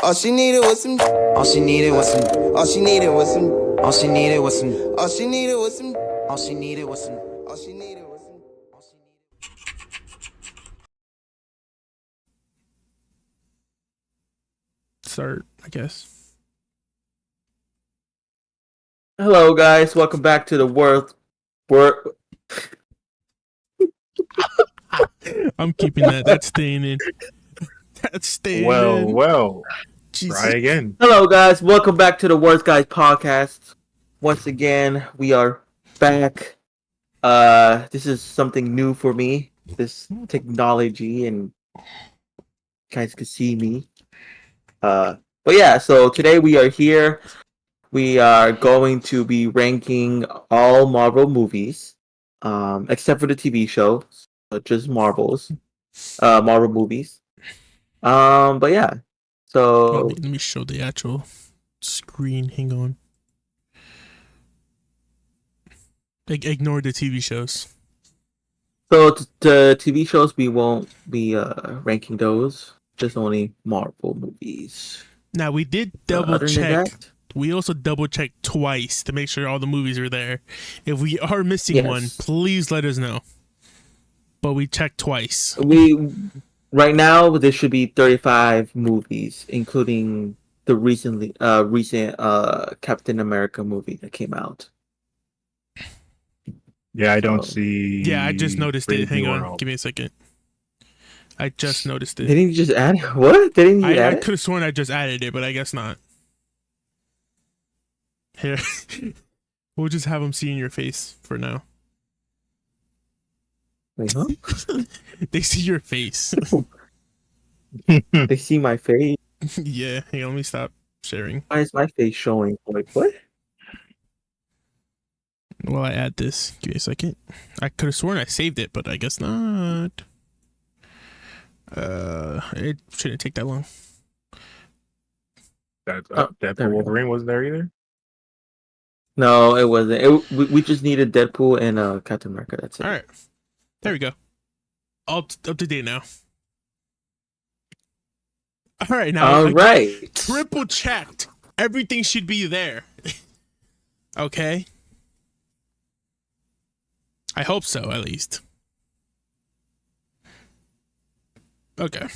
All she needed was some. All she needed was some. All she needed was some. All she needed was some. All she needed was some. All she needed was some. All she needed was some. All she needed. Start, I guess. Hello, guys. Welcome back to the world. I'm keeping that. That's staying in. That's staying in. Well, Jesus. try again. Hello, guys. Welcome back to the Worst Guys podcast. Once again, we are back. This is something new for me. This technology, and you guys can see me. But yeah. So today we are here. We are going to be ranking all Marvel movies, except for the TV show, just Marvel movies. But yeah. So Let me show the actual screen. Hang on. Ignore the TV shows. So the TV shows, we won't be ranking those. Just only Marvel movies. Now we did Other double than check. that, We also double checked twice to make sure all the movies are there. If we are missing Yes. one, please let us know. But we checked twice. right now there should be 35 movies, including the recent Captain America movie that came out. Yeah, I don't So- see. Yeah, I just noticed it. Brave Hang New on. World. Give me a second. I just noticed it. Didn't you just add what? Didn't you I add it? could have sworn I just added it, but I guess not. Here. We'll just have them see in your face for now. Wait, huh? They see your face. They see my face. Yeah, hang on, let me stop sharing. Why is my face showing? Like what? While I add this, give me a second. I could have sworn I saved it, but I guess not. It shouldn't take that long. That there Deadpool we go. Wolverine wasn't there either. No, it wasn't. We just needed Deadpool and Captain America. That's it. All right, there we go. All up to date now. All right, now All I right. triple checked. Everything should be there. Okay. I hope so, at least. Okay.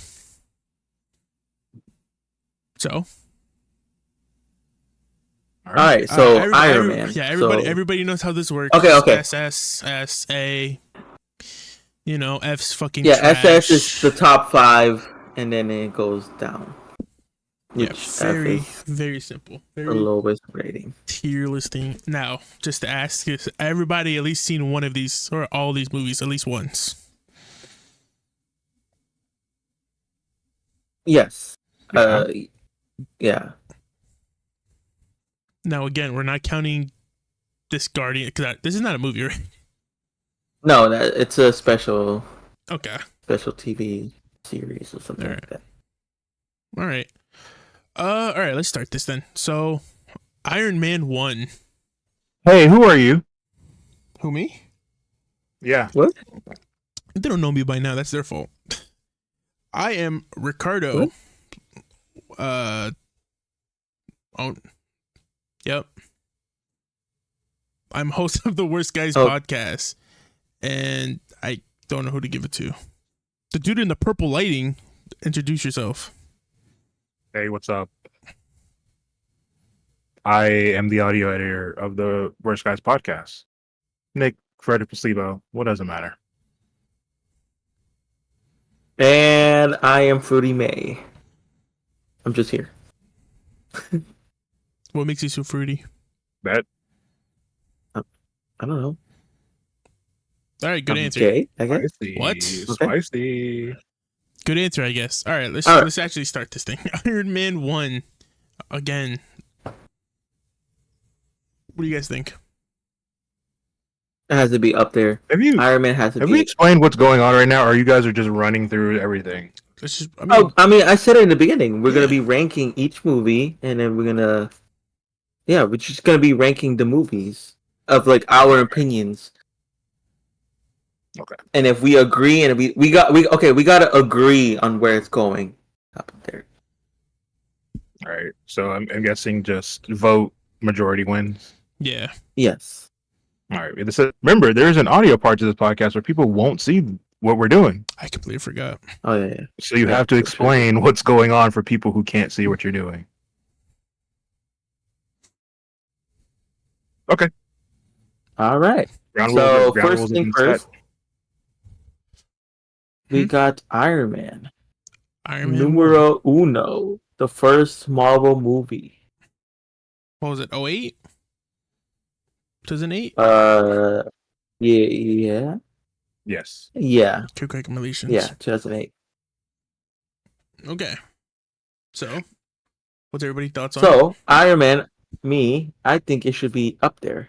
So. All right. So Iron Man. Yeah, So- everybody knows how this works. Okay. S, A. You know, F's fucking Yeah, trash. SS is the top 5, and then it goes down. Yeah, Which very, F is very simple. the Very lowest rating. tier listing. Now, just to ask, is everybody at least seen one of these or all these movies at least once? Yes. Yeah. Yeah. Now, again, we're not counting this Guardian because this is not a movie, right? No, it's a special Okay. TV series or something Alright. like that. All right. All right. Let's start this then. So, Iron Man 1. Hey, who are you? Who, me? Yeah. What? They don't know me by now. That's their fault. I am Ricardo. Oh, yep. I'm host of the Worst Guys Oh. podcast, and I don't know who to give it to. The dude in the purple lighting. Introduce yourself. Hey, what's up? I am the audio editor of the Worst Guys podcast. Nick, Furtive Placebo. What does it matter? And I am Fruity May. I'm just here. What makes you so fruity? That I don't know. All right, good I'm answer. gay, I guess. spicy. What? Spicy. Good answer, I guess. All right, let's All right. let's actually start this thing. Iron Man 1. Again. What do you guys think? It has to be up there. Iron Man has to Have we be. explained what's going on right now, or you guys are just running through everything? Let's just, I said it in the beginning. We're Yeah. gonna be ranking each movie, and then we're just gonna be ranking the movies of like our opinions. Okay. And if we agree, and we gotta agree on where it's going. Up there. All right. So I'm guessing just vote majority wins. Yeah. Yes. All right. Remember, there's an audio part to this podcast where people won't see what we're doing. I completely forgot. Oh yeah. So you Yeah, have to for explain what's going on for people who can't see what you're doing. Okay. All right. Ground So rules, ground first rules have thing been first, set. we got Iron Man. Iron Man 1. Numero uno, the first Marvel movie. What was it? 08? 2008? Yeah. Yes. Quick calculations. Yeah, 2008. Okay. So, what's everybody's thoughts on it? So, Iron Man, I think it should be up there.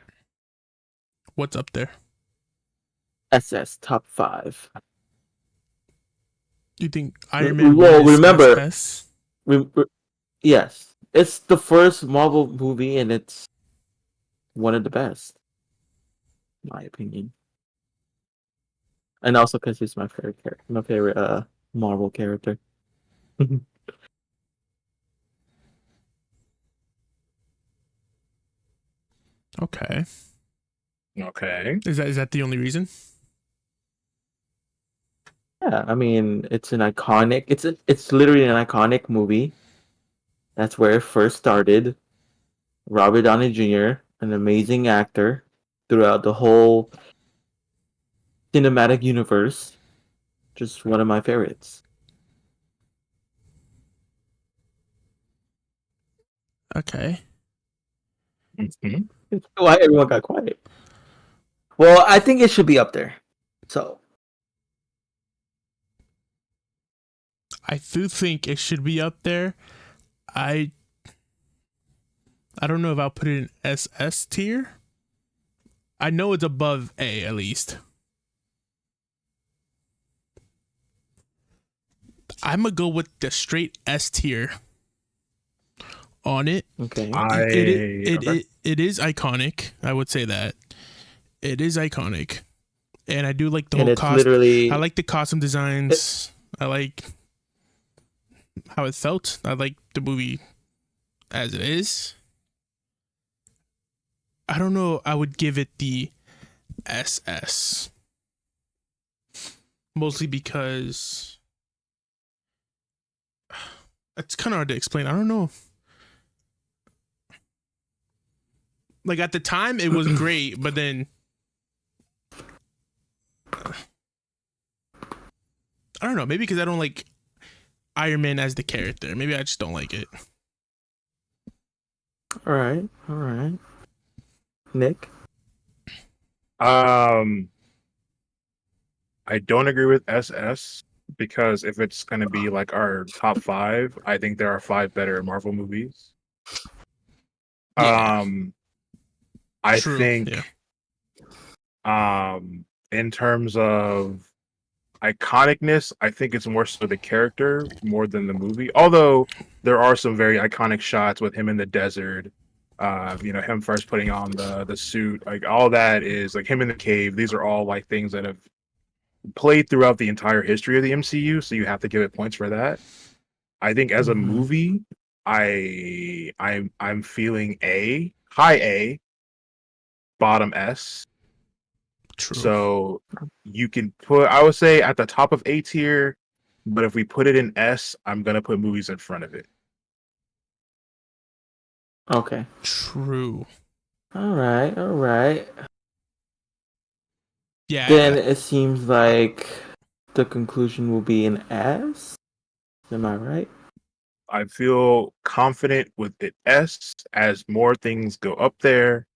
What's up there? SS top 5. You think Iron Man Well, 1 is remember, SS? Yes, it's the first Marvel movie, and it's one of the best, in my opinion. And also because he's my favorite character, my favorite Marvel character. Okay. Okay. Is that the only reason? Yeah, I mean, it's an iconic. It's literally an iconic movie. That's where it first started. Robert Downey Jr., an amazing actor throughout the whole cinematic universe. Just one of my favorites. Okay. Mhm. Why everyone got quiet? Well, I think it should be up there. So, I do think it should be up there. I don't know if I'll put it in SS tier. I know it's above A at least. I'm gonna go with the straight S tier on it. okay. It is iconic. I would say that it is iconic, and I do like the And whole it's costume. literally I like the costume designs. I like how it felt. I like the movie as it is. I don't know. I would give it the SS. Mostly because it's kind of hard to explain. I don't know. Like at the time, it was great, but then I don't know. Maybe because I don't like Iron Man as the character. Maybe I just don't like it. all right. Nick, I don't agree with SS because if it's going to be like our top 5, I think there are 5 better Marvel movies. Yeah. I True, think yeah. in terms of iconicness, I think it's more so the character more than the movie. Although there are some very iconic shots with him in the desert. Him first putting on the suit, like all that is like him in the cave. These are all like things that have played throughout the entire history of the MCU, so you have to give it points for that. I think as a movie, I'm feeling A, high A, bottom S. True. So you can put, I would say, at the top of A tier, but if we put it in S, I'm gonna put movies in front of it. okay. True. All right. Yeah. Then it seems like the conclusion will be an S. Am I right? I feel confident with it S. As more things go up there,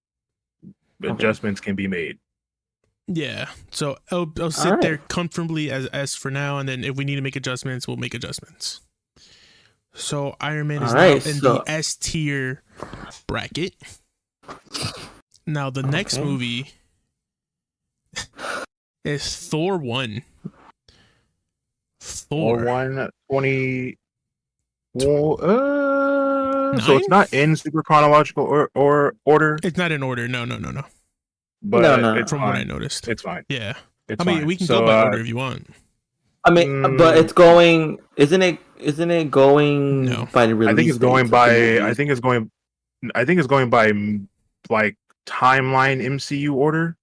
adjustments can be made. Yeah. So I'll sit there comfortably as S for now, and then if we need to make adjustments, we'll make adjustments. So Iron Man is now in the S tier bracket. Now the next movie is Thor 1. Thor 1, 20. Well, so it's not in super chronological or order. It's not in order. No. But no. It's from fine. what I noticed. It's fine. Yeah. It's I mean, fine. we can go by order if you want. I mean, but it's going. Isn't it? isn't it going by the release I think it's going dates of the by. movies? I think it's going by like timeline MCU order.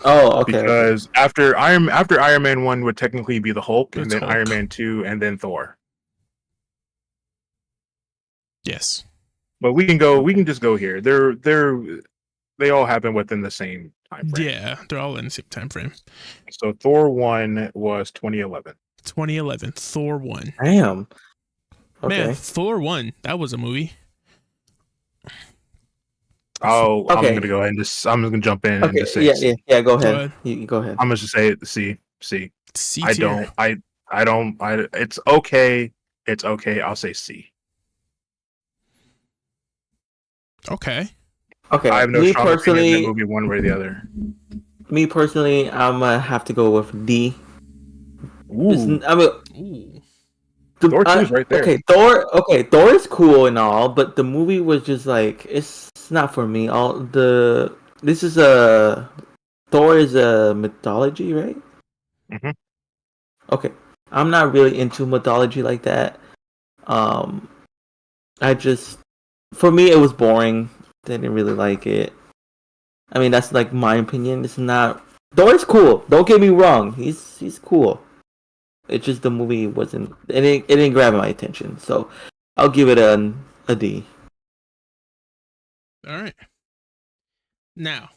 Oh, okay, okay. Because after Iron Man 1 would technically be the Hulk, and It's then Iron Hulk. Man 2, and then Thor. Yes. But we can just go here. They all happen within the same time frame. Yeah, they're all in the same time frame. So Thor 1 was 2011. 2011, Thor 1. Damn. Okay. Man, Thor 1, that was a movie. Oh, Okay. I'm going to jump in and just say yeah, go ahead. You go ahead. I'm going to say C. C I tier. don't it's okay. It's okay. I'll say C. Okay. I have no strong opinion in that movie one way or the other. Me personally, I'm gonna have to go with D. Ooh. Ooh. Thor 2 is right there. Thor is cool and all, but the movie was just like it's not for me. This is a Thor is a mythology, right? Mm-hmm. Okay, I'm not really into mythology like that. For me, it was boring. Didn't really like it. I mean, that's like my opinion. It's not. Thor's cool. Don't get me wrong. He's cool. It's just the movie wasn't. It didn't grab my attention. So I'll give it a D. All right. Now,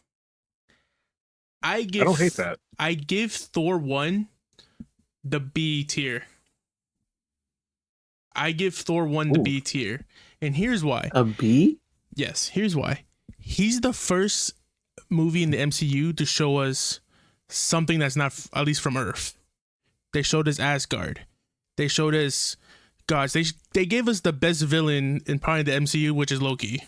I don't hate that. I give Thor 1 the B tier. I give Thor 1 the B tier. And here's why. A B? Yes, here's why. He's the first movie in the MCU to show us something that's not, at least from Earth. They showed us Asgard. They showed us gods. They gave us the best villain in probably the MCU, which is Loki.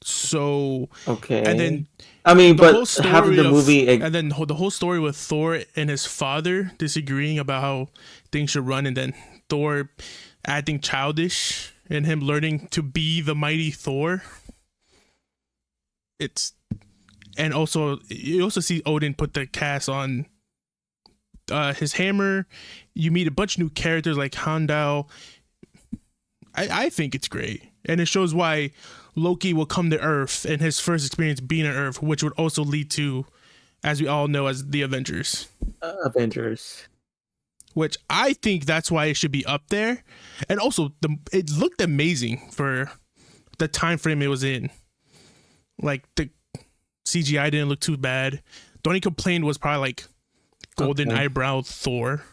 So okay, and then but half of the movie, and then the whole story with Thor and his father disagreeing about how things should run, and then Thor acting childish and him learning to be the mighty Thor. And also you also see Odin put the cast on his hammer. You meet a bunch of new characters like Heimdall. I think it's great, and it shows why Loki will come to Earth and his first experience being on Earth, which would also lead to, as we all know, as the Avengers. Which I think that's why it should be up there, and also it looked amazing for the time frame it was in. Like the CGI didn't look too bad. The only complaint was probably like golden eyebrow Thor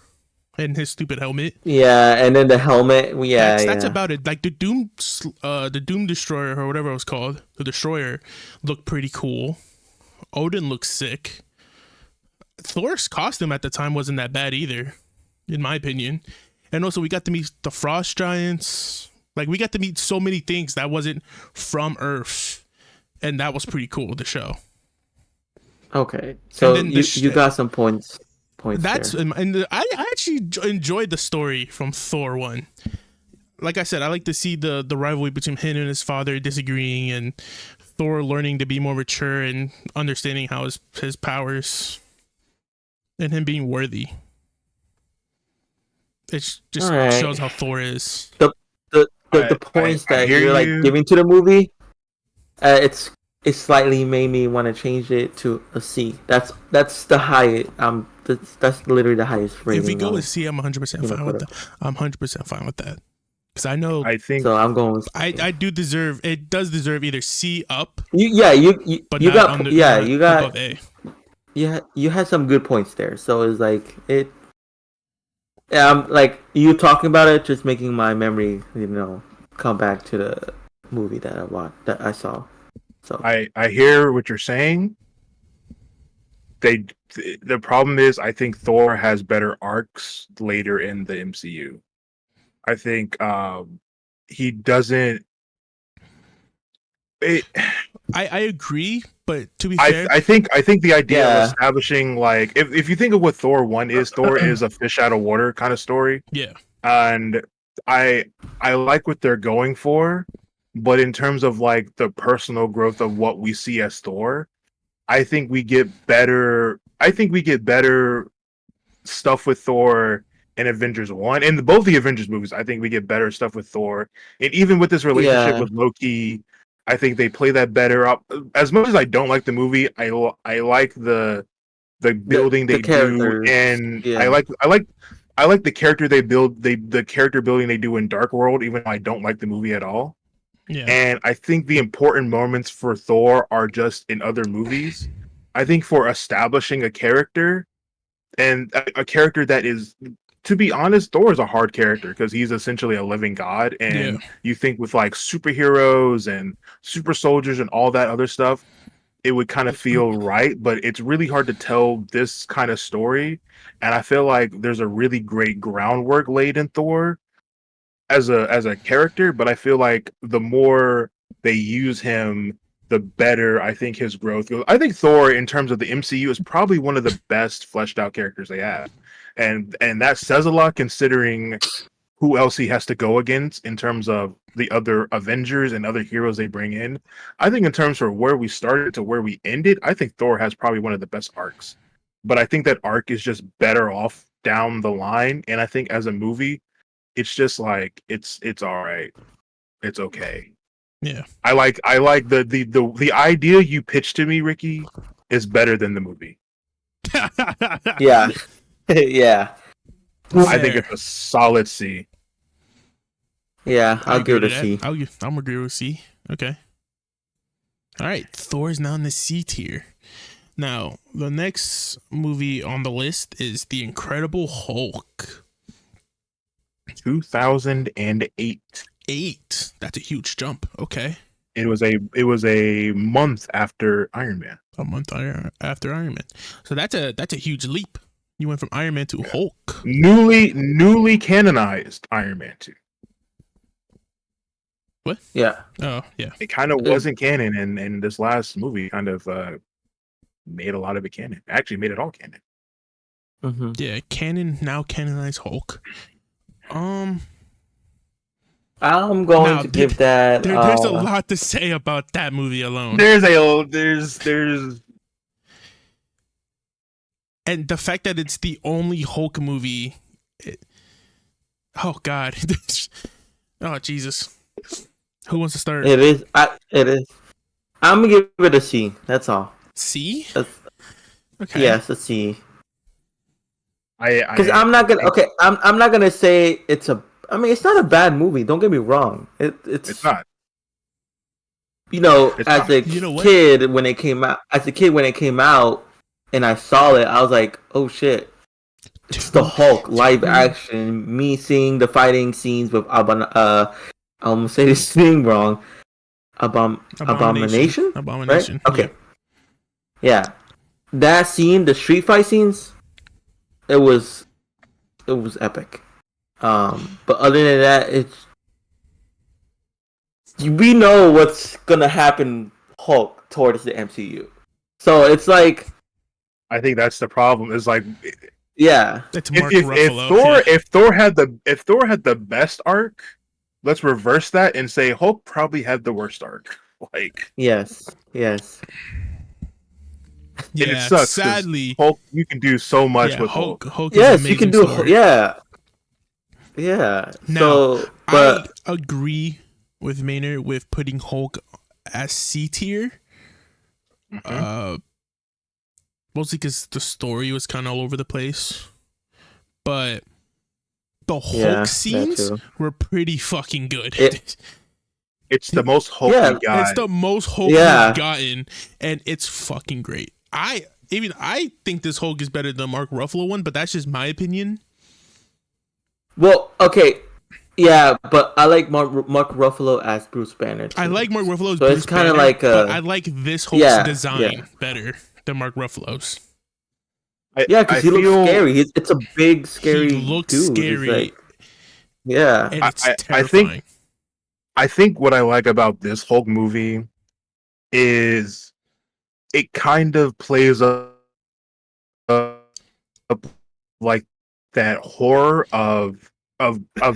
and his stupid helmet. Yeah, and then the helmet. That's about it. Like the Doom Destroyer or whatever it was called, the Destroyer, looked pretty cool. Odin looks sick. Thor's costume at the time wasn't that bad either, in my opinion. And also we got to meet the Frost Giants. Like we got to meet so many things that wasn't from Earth, and that was pretty cool to show. Okay, so you got some points. That's there. And I actually enjoyed the story from Thor 1. Like I said, I like to see the rivalry between him and his father disagreeing, and Thor learning to be more mature and understanding how his powers, and him being worthy. It just shows how Thor is. The points that you're like giving to the movie, it slightly made me want to change it to a C. That's the highest. That's literally the highest rating. If we go with C, I'm 100% fine with that. I'm 100% fine with that. Because I know. I think so. I'm going. I do deserve. It does deserve either C up. You got above A. Yeah, you had some good points there. So it's like it. Like you talking about it, just making my memory, come back to the movie that I watched, that I saw. So I hear what you're saying. The problem is I think Thor has better arcs later in the MCU. I think he doesn't. I agree, but to be fair, I think the idea of establishing, like, if you think of what Thor 1 is, Thor is a fish out of water kind of story. Yeah, and I like what they're going for. But in terms of like the personal growth of what we see as Thor, I think we get better stuff with Thor in Avengers 1 and both the Avengers movies. I think we get better stuff with Thor. And even with this relationship with Loki, I think they play that better. As much as I don't like the movie, I like the building they do, and I like the character they build. The character building they do in Dark World, even though I don't like the movie at all. Yeah. And I think the important moments for Thor are just in other movies. I think for establishing a character and a character that is, to be honest, Thor is a hard character because he's essentially a living god. And you think with like superheroes and super soldiers and all that other stuff, it would kind of feel right, but it's really hard to tell this kind of story. And I feel like there's a really great groundwork laid in Thor as a character, but I feel like the more they use him, the better I think his growth goes. I think Thor, in terms of the MCU, is probably one of the best fleshed out characters they have, and that says a lot considering who else he has to go against in terms of the other Avengers and other heroes they bring in. I think in terms of where we started to where we ended, I think Thor has probably one of the best arcs. But I think that arc is just better off down the line, and I think as a movie, it's just like it's all right. It's okay. Yeah. I like the idea you pitched to me, Ricky, is better than the movie. Yeah. Yeah. I think it's a solid C. Yeah, I'll give it a C. I'm agree with C. Okay. All right, Thor is now in the C tier. Now, the next movie on the list is The Incredible Hulk. 2008. That's a huge jump. Okay. It was a month after Iron Man. A month after Iron Man. So that's a huge leap. You went from Iron Man to Hulk. Newly canonized Iron Man 2. What? Yeah. Oh, yeah. It kind of wasn't canon, and this last movie kind of made a lot of it canon. Actually, made it all canon. Mm-hmm. Yeah, now canonized Hulk. I'm going to give that. There's a lot to say about that movie alone. There's and the fact that it's the only Hulk movie. Oh God. Oh Jesus. Who wants to start? It is. It is. I'm gonna give it a C. That's all. C. Okay. Yes, a C. Because I'm not gonna. Okay, I'm not gonna say it's a. I mean, it's not a bad movie. Don't get me wrong. It's not. You know, as a kid when it came out, and I saw it, I was like, "Oh shit!" It's the Hulk live action. Me seeing the fighting scenes with I'm gonna say this thing wrong. Abomination. Abomination. Right? Okay. Yeah, that scene, the street fight scenes, it was epic. But other than that, we know what's gonna happen Hulk towards the MCU. So it's like, I think that's the problem. Is like, yeah, if Thor had the best arc, let's reverse that and say Hulk probably had the worst arc. Like, yes. Yeah, it sucks. Sadly, Hulk, you can do so much with Hulk. Hulk yes, you can do. Yeah. Now, I agree with Maynard with putting Hulk as C tier. Mm-hmm. Mostly because the story was kind of all over the place, but the Hulk scenes were pretty fucking good. It's the most Hulk we got. It's the most Hulk we've gotten, and it's fucking great. I think this Hulk is better than the Mark Ruffalo one, but that's just my opinion. Well, okay, yeah, but I like Mark Ruffalo as Bruce Banner too. I like Mark Ruffalo as so Bruce it's kind of Banner, like but I like this Hulk's design better than Mark Ruffalo's. Because he looks scary. It's a big, scary dude. He looks scary. Like, yeah. And it's terrifying. I think what I like about this Hulk movie is it kind of plays up like that horror of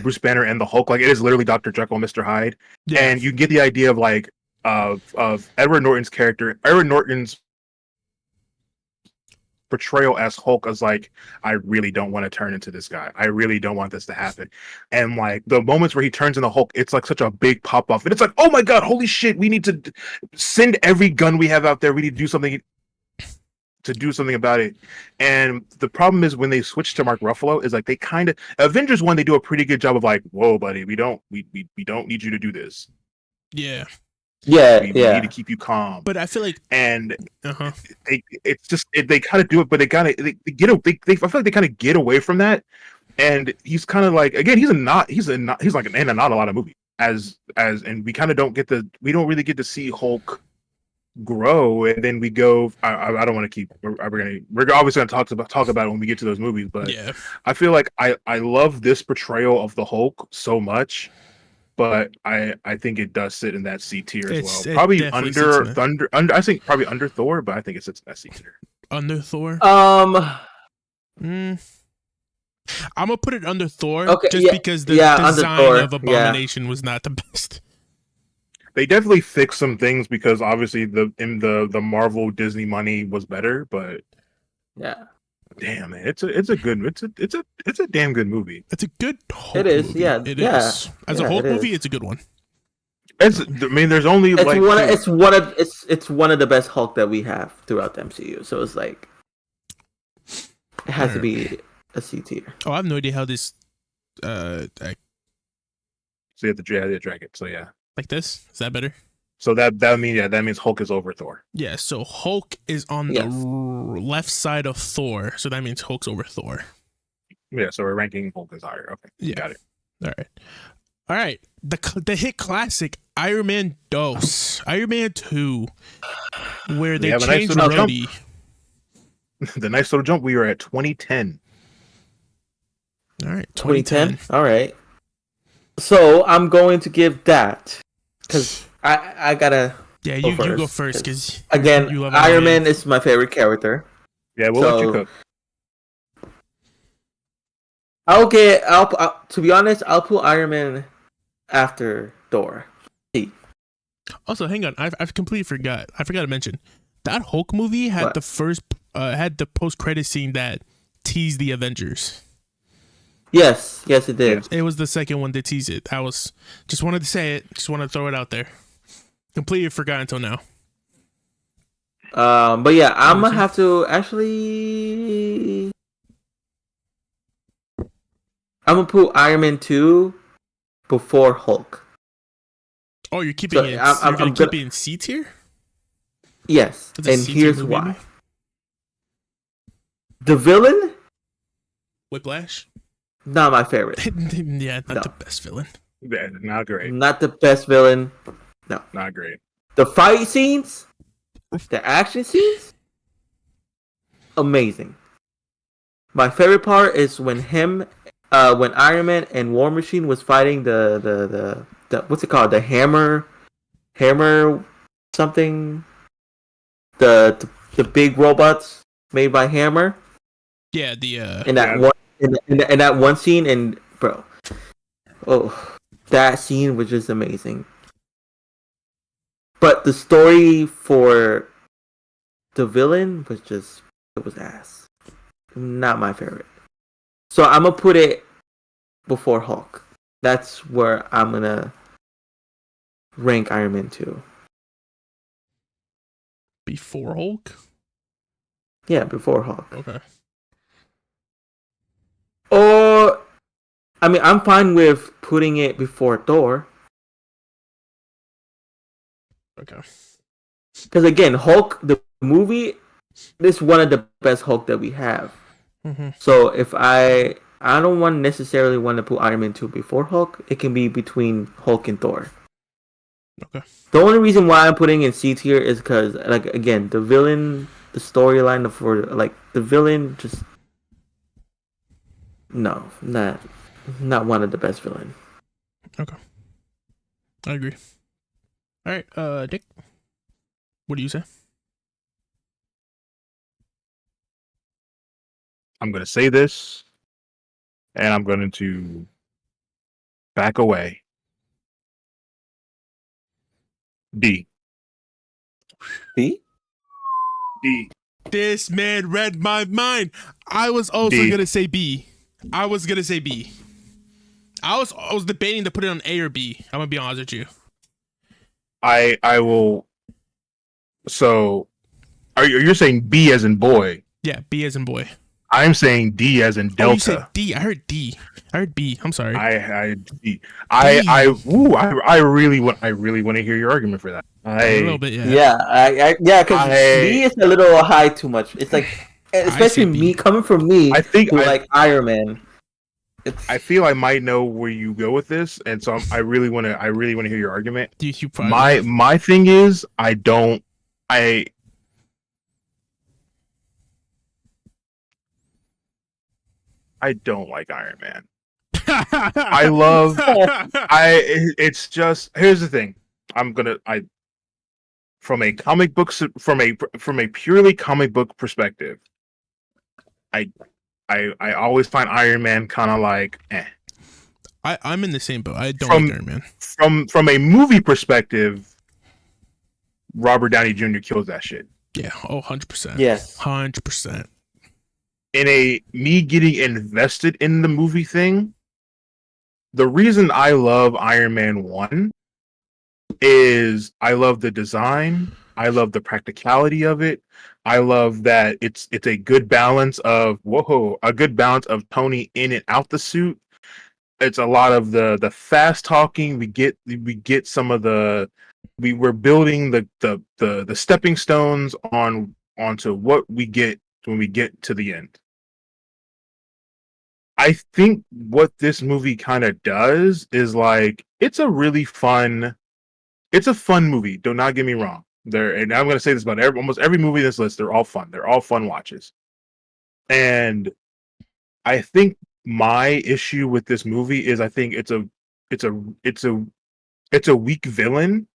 Bruce Banner and the Hulk. Like, it is literally Dr. Jekyll and Mr. Hyde. Yeah. And you get the idea of like of Edward Norton's character. Edward Norton's portrayal as Hulk as like, I really don't want to turn into this guy. I really don't want this to happen. And like the moments where he turns into Hulk, it's like such a big pop off. And it's like, oh my God, holy shit, we need to send every gun we have out there. We need to do something about it. And the problem is when they switch to Mark Ruffalo is like they kind of Avengers 1, they do a pretty good job of like, whoa, buddy, we don't need you to do this. Yeah. We need to keep you calm. But I feel like they kind of do it, but they kind of I feel like they kind of get away from that. And he's kind of like, again, he's like in not a lot of movies and we kind of don't really get to see Hulk grow. And then we go, I don't want to keep, we're obviously going to talk about it when we get to those movies, but yeah. I feel like I love this portrayal of the Hulk so much. But I think it does sit in that C tier as well. Probably under Thunder. I think probably under Thor, but I think it sits in that C tier. Under Thor. I'm gonna put it under Thor, because the design of Abomination was not the best. They definitely fixed some things because obviously the Marvel Disney money was better, but yeah. Damn, man, it's a damn good movie. It's a good Hulk It is, movie. yeah, It yeah, is. As a Hulk movie, it's a good one. There's only it's one of the best Hulk that we have throughout the MCU. So it's like it has to be a C tier. Oh, I have no idea how this. So you have to drag it. So yeah, like this. Is that better? So that means Hulk is over Thor. Yeah, so Hulk is on the left side of Thor, so that means Hulk's over Thor. Yeah, so we're ranking Hulk as higher. Okay, got it. All right. The hit classic Iron Man 2, where they changed Rhodey. The nice little jump. We were at 2010. All right, 2010. All right. So I'm going to give that because I gotta. Yeah, you go first because again, you love Iron Man is my favorite character. Yeah, we'll let you cook. To be honest, I'll put Iron Man after Thor. Also, hang on, I've completely forgot. I forgot to mention that Hulk movie had the post credit scene that teased the Avengers. Yes, it did. It was the second one to tease it. I was just wanted to say it. Just wanted to throw it out there. Completely forgot until now. But yeah, I'm gonna have to actually. I'm gonna put Iron Man 2 before Hulk. Oh, you're keeping it. You're gonna keep it in C tier. Yes, and here's why. The villain. Whiplash. Not my favorite. Yeah, not the best villain. Yeah, not great. Not the best villain. No, not great. The fight scenes, the action scenes, amazing. My favorite part is when Iron Man and War Machine was fighting the what's it called? The hammer something. The big robots made by Hammer. Yeah, in that one scene, and bro, that scene was just amazing. But the story for the villain was ass. Not my favorite. So I'm gonna put it before Hulk. That's where I'm gonna rank Iron Man 2. Before Hulk? Yeah, before Hulk. Okay. Or, I mean, I'm fine with putting it before Thor. Okay. Because again, Hulk, the movie, is one of the best Hulk that we have. Mm-hmm. So if I don't necessarily want to put Iron Man 2 before Hulk, it can be between Hulk and Thor. Okay. The only reason why I'm putting in C tier is because, like, again, the villain, the storyline for, like, the villain just... No, not one of the best villain. Okay. I agree. All right, Dick, what do you say? I'm going to say this, and I'm going to back away. D. B? D. This man read my mind. I was also gonna say B. I was debating to put it on A or B. I'm gonna be honest with you. I will. So, you're saying B as in boy? Yeah, B as in boy. I'm saying D as in Delta. Oh, you said D. I heard D. I heard B. I'm sorry. I really want to hear your argument for that. A little bit, yeah. Yeah, because B is a little high too much. It's like, especially me coming from me. I think like Iron Man. I feel I might know where you go with this, and so I really want to hear your argument. My thing is, I don't like Iron Man. It's just, here's the thing. From a purely comic book perspective, I always find Iron Man kind of like I'm in the same boat. I don't like Iron Man. From a movie perspective, Robert Downey Jr. kills that shit. Yeah, 100%. Yes, 100%. In me getting invested in the movie thing, the reason I love Iron Man 1 is I love the design, I love the practicality of it. I love that it's a good balance of Tony in and out the suit. It's a lot of the fast talking. We get some of we're building the stepping stones onto what we get when we get to the end. I think what this movie kind of does is like it's a fun movie. Do not get me wrong. And I'm going to say this about almost every movie in this list. They're all fun. They're all fun watches. And I think my issue with this movie is I think it's a weak villain,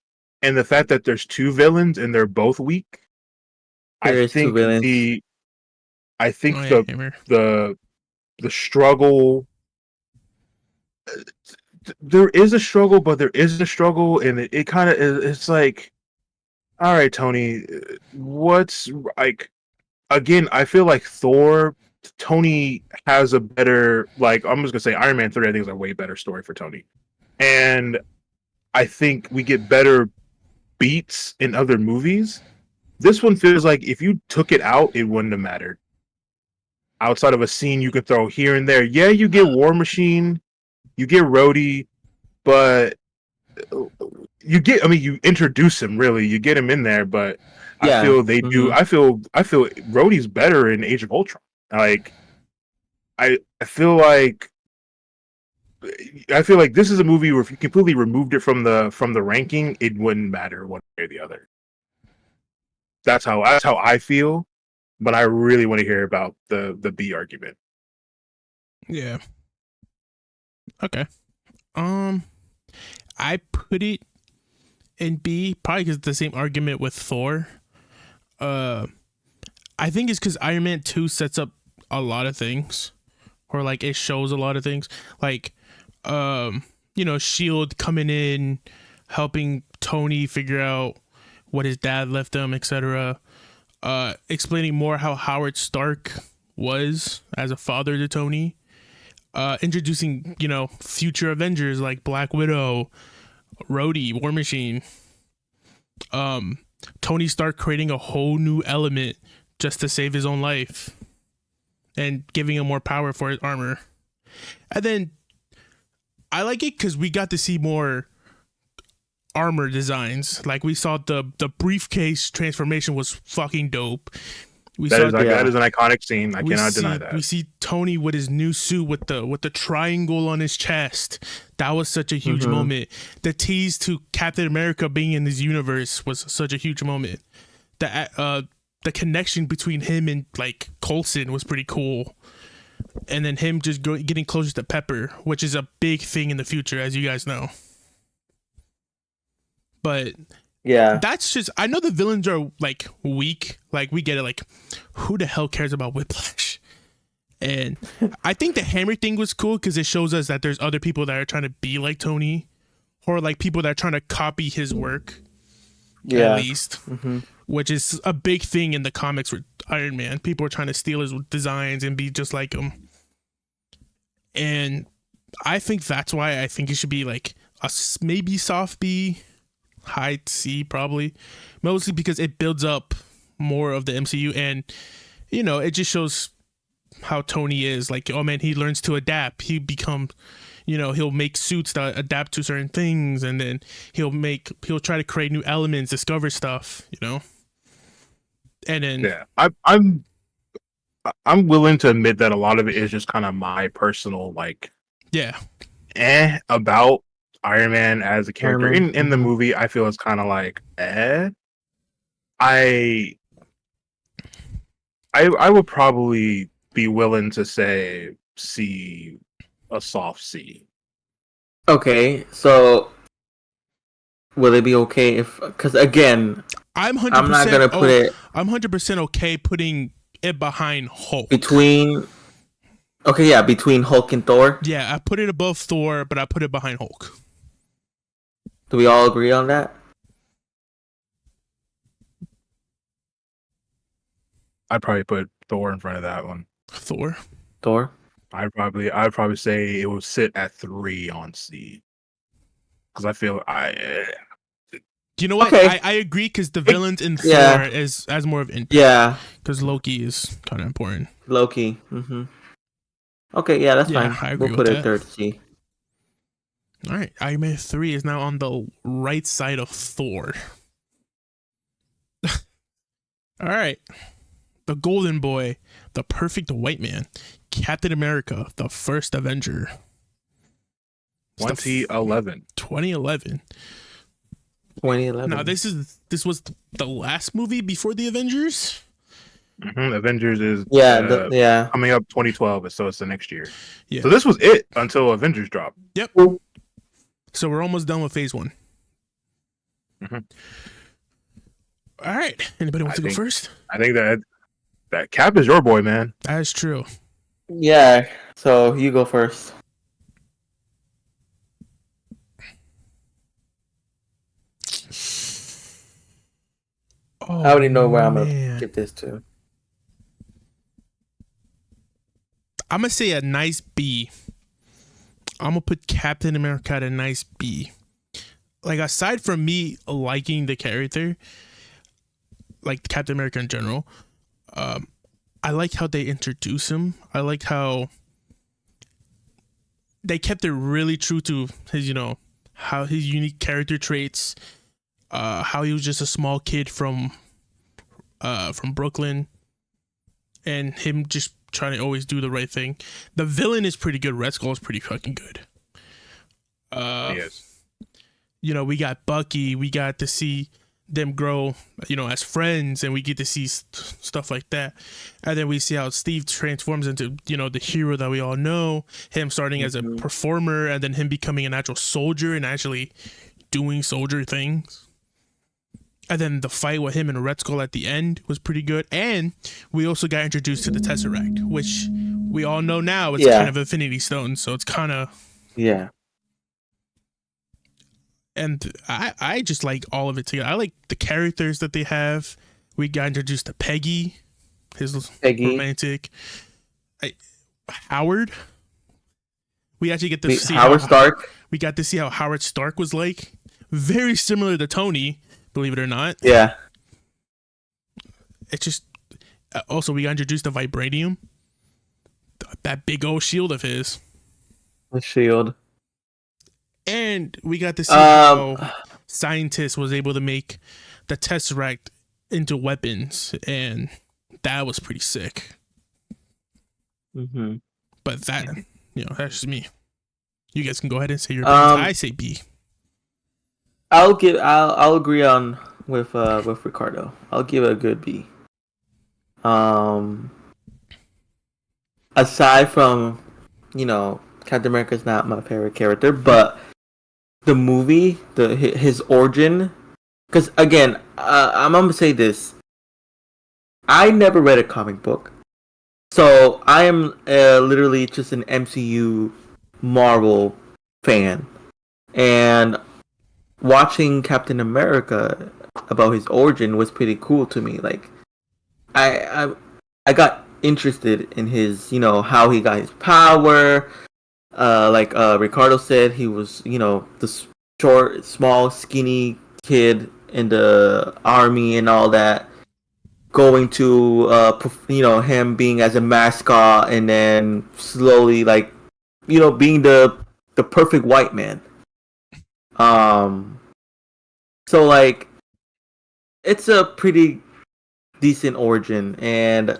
and the fact that there's two villains and they're both weak. I think the struggle. There is a struggle, but there isn't a struggle, and it kind of is. It's like, all right, Tony, what's like? Again, I feel like Tony has a better, like, I'm just gonna say Iron Man 3. I think is a way better story for Tony, and I think we get better beats in other movies. This one feels like if you took it out, it wouldn't have mattered. Outside of a scene you could throw here and there, yeah, you get War Machine, you get Rhodey, but you introduce him, really. You get him in there, but I feel they do. I feel Rhodey's better in Age of Ultron. Like, I feel like this is a movie where if you completely removed it from the ranking, it wouldn't matter one way or the other. That's how I feel, but I really want to hear about the B argument. Yeah. Okay. I put it in B probably because it's the same argument with Thor. I think it's because Iron Man 2 sets up a lot of things, or like it shows a lot of things, like Shield coming in, helping Tony figure out what his dad left him, etc. Explaining more how Howard Stark was as a father to Tony. Introducing, future Avengers like Black Widow, Rhodey, War Machine. Tony Stark creating a whole new element just to save his own life and giving him more power for his armor. And then I like it because we got to see more armor designs. Like we saw the briefcase transformation was fucking dope. That is an iconic scene. I cannot deny that. We see Tony with his new suit with the triangle on his chest. That was such a huge moment. The tease to Captain America being in this universe was such a huge moment. The connection between him and like Coulson was pretty cool. And then him just getting closer to Pepper, which is a big thing in the future, as you guys know. But yeah, that's just, I know the villains are like weak, like we get it, like who the hell cares about Whiplash? And I think the hammer thing was cool because it shows us that there's other people that are trying to be like Tony, or like people that are trying to copy his work. at least, which is a big thing in the comics with Iron Man. People are trying to steal his designs and be just like him. And I think that's why I think it should be like a maybe soft B, high C probably, mostly because it builds up more of the MCU, and you know, it just shows how Tony is. Like, oh man, he learns to adapt. He becomes, you know, he'll make suits that adapt to certain things, and then he'll try to create new elements, discover stuff, you know. And then yeah, I'm willing to admit that a lot of it is just kind of my personal like about Iron Man as a character. In the movie, I feel it's kind of like I would probably be willing to say C, a soft C. Okay, so will it be okay if? Because again, I'm not gonna put it. I'm 100% okay putting it behind Hulk. Between Hulk and Thor. Yeah, I put it above Thor, but I put it behind Hulk. Do we all agree on that? I'd probably put Thor in front of that one. Thor. I'd probably say it would sit at 3 on C. Because I feel you know what? Okay. I agree because the villains in Thor is as more of impact. Yeah. Because Loki is kind of important. Loki. Mm-hmm. Okay, yeah, that's fine. I agree we'll put it third C. All right, Iron Man 3 is now on the right side of Thor. All right. The Golden Boy, the Perfect White Man, Captain America, the First Avenger. 2011. 2011. Now this was the last movie before the Avengers. Avengers is coming up 2012, so it's the next year. Yeah. So this was it until Avengers dropped. Yep. So we're almost done with Phase 1. All right. Anybody want to go first? I think that Cap is your boy, man. That is true. Yeah. So you go first. I already know where I'm gonna get this to. I'm gonna say a nice B. I'm gonna put Captain America at a nice B. Like, aside from me liking the character, like Captain America in general, I like how they introduce him. I liked how they kept it really true to his, you know, how his unique character traits, how he was just a small kid from Brooklyn, and him just trying to always do the right thing. The villain is pretty good. Red Skull is pretty fucking good. Yes. You know, we got Bucky. We got to see them grow, you know, as friends, and we get to see stuff like that. And then we see how Steve transforms into, you know, the hero that we all know. Him starting as a performer, and then him becoming an actual soldier and actually doing soldier things. And then the fight with him and Red Skull at the end was pretty good. And we also got introduced to the Tesseract, which we all know now it's kind of Infinity Stone. So it's kind of... Yeah. And I just like all of it together. I like the characters that they have. We got introduced to Peggy, his romantic. Howard. We actually get to see Howard Stark. We got to see how Howard Stark was like. Very similar to Tony, believe it or not. Yeah. It's just... Also, we got introduced to Vibranium. That big old shield of his. The shield. And we got to see how scientists was able to make the Tesseract into weapons, and that was pretty sick. Mm-hmm. But that, you know, that's just me. You guys can go ahead and say your B's. I say B. I'll agree on with Ricardo. I'll give it a good B. Aside from, you know, Captain America's not my favorite character, but the movie, his origin, because again, I'm gonna say this. I never read a comic book, so I am literally just an MCU Marvel fan, and watching Captain America, about his origin was pretty cool to me. Like, I got interested in his, how he got his power. Like Ricardo said, he was, the short, small, skinny kid in the army and all that. Going to, him being as a mascot, and then slowly, like, being the perfect white man. Um, so like, it's a pretty decent origin, and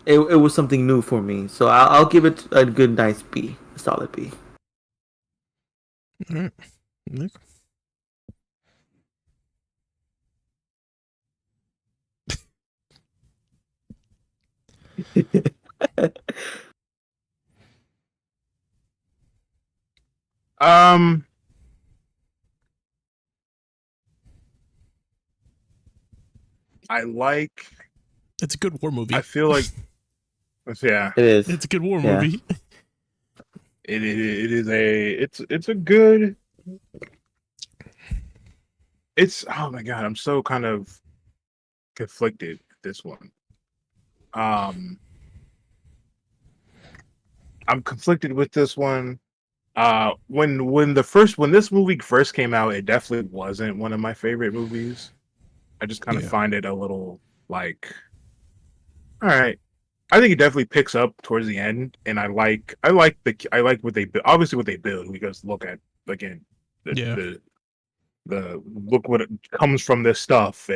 it was something new for me. So I'll give it a good, nice B, a solid B. All right. Um, I like. It's a good war movie. I feel like, yeah, It is. It's a good war Yeah. movie. it is it's a good. It's oh my god, I'm so kind of conflicted with this one. Um, I'm conflicted with this one. When this movie first came out, it definitely wasn't one of my favorite movies. I just kind of find it a little like, all right. I think it definitely picks up towards the end, and I like what they obviously what they build, because look at again the look what it comes from this stuff,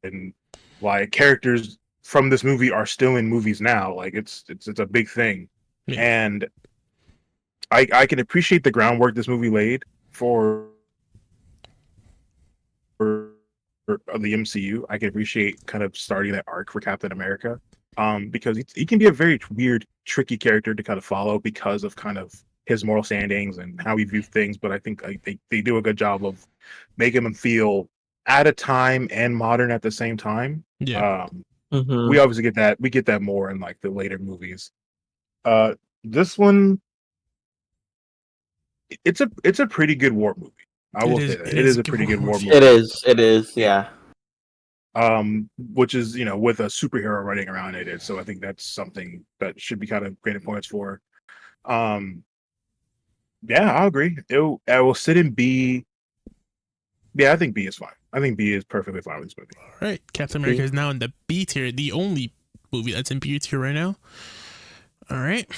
and like characters from this movie are still in movies now. Like it's a big thing, and I can appreciate the groundwork this movie laid for the MCU. I can appreciate kind of starting that arc for Captain America, because he can be a very weird, tricky character to kind of follow because of kind of his moral standings and how he views things. But I think they do a good job of making him feel at a time and modern at the same time. Yeah. We obviously get that. We get that more in like the later movies. This one, it's a pretty good war movie. I will say that it is a pretty good war movie. It is, yeah. Which is with a superhero running around in it, so I think that's something that should be kind of graded points for. Yeah, I'll agree. I will sit in B. Yeah, I think B is fine. I think B is perfectly fine with this movie. All right, Captain America is now in the B tier, the only movie that's in B tier right now. All right.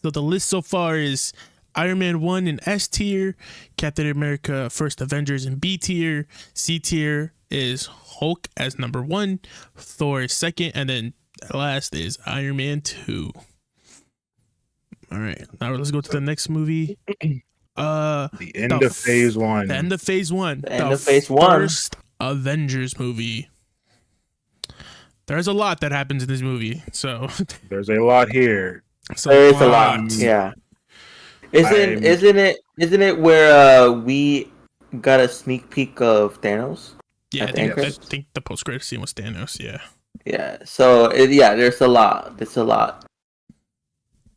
So the list so far is Iron Man 1 in S tier, Captain America First Avengers in B tier, C tier is Hulk as number 1, Thor is second, and then last is Iron Man 2. All right, now let's go to the next movie. The end of Phase 1. The end of Phase 1. The end of Phase 1. First Avengers movie. There's a lot that happens in this movie, so there's a lot here. There is a lot. Yeah. Isn't it where we got a sneak peek of Thanos? Yeah, I think the post credit scene was Thanos. Yeah. Yeah. So there's a lot. There's a lot.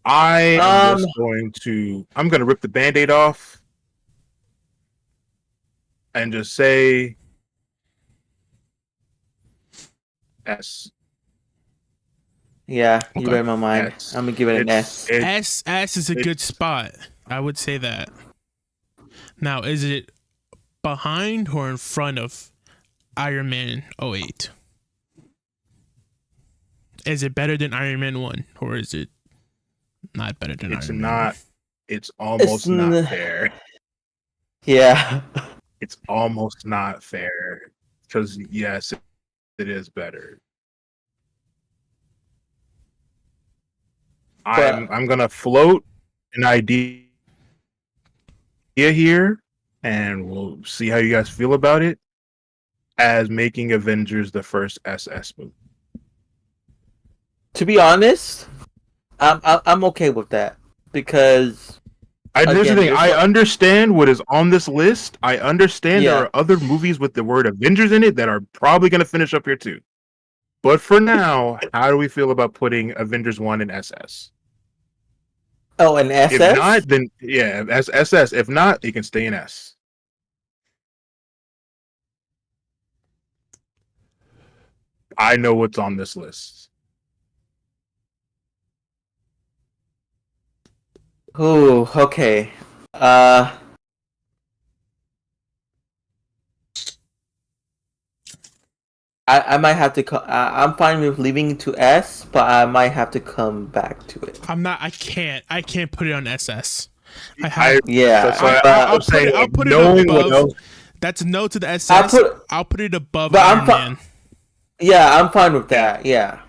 I'm gonna rip the Band-Aid off and just say S. Yeah, you read my mind. S. I'm gonna give it an S. S is a good spot. I would say that. Now, is it behind or in front of Iron Man 08? Is it better than Iron Man 1, or is it not better than Iron Man 1? It's almost not fair. Yeah. It's almost not fair, because yes, it is better. I'm gonna float an idea here, and we'll see how you guys feel about it, as making Avengers the first SS movie. To be honest, I'm okay with that, because here's the thing. I understand what is on this list. I understand there are other movies with the word Avengers in it that are probably going to finish up here too. But for now, how do we feel about putting Avengers 1 in SS? Oh, an SS? If not, then yeah, as SS. If not, it can stay in S. I know what's on this list. Oh, okay. I might have to. I'm fine with leaving it to S, but I might have to come back to it. I'm not. I can't. I can't put it on SS. Yeah. So I'm saying, I'll put it knowing what above. else. That's a no to the SS. I'll put it above Iron Man. Yeah, I'm fine with that. Yeah.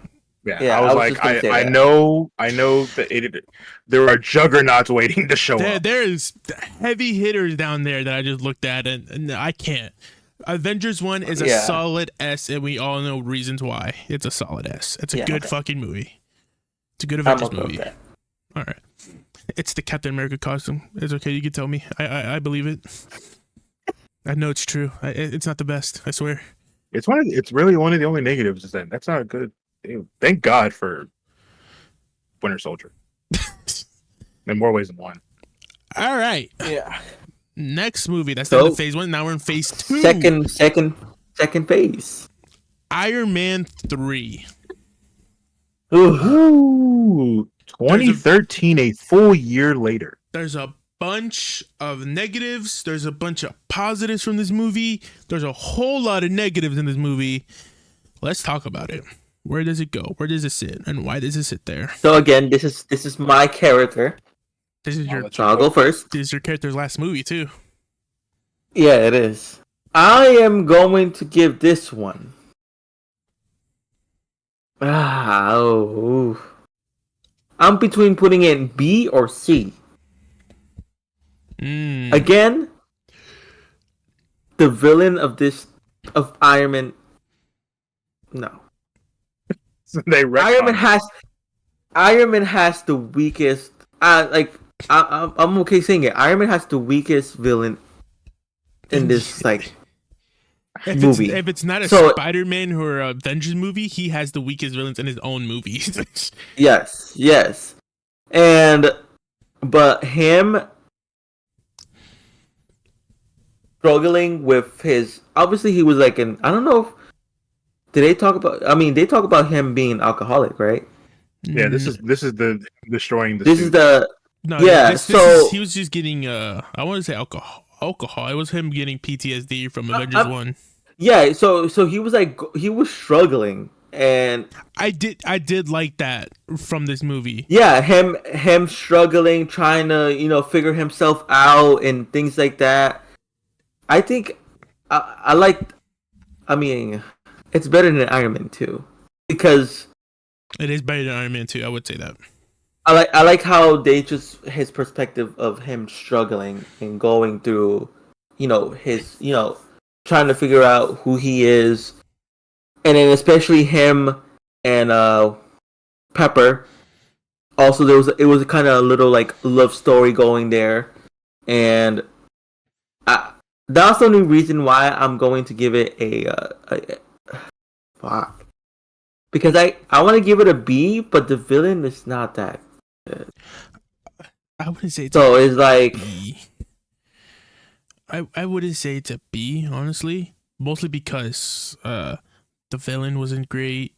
Yeah, I was like, I know that there are juggernauts waiting to show up. There's heavy hitters down there that I just looked at, and I can't. Avengers 1 is a solid S, and we all know reasons why it's a solid S. It's a good fucking movie. It's a good Avengers movie. All right. It's the Captain America costume. It's okay. You can tell me. I believe it. I know it's true. It's not the best. I swear. It's really one of the only negatives is that's not good. Thank God for Winter Soldier. In more ways than one. All right. Yeah. Next movie. That's the phase 1. Now we're in phase 2. Second phase. Iron Man 3. Ooh. 2013, a full year later. There's a bunch of negatives. There's a bunch of positives from this movie. There's a whole lot of negatives in this movie. Let's talk about it. Where does it go? Where does it sit? And why does it sit there? So again, this is my character. This is your. So I'll go first. This is your character's last movie too. Yeah, it is. I am going to give this one. I'm between putting it in B or C. Again, the villain of Iron Man. No. So Iron Man has the weakest. I'm okay saying it. Iron Man has the weakest villain in this movie. If it's not a Spider-Man or a Avengers movie, he has the weakest villains in his own movies. Yes. But him struggling with his, obviously he was like I don't know if, they talk about him being alcoholic, right? Yeah, this is the destroying the this suit. Is the no, yeah, he was just getting I want to say alcohol. It was him getting PTSD from Avengers 1. Yeah, so he was he was struggling, and I did like that from this movie. Yeah, him struggling, trying to figure himself out and things like that. I think I liked. I mean, it's better than Iron Man 2 because it is better than Iron Man 2. I would say that. I like how they just his perspective of him struggling and going through, his trying to figure out who he is, and then especially him and Pepper. Also, it was kind of a little love story going there, and that's the only reason why I'm going to give it a fuck. Because I want to give it a B, but the villain is not that good. I wouldn't say it's so. It's like B. I wouldn't say it's a B, honestly. Mostly because the villain wasn't great.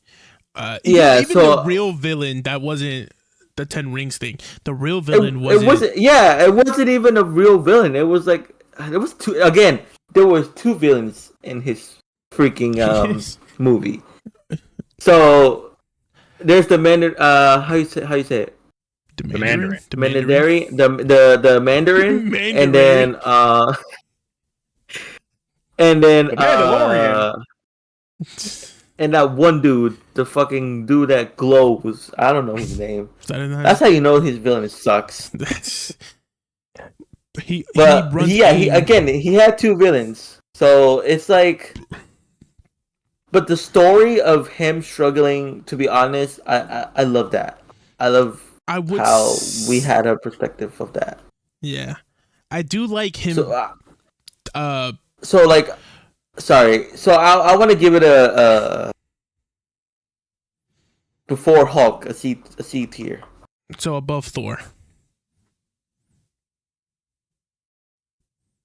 Even the real villain that wasn't the 10 Rings thing. The real villain wasn't. It wasn't even a real villain. It was there was two. Again, there was two villains in his freaking movie. So there's the Mandarin. How you say it? The Mandarin. The Mandarin, and then and that one dude, the fucking dude that glows. I don't know his name. That's how you know his villain sucks. He had two villains, so it's like. But the story of him struggling, to be honest, I love that. I love how we had a perspective of that. Yeah, I do like him. Sorry. So I want to give it a before Hulk a C tier. So above Thor.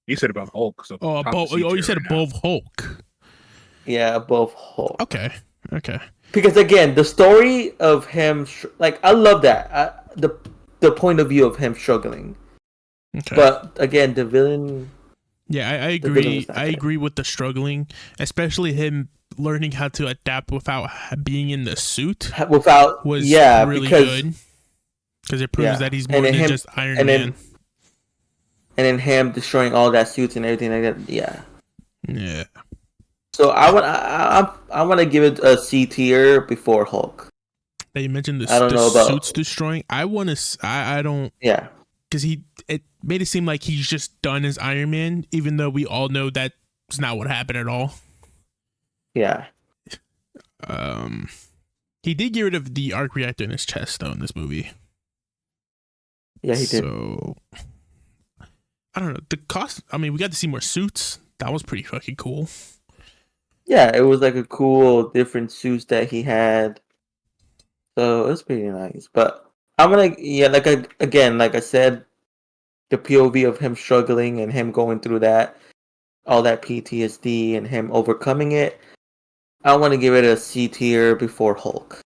You said above Hulk. So you said above Hulk. Yeah, above Hulk. Okay. Okay. Because again, the story of him, like I love that the point of view of him struggling. Okay. But again, the villain. Yeah, I agree. I agree with the struggling, especially him learning how to adapt without being in the suit. Was really good because it proves that he's more than just Iron Man. And then him destroying all that suits and everything like that. Yeah. Yeah. So I want to give it a C tier before Hulk. That you mentioned the suits destroying. I want to. I don't. Yeah. Because it made it seem like he's just done as Iron Man, even though we all know that's not what happened at all. Yeah. He did get rid of the arc reactor in his chest though in this movie. Yeah, he did. So I don't know the cost. I mean, we got to see more suits. That was pretty fucking cool. Yeah, it was like a cool different suits that he had. So it was pretty nice. But I'm gonna like I said, the POV of him struggling and him going through that, all that PTSD and him overcoming it. I want to give it a C tier before Hulk.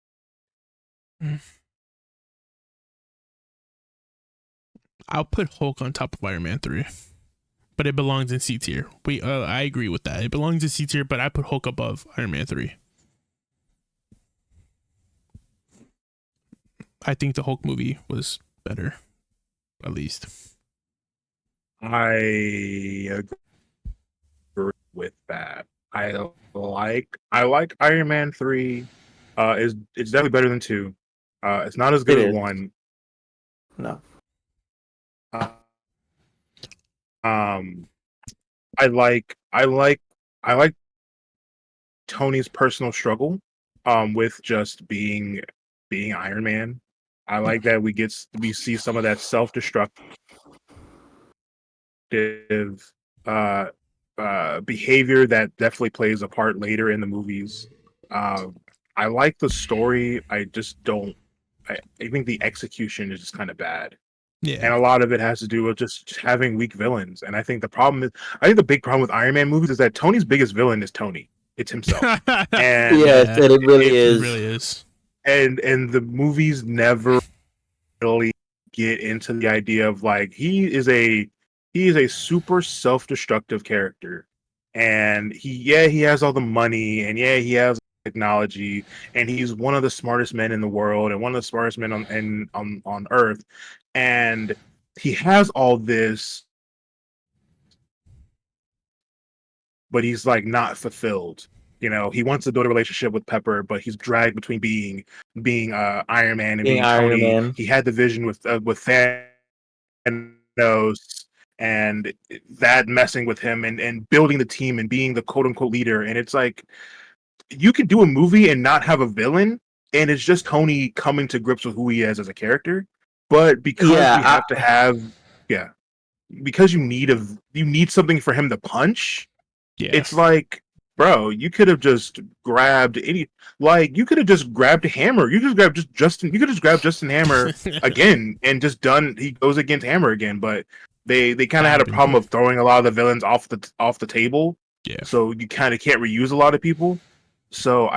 I'll put Hulk on top of Iron Man 3. But it belongs in C tier. I agree with that. It belongs in C tier, but I put Hulk above Iron Man 3. I think the Hulk movie was better, at least. I agree with that. I like Iron Man 3. It's definitely better than 2. It's not as good as 1. No. I like Tony's personal struggle with just being Iron Man. I like that we see some of that self-destructive behavior that definitely plays a part later in the movies. I like the story. I just don't. I think the execution is just kind of bad. Yeah. And a lot of it has to do with just having weak villains. And I think the big problem with Iron Man movies is that Tony's biggest villain is Tony. It's himself. And yes, and it really is. It really is. And the movies never really get into the idea of like he is a super self-destructive character. And he has all the money and he has technology and he's one of the smartest men in the world and one of the smartest men on Earth. And he has all this, but he's like not fulfilled. You know, he wants to build a relationship with Pepper, but he's dragged between being Iron Man and being Tony. Man. He had the vision with Thanos and that messing with him and building the team and being the quote unquote leader. And it's like you could do a movie and not have a villain, and it's just Tony coming to grips with who he is as a character. But because because you need something for him to punch. Yeah. It's like, bro, you could have just grabbed you could have just grabbed Hammer. You could just grab Justin Hammer again and just done. He goes against Hammer again, but they kind of had a problem of throwing a lot of the villains off the table. Yeah. So you kind of can't reuse a lot of people. So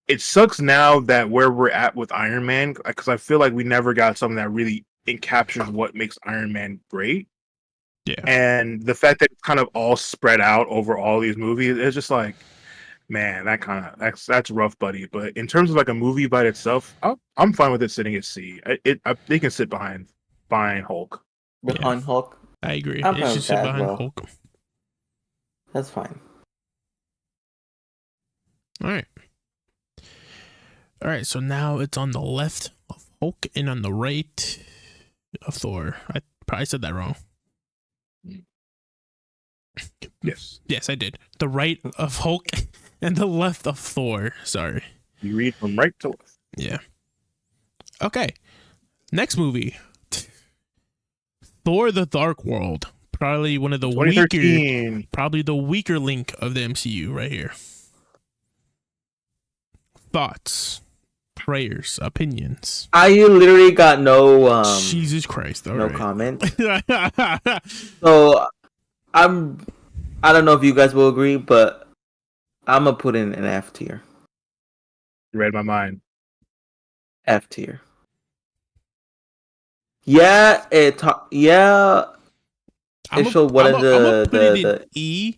it sucks now that where we're at with Iron Man, because I feel like we never got something that really captures what makes Iron Man great. Yeah. And the fact that it's kind of all spread out over all these movies, it's just like, man, that's rough, buddy. But in terms of like a movie by itself, I'm fine with it sitting at C. They can sit behind Hulk. Behind Hulk? I agree. It should sit behind Hulk. That's fine. All right, so now it's on the left of Hulk and on the right of Thor. I probably said that wrong. Yes. Yes, I did. The right of Hulk and the left of Thor. Sorry. You read from right to left. Yeah. Okay. Next movie. Thor: The Dark World. Probably one of the weaker link of the MCU right here. Thoughts, prayers, opinions. I literally got no Jesus Christ. No comment. So I don't know if you guys will agree, but I'm gonna put in an F tier. You read my mind. F tier. Yeah, it showed one of I'm gonna put it in the. E.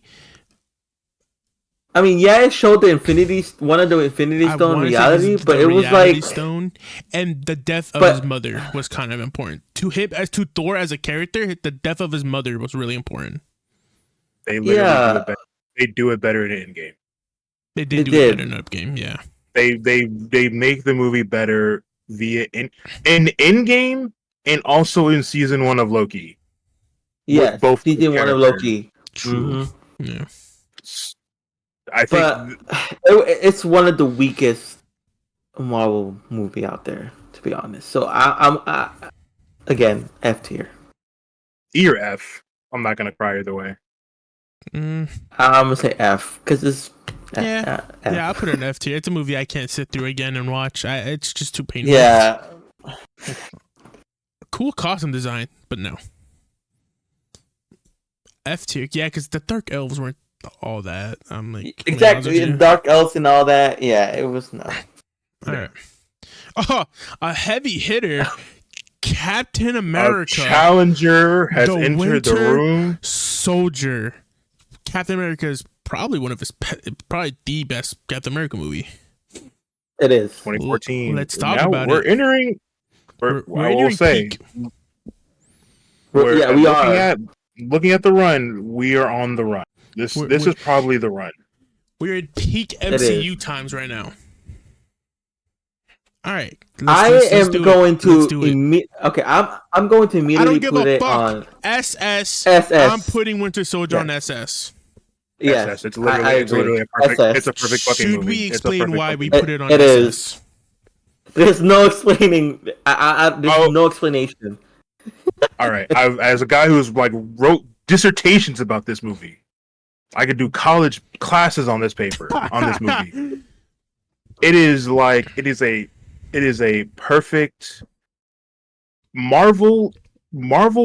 I mean, yeah, it showed one of the Infinity I Stone want to say reality, but the it was reality like, stone and the death of his but mother was kind of important to him as to Thor as a character. The death of his mother was really important. They literally do it better. They do it better in Endgame. They did do it better in Endgame. Yeah. They make the movie better via in Endgame and also in season 1 of Loki. Yeah, both season 1 of Loki. True. Mm-hmm. Yeah. I think, but it's one of the weakest Marvel movie out there, to be honest. So I'm again F tier. E or F. I'm not gonna cry either way. I'm gonna say F because it's yeah. F. Yeah, I'll put it in F tier. It's a movie I can't sit through again and watch. It's just too painful. Yeah. Cool costume design, but no. F tier. Yeah, because the Dark Elves weren't all that. I'm like exactly Dark Elves and all that. Yeah, it was not. All right. Oh, a heavy hitter. Captain America. A challenger has entered the room. Soldier. Captain America is probably probably the best Captain America movie. It is 2014. Let's talk about it. We're entering. peak. We are looking at the run. We are on the run. This is probably the run. We're in peak MCU times right now. All right. I'm going to immediately put it on SS. SS. I'm putting Winter Soldier on SS. Yeah, it's literally a perfect. SS. It's a perfect fucking movie. Should we explain why we put it on SS? Is. There's no explaining. There's no explanation. All right. As a guy who's wrote dissertations about this movie, I could do college classes on this movie. It is a perfect Marvel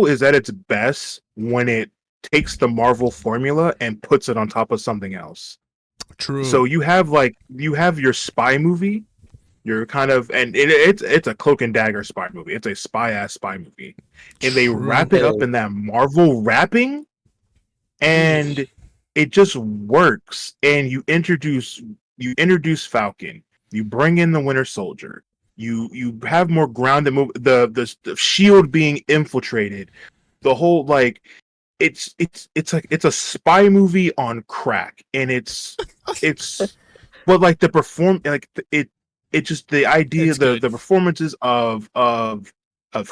is at its best when it takes the Marvel formula and puts it on top of something else. True. So you have your spy movie, you're kind of, and it's a cloak and dagger spy movie. It's a spy movie. And they wrap it up in that Marvel wrapping, and it just works. And you introduce Falcon, you bring in the Winter Soldier, you have more grounded move, the shield being infiltrated, the whole it's a spy movie on crack, and it's but just the idea, the performances of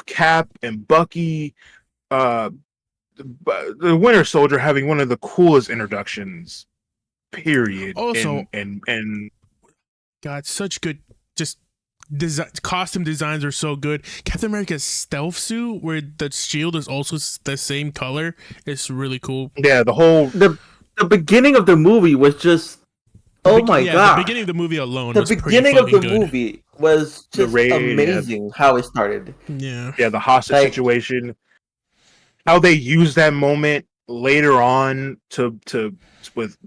Cap and Bucky, the Winter Soldier having one of the coolest introductions, period. Also, and God, such good costume designs are so good. Captain America's stealth suit, where the shield is also the same color, is really cool. Yeah, the beginning of the movie was just god. The beginning of the movie alone. The beginning of the movie was just amazing. How it started. Yeah, the hostage situation. How they use that moment later on with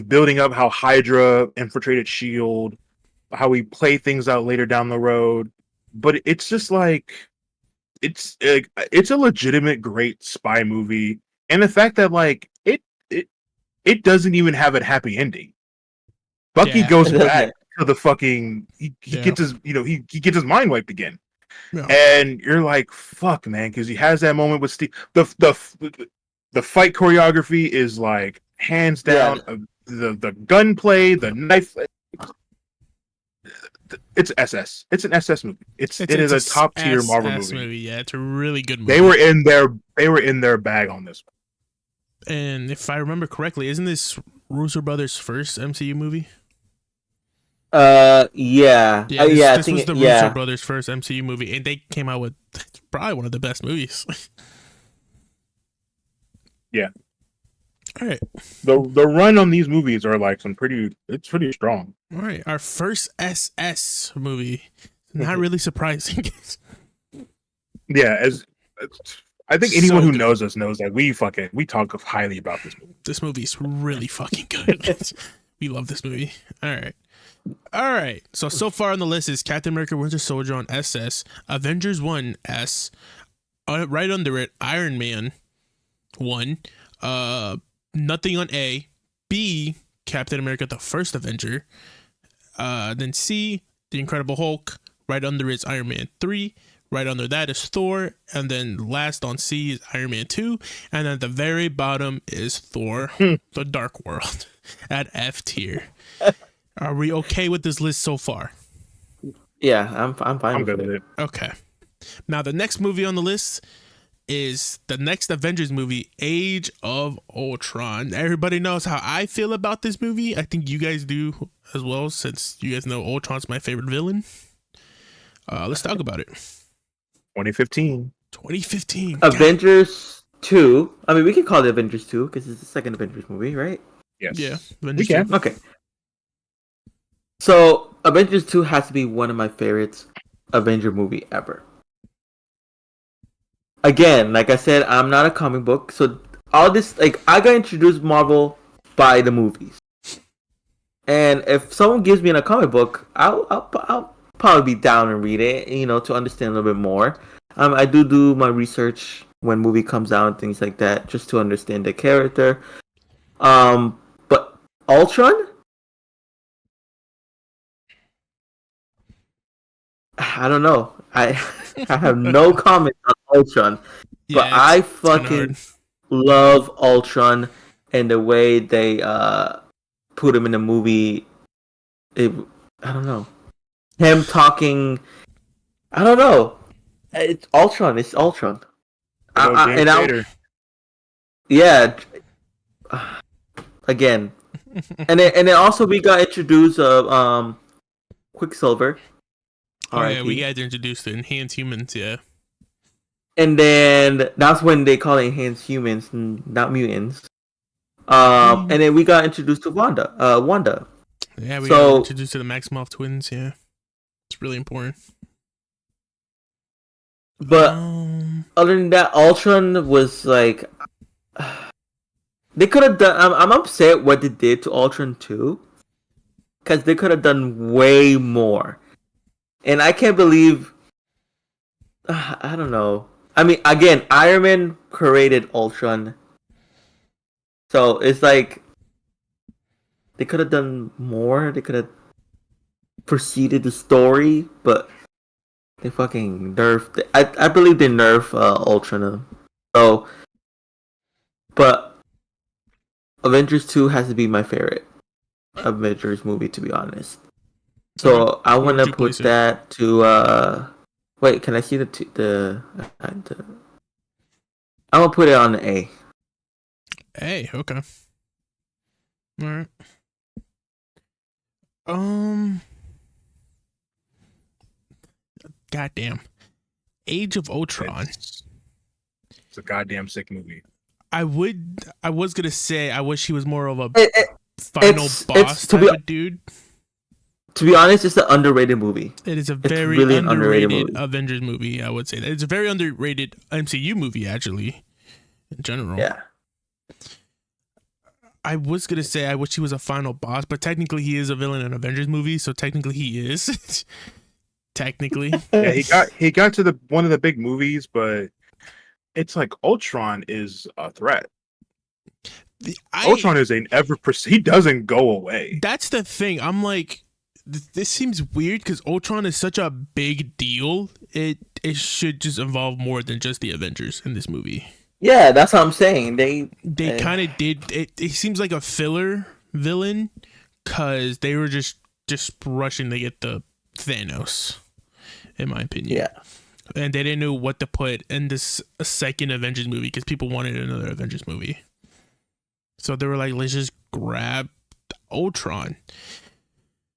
building up how Hydra infiltrated Shield, how we play things out later down the road. But it's just it's a legitimate great spy movie, and the fact that it doesn't even have a happy ending. Bucky goes back to the fucking he gets his he gets his mind wiped again. Yeah. And you're like, fuck, man, because he has that moment with Steve. The fight choreography is hands down. The gunplay, the knife. It's SS. It's an SS movie. It is a top tier Marvel movie. Yeah, it's a really good movie. They were in their bag on this one. And if I remember correctly, isn't this Russo brothers' first MCU movie? Yeah. This was the Russo brothers' first MCU movie, and they came out with probably one of the best movies. Yeah. All right. The run on these movies are it's pretty strong. All right, our first SS movie. Not really surprising. Yeah, I think anyone who knows us knows that we talk highly about this movie. This movie is really fucking good. We love this movie. All right. So far on the list is Captain America: Winter Soldier on SS, Avengers 1 S, right under it Iron Man 1, nothing on A, B Captain America: The First Avenger, then C The Incredible Hulk, right under it's Iron Man 3. Right under that is Thor, and then last on C is Iron Man 2, and then at the very bottom is Thor: The Dark World at F tier. Are we okay with this list so far? Yeah, I'm fine. I'm good with it. Okay. Now the next movie on the list is the next Avengers movie, Age of Ultron. Everybody knows how I feel about this movie. I think you guys do as well, since you guys know Ultron's my favorite villain. Let's talk about it. 2015. Avengers 2. I mean, we can call it Avengers 2 because it's the second Avengers movie, right? Yes. Yeah. We can. 2. Okay. So, Avengers 2 has to be one of my favorites Avenger movie ever. Again, like I said, I'm not a comic book, so all this, like, I got introduced Marvel by the movies. And if someone gives me a comic book, I'll probably be down and read it, to understand a little bit more. I do my research when movie comes out and things like that, just to understand the character. But Ultron, I don't know. I have no comment on Ultron, but I fucking love Ultron and the way they put him in the movie. I don't know. Him talking, I don't know. It's Ultron. Yeah. Again, and then also we got introduced Quicksilver. Oh yeah, we got introduced to enhanced humans. Yeah. And then that's when they call it enhanced humans, not mutants. And then we got introduced to Wanda. Yeah, we got introduced to the Maximoff twins. Yeah. It's really important. But other than that, Ultron was like, they could have done. I'm upset what they did to Ultron 2, because they could have done way more. And I can't believe. I don't know. I mean, again, Iron Man created Ultron, so it's like they could have done more. They could have proceeded the story, but they fucking nerfed. I believe they nerfed Ultron. So, but Avengers 2 has to be my favorite Avengers movie, to be honest. So I want to put that to. Wait, can I see the? I'm gonna put it on the A. A, okay. All right. Goddamn. Age of Ultron. It's a goddamn sick movie. I was gonna say I wish he was more of a final boss type of dude. To be honest, it's an underrated movie. It is a very really underrated Avengers movie, I would say. It's a very underrated MCU movie, actually, in general. Yeah. I was going to say I wish he was a final boss, but technically he is a villain in an Avengers movie, so technically he is. Technically. Yeah, he got to one of the big movies, but it's like Ultron is a threat. Ultron is he doesn't go away. That's the thing. I'm like, this seems weird because Ultron is such a big deal. It should just involve more than just the Avengers in this movie. Yeah, that's what I'm saying. They kind of did. It seems like a filler villain because they were just rushing to get the Thanos, in my opinion. Yeah. And they didn't know what to put in this second Avengers movie because people wanted another Avengers movie. So they were like, let's just grab Ultron.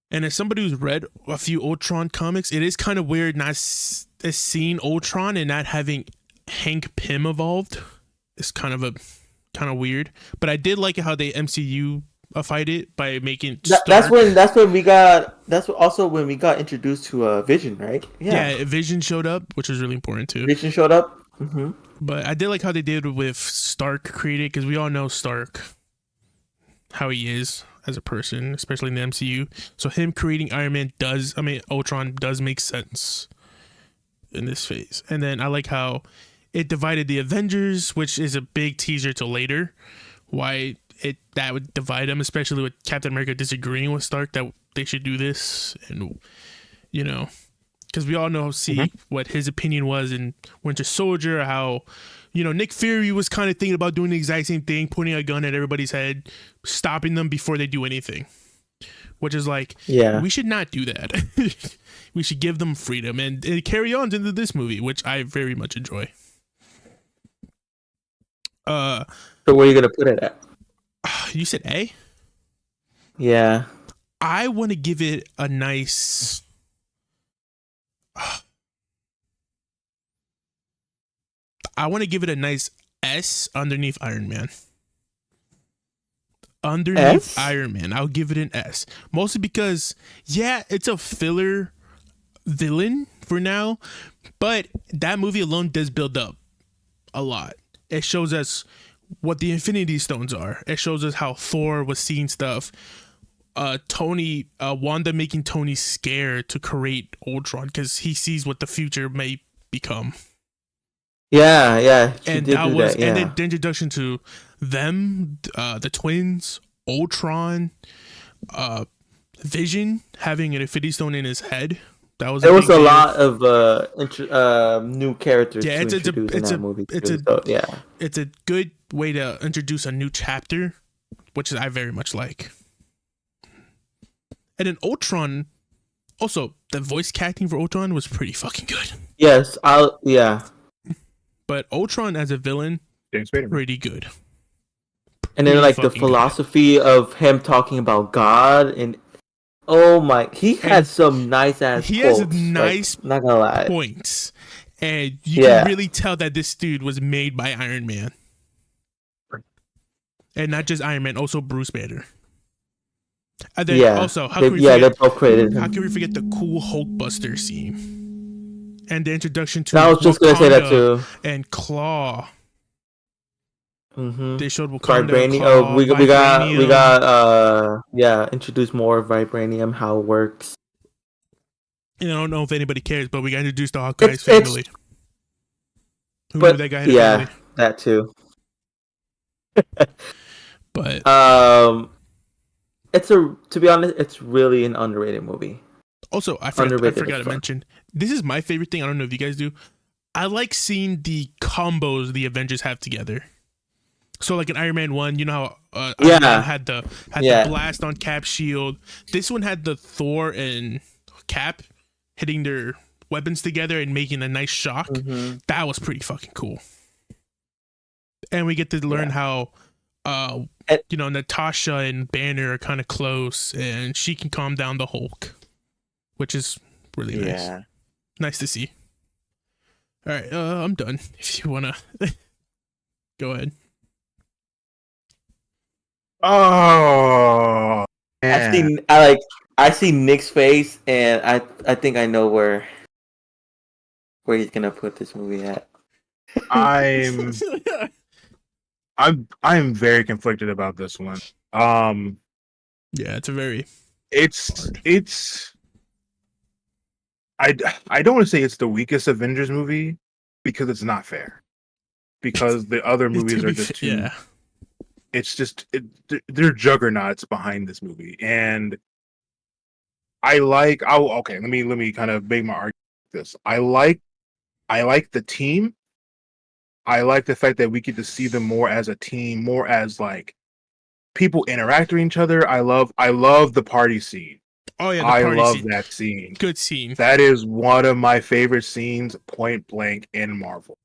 And as somebody who's read a few Ultron comics, it is kind of weird not seeing Ultron and not having Hank Pym evolved. It's kind of weird. But I did like how they MCU fight it by making that's when we got when we got introduced to Vision, right? Yeah, Vision showed up, which was really important too. Vision showed up. Mm-hmm. But I did like how they did with Stark created, because we all know Stark, how he is as a person, especially in the MCU. So him creating Ultron does make sense in this phase. And then I like how it divided the Avengers, which is a big teaser to later. Why that would divide them, especially with Captain America disagreeing with Stark that they should do this, and because we all know what his opinion was in Winter Soldier, how Nick Fury was kind of thinking about doing the exact same thing, pointing a gun at everybody's head, stopping them before they do anything, which is like, we should not do that. We should give them freedom, and it carry on into this movie, which I very much enjoy. So where are you gonna put it at? You said A? Yeah. I want to give it a nice. I want to give it a nice S underneath Iron Man. Underneath Iron Man, I'll give it an S. Mostly because, it's a filler villain for now, but that movie alone does build up a lot. It shows us what the Infinity Stones are. It shows us how Thor was seeing stuff. Wanda making Tony scared to create Ultron because he sees what the future may become. Yeah. And and then the introduction to them, the twins, Ultron, Vision having an Infinity Stone in his head. There was a lot of new characters to introduce in that movie. It's a good way to introduce a new chapter, which I very much like. And then Ultron, also the voice casting for Ultron was pretty fucking good. Yes, But Ultron as a villain, pretty good. And then the philosophy of him talking about God and he had some nice ass. He quotes, has nice, not gonna lie, points, and you can really tell that this dude was made by Iron Man, and not just Iron Man, also Bruce Banner. And then also, how can we forget the cool Hulkbuster scene and the introduction to I was just gonna say that too. And Claw. Mm-hmm. They showed Wakanda. Vibranium. We got introduced more of Vibranium, how it works. And I don't know if anybody cares, but we got introduced to Hawkeye's family. Who knew that guy had a family? That too. But to be honest, it's really an underrated movie. Also, I forgot to mention, this is my favorite thing. I don't know if you guys do. I like seeing the combos the Avengers have together. So like in Iron Man 1, you know how Iron Man had the blast on Cap's shield. This one had the Thor and Cap hitting their weapons together and making a nice shock. Mm-hmm. That was pretty fucking cool. And we get to learn how Natasha and Banner are kind of close, and she can calm down the Hulk, which is really nice. Yeah. Nice to see. All right, I'm done. If you wanna go ahead. Oh, man. I see Nick's face, and I think I know where he's gonna put this movie at. I'm very conflicted about this one. It's a very. It's. I don't want to say it's the weakest Avengers movie because it's not fair. Because the other movies are just too. Yeah. It's just they're juggernauts behind this movie, and let me kind of make my argument with this. I like the team. I like the fact that we get to see them more as a team, more as like people interacting with each other. I love the party scene. Oh yeah, I love that scene. Good scene. That is one of my favorite scenes, point blank, in Marvel.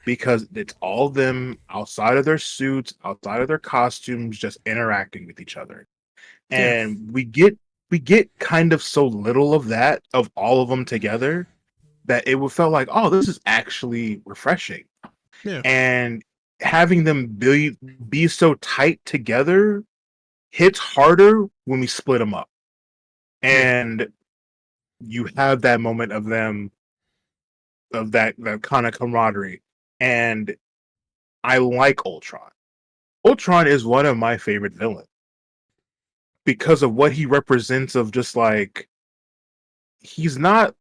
Because it's all them outside of their suits, outside of their costumes, just interacting with each other. And we get kind of so little of that, of all of them together, that it felt like, oh, this is actually refreshing. Yeah. And having them be so tight together hits harder when we split them up. And you have that moment of them, of that kind of camaraderie. And I like Ultron. Ultron is one of my favorite villains. because of what he represents of just like he's not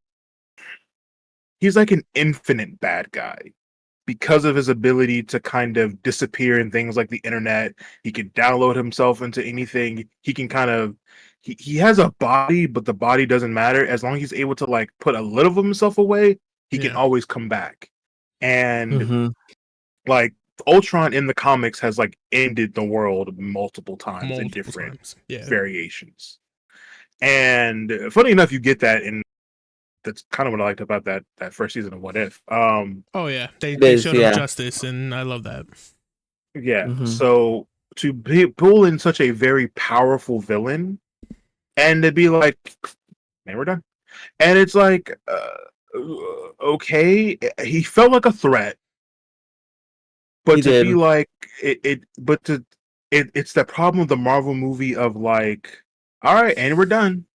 he's like an infinite bad guy because of his ability to kind of disappear in things like the internet. He can download himself into anything. He can kind of he has a body, but the body doesn't matter. As long as he's able to like put a little of himself away, he can always come back. And like Ultron in the comics has like ended the world multiple times in different variations. And funny enough, you get that in that's kind of what I liked about that first season of What If. Oh yeah, they showed him justice, and I love that. Yeah, so to pull in such a very powerful villain, and to be like, man, we're done, and it's like, okay, he felt like a threat, but be like it's the problem of the Marvel movie of like, all right, and we're done.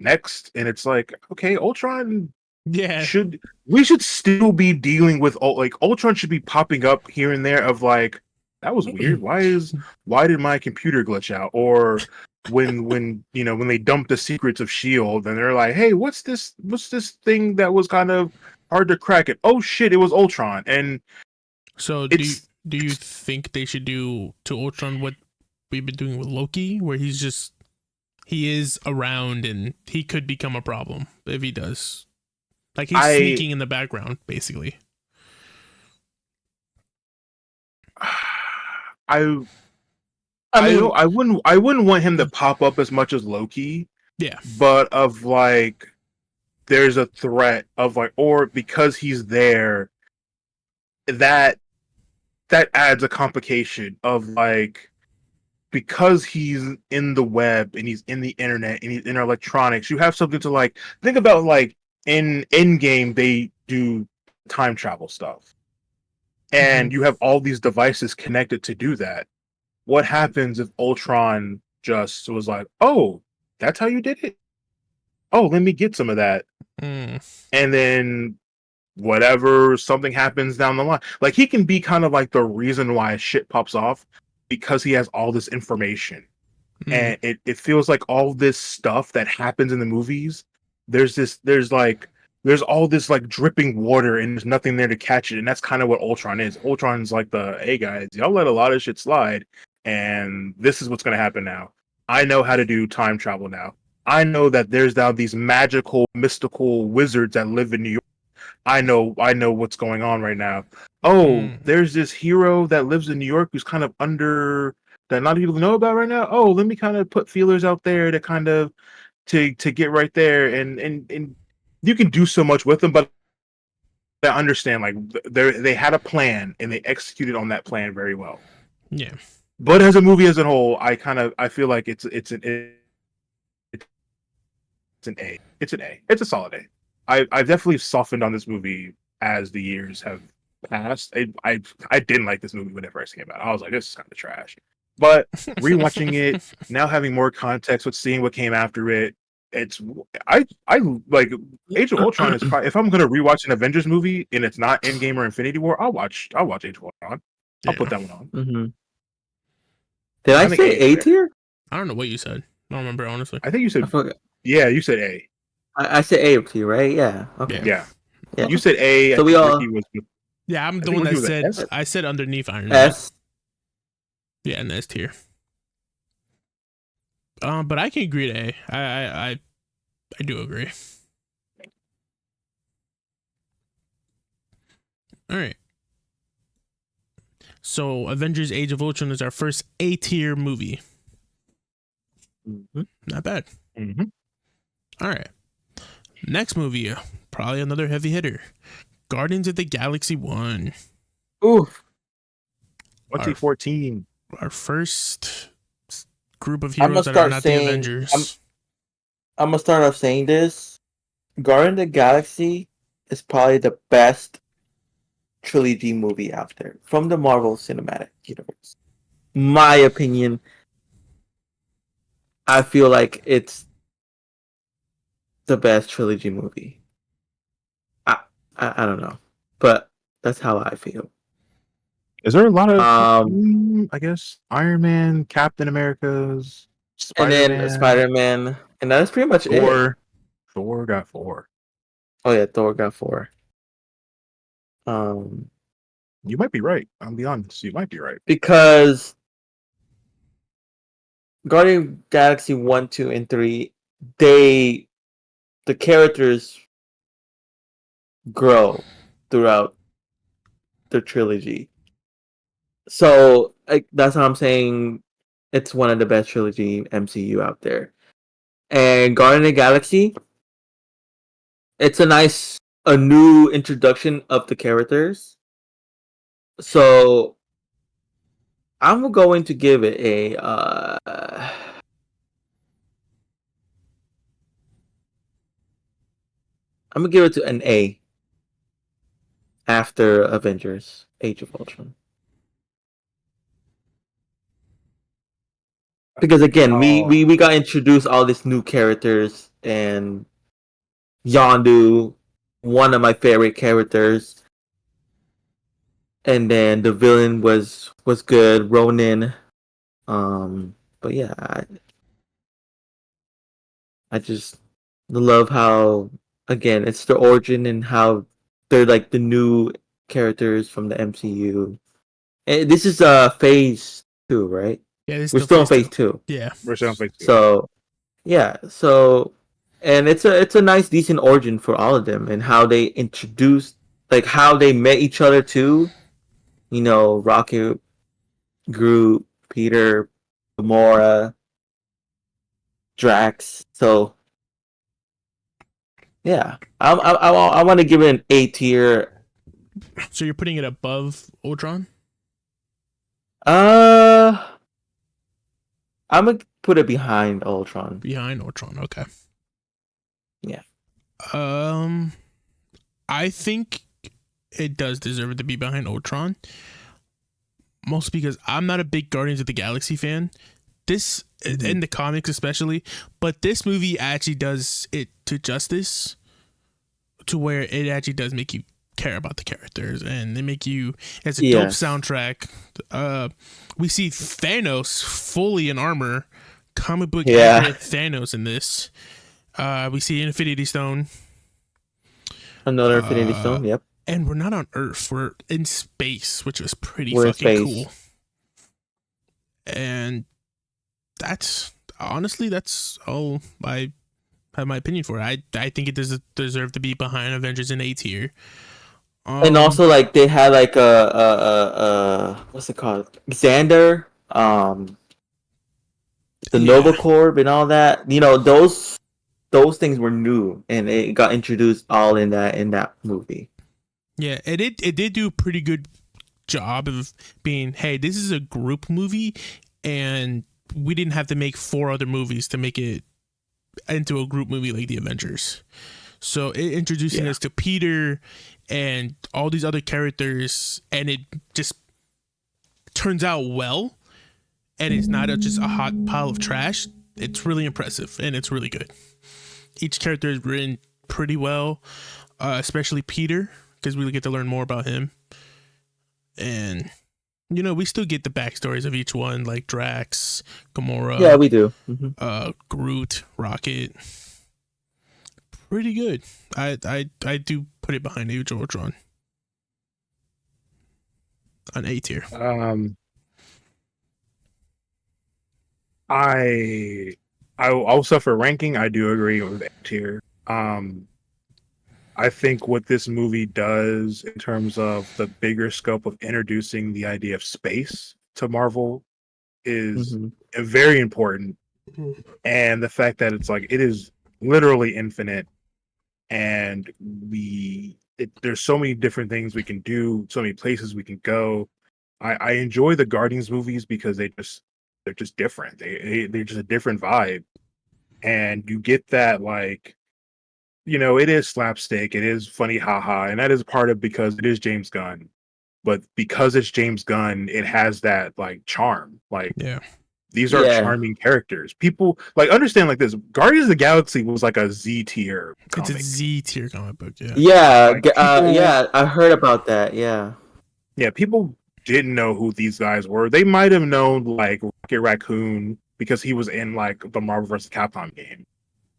Next, and it's like, okay, Ultron we should still be dealing with like Ultron should be popping up here and there of like, that was weird. Why did my computer glitch out? Or when they dump the secrets of Shield and they're like, hey, what's this thing that was kind of hard to crack it? Oh shit, it was Ultron. And so do you think they should do to Ultron what we've been doing with Loki, where he is around and he could become a problem if he does? Like he's sneaking in the background, basically. I wouldn't want him to pop up as much as Loki. Yeah. But of like, there's a threat of like, or because he's there, that adds a complication of like, because he's in the web and he's in the internet and he's in electronics, you have something to like think about. Like in Endgame, they do time travel stuff, and you have all these devices connected to do that. What happens if Ultron just was like, "Oh, that's how you did it? Oh, let me get some of that," and then whatever, something happens down the line. Like he can be kind of like the reason why shit pops off because he has all this information. And it feels like all this stuff that happens in the movies, there's all this like dripping water and there's nothing there to catch it. And that's kind of what Ultron is. Ultron's like hey guys, y'all let a lot of shit slide, and this is what's going to happen now. I know how to do time travel now. I know that there's now these magical, mystical wizards that live in New York. I know what's going on right now. Oh, there's this hero that lives in New York who's kind of under that not people know about right now. Oh, let me kind of put feelers out there to kind of to get right there, and you can do so much with them. But I understand, like they had a plan and they executed on that plan very well. Yeah. But as a movie as a whole, I feel like it's an A. It's an A. It's a solid A. I've definitely softened on this movie as the years have passed. I didn't like this movie when it first came out. I was like, this is kind of trash. But rewatching it now, having more context with seeing what came after it, I like Age of Ultron is probably, if I'm gonna rewatch an Avengers movie and it's not Endgame or Infinity War, I'll watch Age of Ultron. I'll put that one on. Did I say A tier? I don't know what you said. I don't remember, honestly. I think you said yeah. You said A. I said A tier, right? Yeah. Okay. Yeah. You said A. So we all. Yeah, I'm the one that said I said underneath Iron Man. S. Yeah, in S tier. But I can agree to A. I do agree. All right. So Avengers: Age of Ultron is our first A tier movie. Not bad. All right. Next movie, probably another heavy hitter. Guardians of the Galaxy 1. Oof. 2014. Our first group of heroes that are not the Avengers. I'm gonna start off saying this. Guardians of the Galaxy is probably the best trilogy movie out there from the Marvel Cinematic Universe. My opinion, I feel like it's the best trilogy movie. I don't know, but that's how I feel. Is there a lot of I guess Iron Man, Captain America's, and then Spider-Man, Spider-Man, and that's pretty much it. Thor got 4. Oh yeah, Thor got 4. You might be right. I'll be honest. You might be right. Because Guardian of Galaxy 1, 2, and 3, the characters grow throughout the trilogy. So that's how I'm saying it's one of the best trilogy MCU out there. And Guardian of the Galaxy, it's a new introduction of the characters. So I'm going to give it a I'm gonna give it to an A after Avengers: Age of Ultron. Because again, we got introduced all these new characters, and Yondu, one of my favorite characters, and then the villain was good, Ronin. But yeah, I just love how, again, it's the origin and how they're like the new characters from the MCU. And this is phase 2, right? Yeah, We're still in phase 2. Yeah, We're still on phase 2. So yeah, and it's a nice decent origin for all of them, and how they introduced, like how they met each other too. You know, Rocket, Groot, Peter, Gamora, Drax. So yeah, I want to give it an A tier. So you're putting it above Ultron? I'm gonna put it behind Ultron. Behind Ultron, okay. Yeah. I think it does deserve to be behind Ultron. Mostly because I'm not a big Guardians of the Galaxy fan. This, in the comics especially, but this movie actually does it to justice, to where it actually does make you care about the characters, and they make you, as a dope soundtrack. We see Thanos fully in armor, comic book accurate Thanos in this. We see Infinity Stone, another Infinity Stone. Yep. And we're not on Earth, we're in space, which was pretty fucking cool. And that's all I have my opinion for it. I think it does deserve to be behind Avengers in A tier. And also, like, they had like a what's it called, Xander, the Nova Corp and all that. You know, those things were new, and it got introduced all in that movie. Yeah, it did do a pretty good job of being, hey, this is a group movie, and we didn't have to make 4 other movies to make it into a group movie like the Avengers. So it introducing us to Peter and all these other characters, and it just turns out well, and it's not just a hot pile of trash. It's really impressive, and it's really good. Each character is written pretty well, especially Peter, because we get to learn more about him. And, you know, we still get the backstories of each one, like Drax, Gamora. Yeah, we do. Groot, Rocket. Pretty good. I do put it behind Age of Ultron. On A tier. Also for ranking, I do agree with A tier. I think what this movie does in terms of the bigger scope of introducing the idea of space to Marvel is very important. And the fact that it's like, it is literally infinite, and there's so many different things we can do, so many places we can go. I enjoy the Guardians movies because they're just different. They're just a different vibe. And you get that, like, you know, it is slapstick, it is funny, haha, and that is part of because it is James Gunn. But because it's James Gunn, it has that like charm. Like, these are charming characters. People like understand like this. Guardians of the Galaxy was like a Z tier comic. It's a Z tier comic book. Like I heard about that. Yeah, people didn't know who these guys were. They might have known like Rocket Raccoon because he was in like the Marvel vs. Capcom game.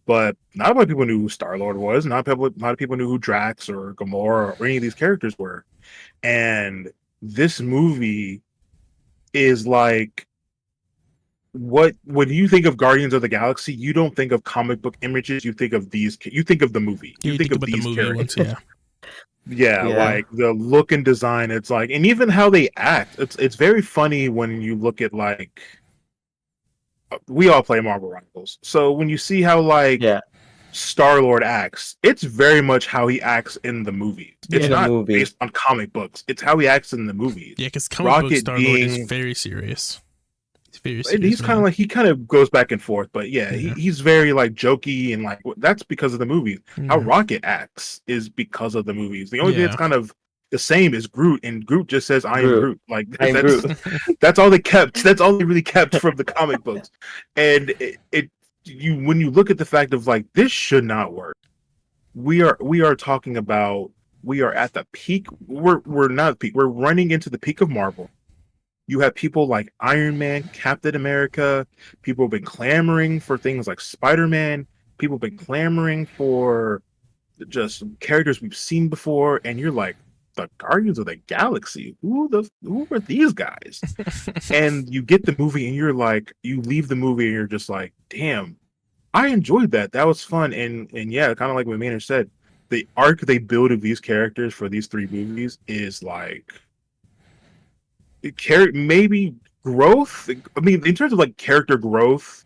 But not a lot of people knew who Star-Lord was. Not a lot of people knew who Drax or Gamora or any of these characters were. And this movie is like, what when you think of Guardians of the Galaxy, you don't think of comic book images. You think of you think of the movie. Yeah, You think of about the these movie characters. ones, yeah. Yeah, like the look and design. It's like, and even how they act. It's very funny when you look at like, we all play Marvel Rivals. So when you see how like Star-Lord acts, it's very much how he acts in the movies. It's not based on comic books. It's how he acts in the movies. Yeah, because comic book Star-Lord is very serious. He's very serious. He's kind of like, he kind of goes back and forth, but yeah. He's very like jokey and like, that's because of the movies. How Rocket acts is because of the movies. The only thing that's kind of the same is Groot, and Groot just says, "I am Groot." Like that's all they kept. That's all they really kept from the comic books. And when you look at the fact of like, this should not work. We are talking about, we are at the peak. We're not peak. We're running into the peak of Marvel. You have people like Iron Man, Captain America. People have been clamoring for things like Spider-Man. People have been clamoring for just characters we've seen before, and you're like, the Guardians of the Galaxy. Who are these guys? And you get the movie, and you're like, you leave the movie, and you're just like, damn, I enjoyed that. That was fun, and yeah, kind of like what Maynard said, the arc they build of these characters for these 3 movies is like, maybe growth. I mean, in terms of like character growth,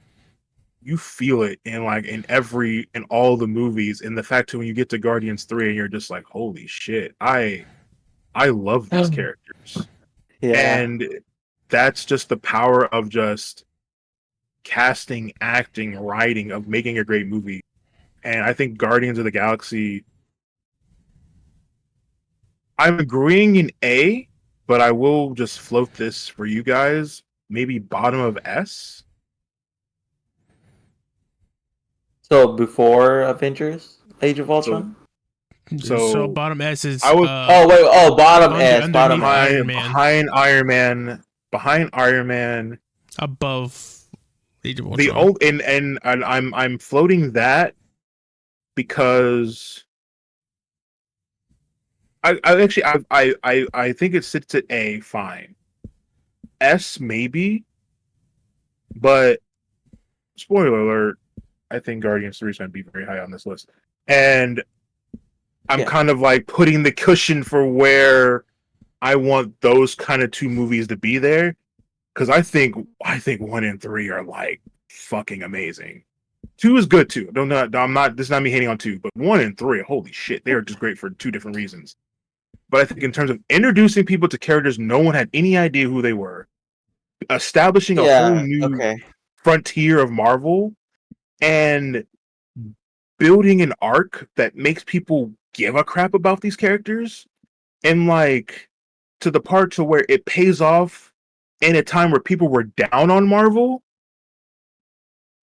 you feel it in like in all the movies. And the fact that when you get to Guardians 3 and you're just like, holy shit, I love these characters. And that's just the power of just casting, acting, writing, of making a great movie. And I think Guardians of the Galaxy, I'm agreeing in A, but I will just float this for you guys. Maybe bottom of S. So before Avengers, Age of Ultron. So bottom S is. bottom S. Bottom Iron Man. Behind Iron Man. Above Age of Ultron. And I'm floating that because I think it sits at A, fine. S maybe, but spoiler alert, I think Guardians 3 is going to be very high on this list. And I'm kind of like putting the cushion for where I want those kind of 2 movies to be there, because I think 1 and 3 are like fucking amazing. 2 is good too. This is not me hating on 2, but 1 and 3, holy shit, they are just great for 2 different reasons. But I think in terms of introducing people to characters no one had any idea who they were, establishing a whole new frontier of Marvel, and building an arc that makes people give a crap about these characters, and like to the part to where it pays off in a time where people were down on Marvel.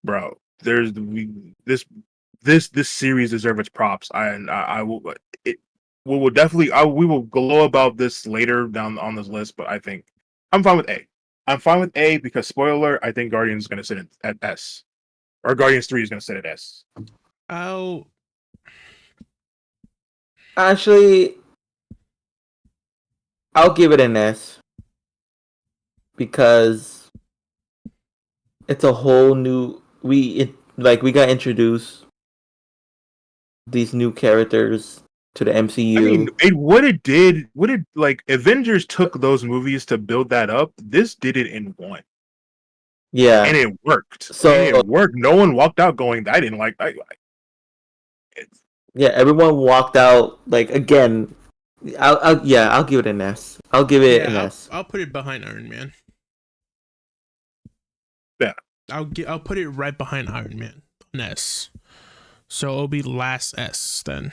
Bro, this series deserves its props. I will. We will definitely. We will glow about this later down on this list, but I think I'm fine with A. I'm fine with A because, spoiler, I think Guardians is going to sit at S, or Guardians 3 is going to sit at S. Actually, I'll give it an S because it's a whole new. We got introduced these new characters to the MCU. I mean, what it did, like Avengers took those movies to build that up. This did it in 1. Yeah, and it worked. No one walked out going, "I didn't like." Everyone walked out like again. I'll give it an S. I'll give it an S. I'll put it behind Iron Man. Yeah, I'll put it right behind Iron Man, an S. So it'll be last S then.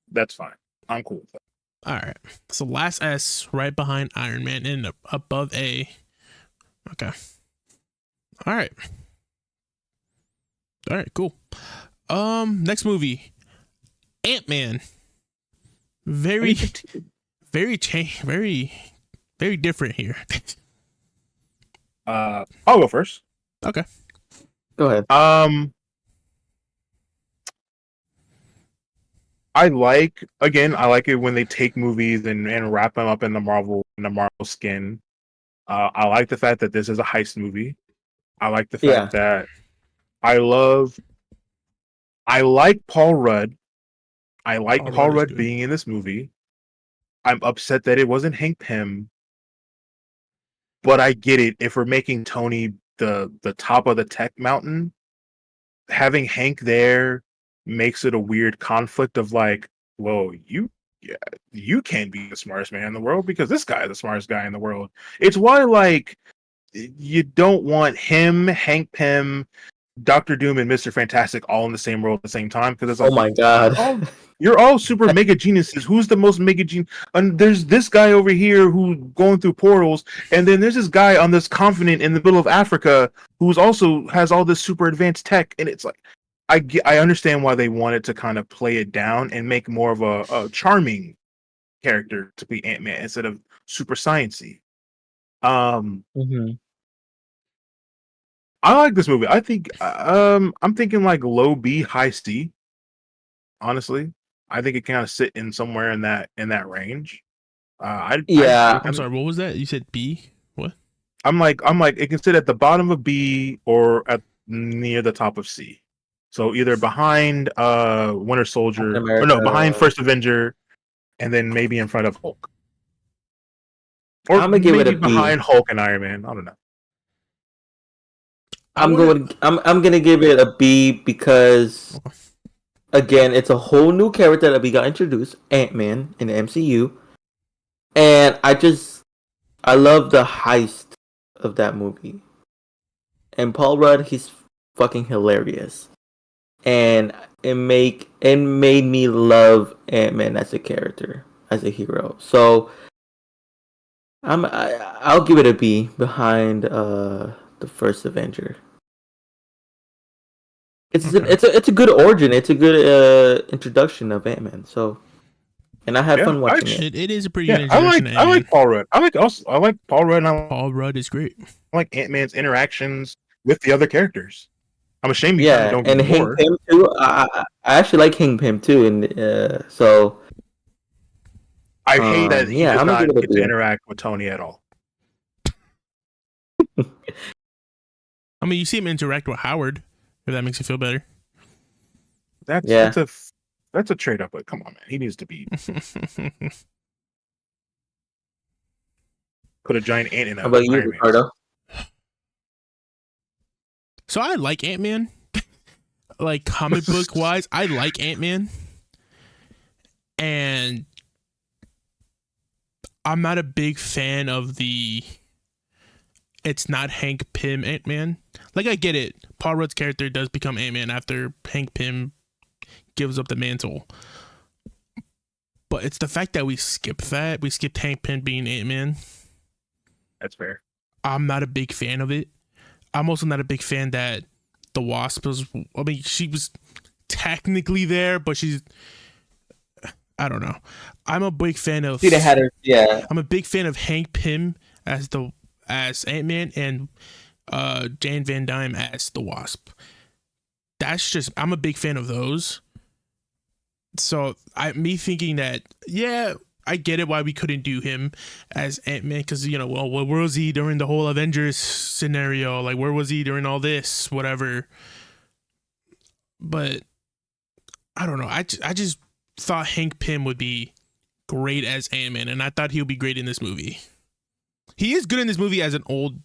That's fine. I'm cool with that. All right. So last S, right behind Iron Man, and above A. Okay. All right. Cool. Next movie, Ant-Man. Very different here. I'll go first. Okay. Go ahead. I like it when they take movies and wrap them up in the Marvel skin. I like the fact that this is a heist movie. I like the fact that I like Paul Rudd. I like Paul Rudd being in this movie. I'm upset that it wasn't Hank Pym, but I get it. If we're making Tony the top of the tech mountain, having Hank there makes it a weird conflict of like, well, you can't be the smartest man in the world because this guy is the smartest guy in the world. It's why like you don't want him, Hank Pym, Doctor Doom, and Mr. Fantastic all in the same world at the same time because it's like, oh my god, you're all super mega geniuses. Who's the most mega genius? And there's this guy over here who's going through portals, and then there's this guy on this continent in the middle of Africa who's also has all this super advanced tech. And it's like, I understand why they wanted to kind of play it down and make more of a charming character to be Ant-Man instead of super sciencey. mm-hmm. I like this movie. I think I'm thinking like low B, high C. Honestly, I think it kind of sit in somewhere in that range. I'm sorry. What was that? You said B. What? I'm like it can sit at the bottom of B or at near the top of C. So either behind Winter Soldier or no, behind First Avenger, and then maybe in front of Hulk. Or I'm gonna give it a behind B. Hulk and Iron Man. I don't know. I'm gonna give it a B because again, it's a whole new character that we got introduced, Ant-Man in the MCU, and I love the heist of that movie. And Paul Rudd, he's fucking hilarious, and it made me love Ant-Man as a character, as a hero. So I'll give it a B behind the first Avenger. It's a good origin. It's a good introduction of Ant-Man. So, and I had fun watching it. It is a pretty good introduction. I like Paul Rudd. I like Paul Rudd. And Paul Rudd is great. I like Ant-Man's interactions with the other characters. I'm ashamed you Yeah, don't and get more. Hank Pym too. I actually like Hank Pym too, and so I hate that he does I'm not get to interact with Tony at all. I mean, you see him interact with Howard. If that makes you feel better. That's a trade up, but come on, man. He needs to be put a giant ant in. How about you, Ricardo? So I like Ant-Man. Like comic book wise, I like Ant-Man. And I'm not a big fan of the it's not Hank Pym Ant-Man. Like, I get it. Paul Rudd's character does become Ant-Man after Hank Pym gives up the mantle. But it's the fact that we skipped that. We skipped Hank Pym being Ant-Man. That's fair. I'm not a big fan of it. I'm also not a big fan that the Wasp was... I mean, she was technically there, but she's... I don't know. I'm a big fan of... I'm a big fan of Hank Pym as Ant-Man and Jan Van Dyne as the Wasp. That's just... I'm a big fan of those. So, me thinking that, yeah, I get it why we couldn't do him as Ant-Man, because, you know, well, where was he during the whole Avengers scenario? Like, where was he during all this? Whatever. But, I don't know. I just thought Hank Pym would be great as Ant-Man, and I thought he would be great in this movie. He is good in this movie as an old,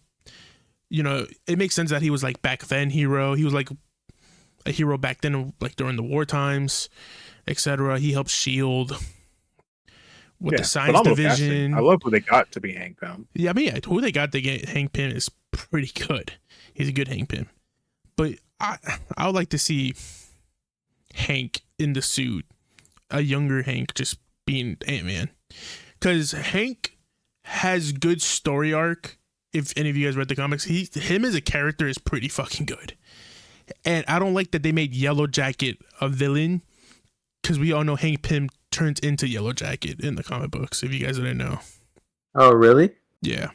you know, it makes sense that he was like back then hero. He was like a hero back then, like during the war times, etc. He helped Shield with the science division. Casting. I love who they got to be Hank Pym. Yeah, I mean, yeah, who they got to get Hank Pym is pretty good. He's a good Hank Pym. But I would like to see Hank in the suit, a younger Hank just being Ant-Man. Because Hank has good story arc. If any of you guys read the comics, him as a character is pretty fucking good. And I don't like that they made Yellow Jacket a villain, because we all know Hank Pym turns into Yellow Jacket in the comic books, if you guys didn't know. Oh, really? Yeah.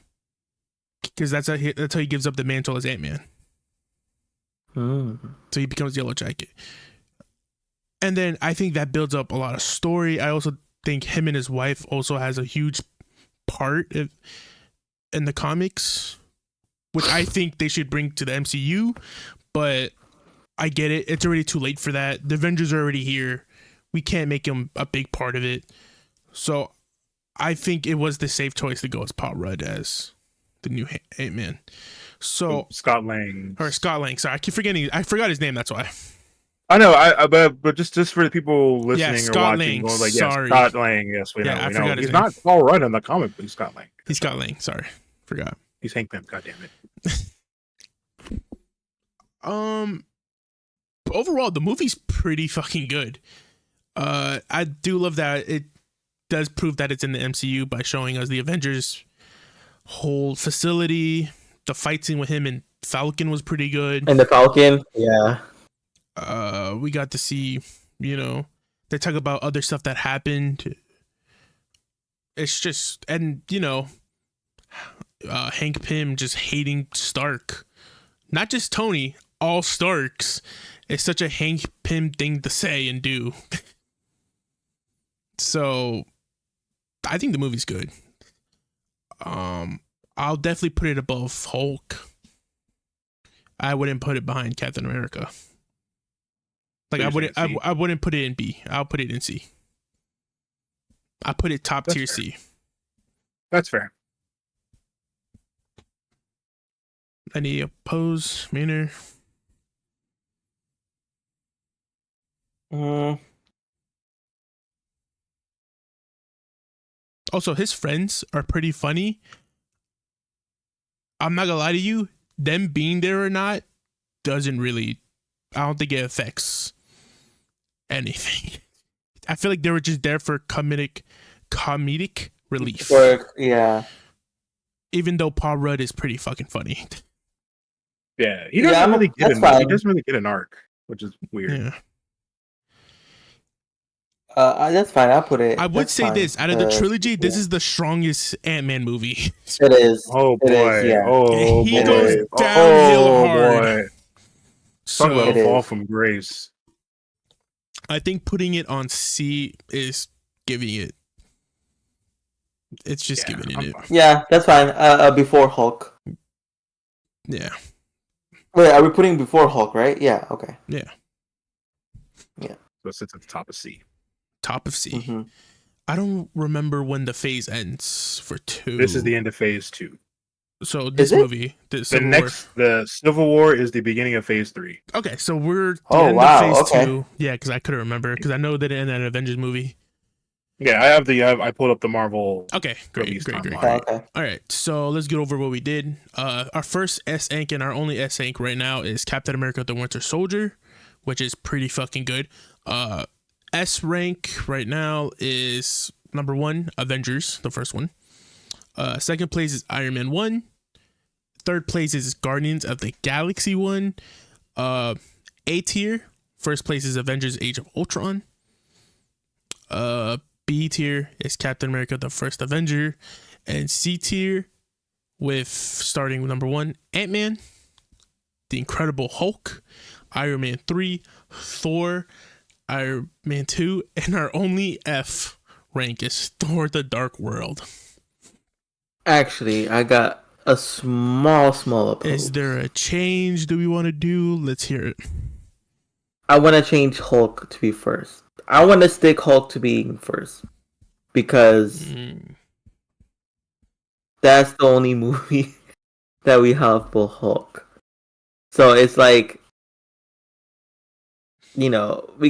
Because that's how he gives up the mantle as Ant-Man. So he becomes Yellow Jacket. And then I think that builds up a lot of story. I also think him and his wife also has a huge part in the comics, which I think they should bring to the MCU. But I get it. It's already too late for that. The Avengers are already here. We can't make him a big part of it. So I think it was the safe choice to go as Paul Rudd as the new Ant-Man. So Scott Lang. Or Scott Lang. Sorry, I keep forgetting. I forgot his name. That's why. I know, but just for the people listening or Scott watching, Lang, going like, sorry. Scott Lang, yes, we know. I We forgot know. his He's name. not Paul Rudd in the comic, but he's Scott Lang. He's Scott Lang. Sorry, forgot. He's Hank Pym. God damn it. Overall, the movie's pretty fucking good. I do love that it does prove that it's in the MCU by showing us the Avengers whole facility. The fight scene with him and Falcon was pretty good. And the Falcon, yeah. We got to see, they talk about other stuff that happened. It's just, and Hank Pym just hating Stark, not just Tony, all Starks. It's such a Hank Pym thing to say and do. So I think the movie's good. I'll definitely put it above Hulk. I wouldn't put it behind Captain America. Like I wouldn't put it in B. I'll put it in C. I put it top tier C. That's fair. Any oppose, Maynard? Also, his friends are pretty funny. I'm not gonna lie to you. Them being there or not doesn't really. I don't think it affects anything. I feel like they were just there for comedic relief. Yeah. Even though Paul Rudd is pretty fucking funny. Yeah, he doesn't really get an arc, which is weird. Yeah. That's fine. I'll put it. I would say this out of the trilogy, this is the strongest Ant-Man movie. It is. Oh boy! It is, yeah. Oh he boy! goes downhill hard. Boy. So, Talk about a fall from grace. I think putting it on C is giving it. It's just giving it. Yeah, that's fine. Before Hulk. Yeah. Wait, are we putting before Hulk? Right? Yeah. Okay. Yeah. Yeah. So it sits at the top of C. Top of C. Mm-hmm. I don't remember when the phase ends for 2. This is the end of phase 2. So this movie, the Civil War is the beginning of phase 3. Okay, so we're the end of phase 2. Yeah, because I couldn't remember because I know that it ended in an Avengers movie. Yeah, I pulled up the Marvel. Okay, great. Okay. All right, so let's get over what we did. Our first S rank and our only S rank right now is Captain America: The Winter Soldier, which is pretty fucking good. S rank right now is number 1, Avengers, the first one. Second place is Iron Man 1. Third place is Guardians of the Galaxy 1. A tier, first place is Avengers: Age of Ultron. B tier is Captain America: The First Avenger. And C tier, with starting with number 1, Ant-Man, The Incredible Hulk, Iron Man 3, Thor, Iron Man 2, and our only F rank is Thor: The Dark World. Actually, I got a small oppose. Is there a change do we want to do? Let's hear it. I want to change Hulk to be first. I want to stick Hulk to being first because that's the only movie that we have for Hulk. So it's like, we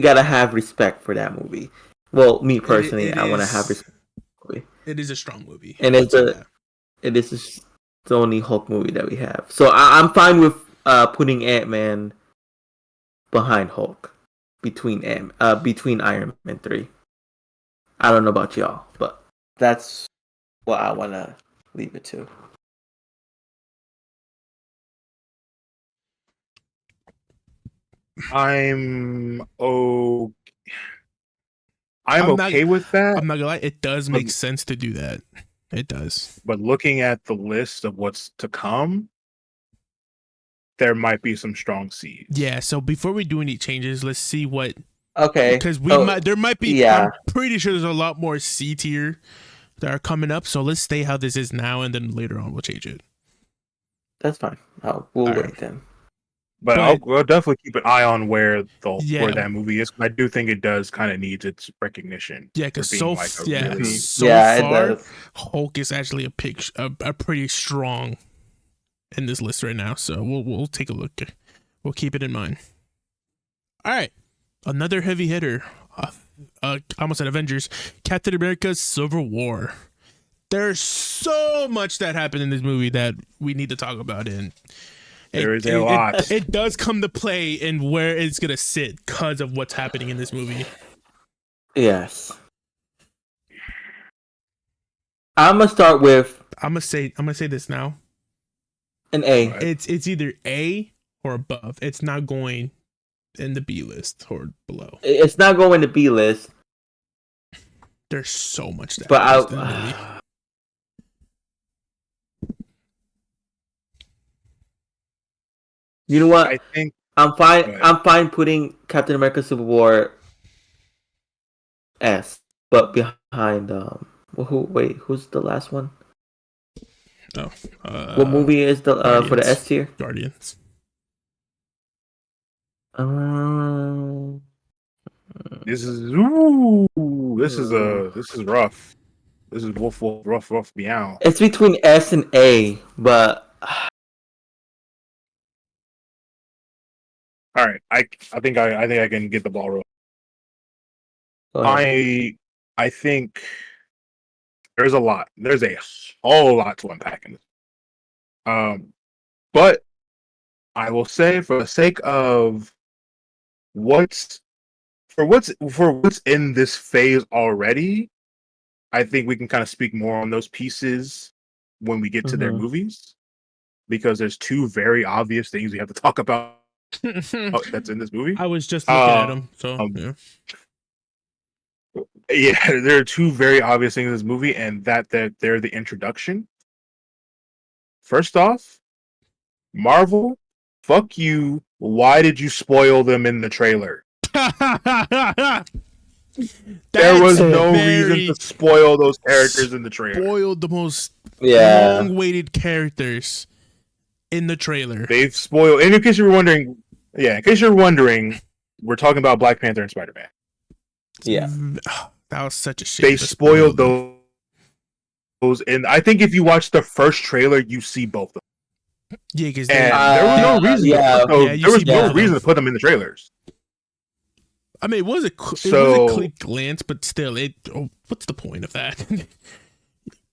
gotta have respect for that movie. Well, me personally, I want to have respect for the movie. It is a strong movie. And it is the only Hulk movie that we have. So I'm fine with putting Ant-Man behind Hulk between Iron Man 3. I don't know about y'all, but that's what I want to leave it to. I'm okay with that. I'm not gonna lie, it does make sense to do that. It does. But looking at the list of what's to come, there might be some strong seeds. Yeah. So before we do any changes, let's see what. Okay. Because there might be. Yeah. I'm pretty sure there's a lot more C tier that are coming up. So let's stay how this is now, and then later on we'll change it. That's fine. We'll wait then. But we'll definitely keep an eye on where that movie is. I do think it does kind of needs its recognition. Yeah, because so far, Hulk is actually a pretty strong in this list right now. So we'll take a look. We'll keep it in mind. All right, another heavy hitter. I almost said Avengers. Captain America: Civil War. There's so much that happened in this movie that we need to talk about. There is a lot. It does come to play in where it's gonna sit because of what's happening in this movie. Yes. I'm gonna start with. I'm gonna say this now. An A. It's either A or above. It's not going in the B list or below. It's not going to B list. There's so much that. But you know what? I think I'm fine. I'm fine putting Captain America: Civil War S, but behind who's the last one? Oh, what movie is the for the S tier? Guardians. This is rough. This is rough meow. It's between S and A, but all right. I think I can get the ball rolling. I think there's a lot. There's a whole lot to unpack in this. But I will say, for the sake of what's in this phase already, I think we can kind of speak more on those pieces when we get to their movies, because there's two very obvious things we have to talk about that's in this movie. I was just looking at them, so yeah, there are two very obvious things in this movie, and that they're the introduction. First off, Marvel, fuck you. Why did you spoil them in the trailer? There was no reason to spoil those characters in the trailer. Spoiled the most long-awaited characters in the trailer. They've spoiled. And in case you're wondering, we're talking about Black Panther and Spider-Man. Yeah, that was such a shame. They spoiled those, and I think if you watch the first trailer, you see both of them. Yeah, because there was no reason. There was no reason to put them in the trailers. I mean, it was a quick glance, but still, what's the point of that?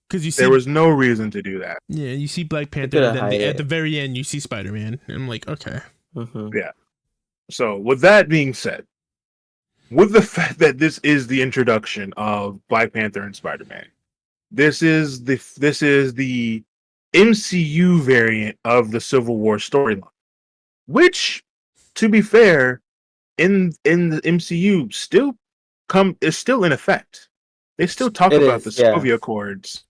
Because you see, there was no reason to do that. Yeah, you see Black Panther, and then at the very end, you see Spider-Man. And I'm like, okay. Yeah. So, with that being said, with the fact that this is the introduction of Black Panther and Spider-Man, this is the MCU variant of the Civil War storyline, which, to be fair, in the MCU is still in effect. They still talk about the Sokovia Accords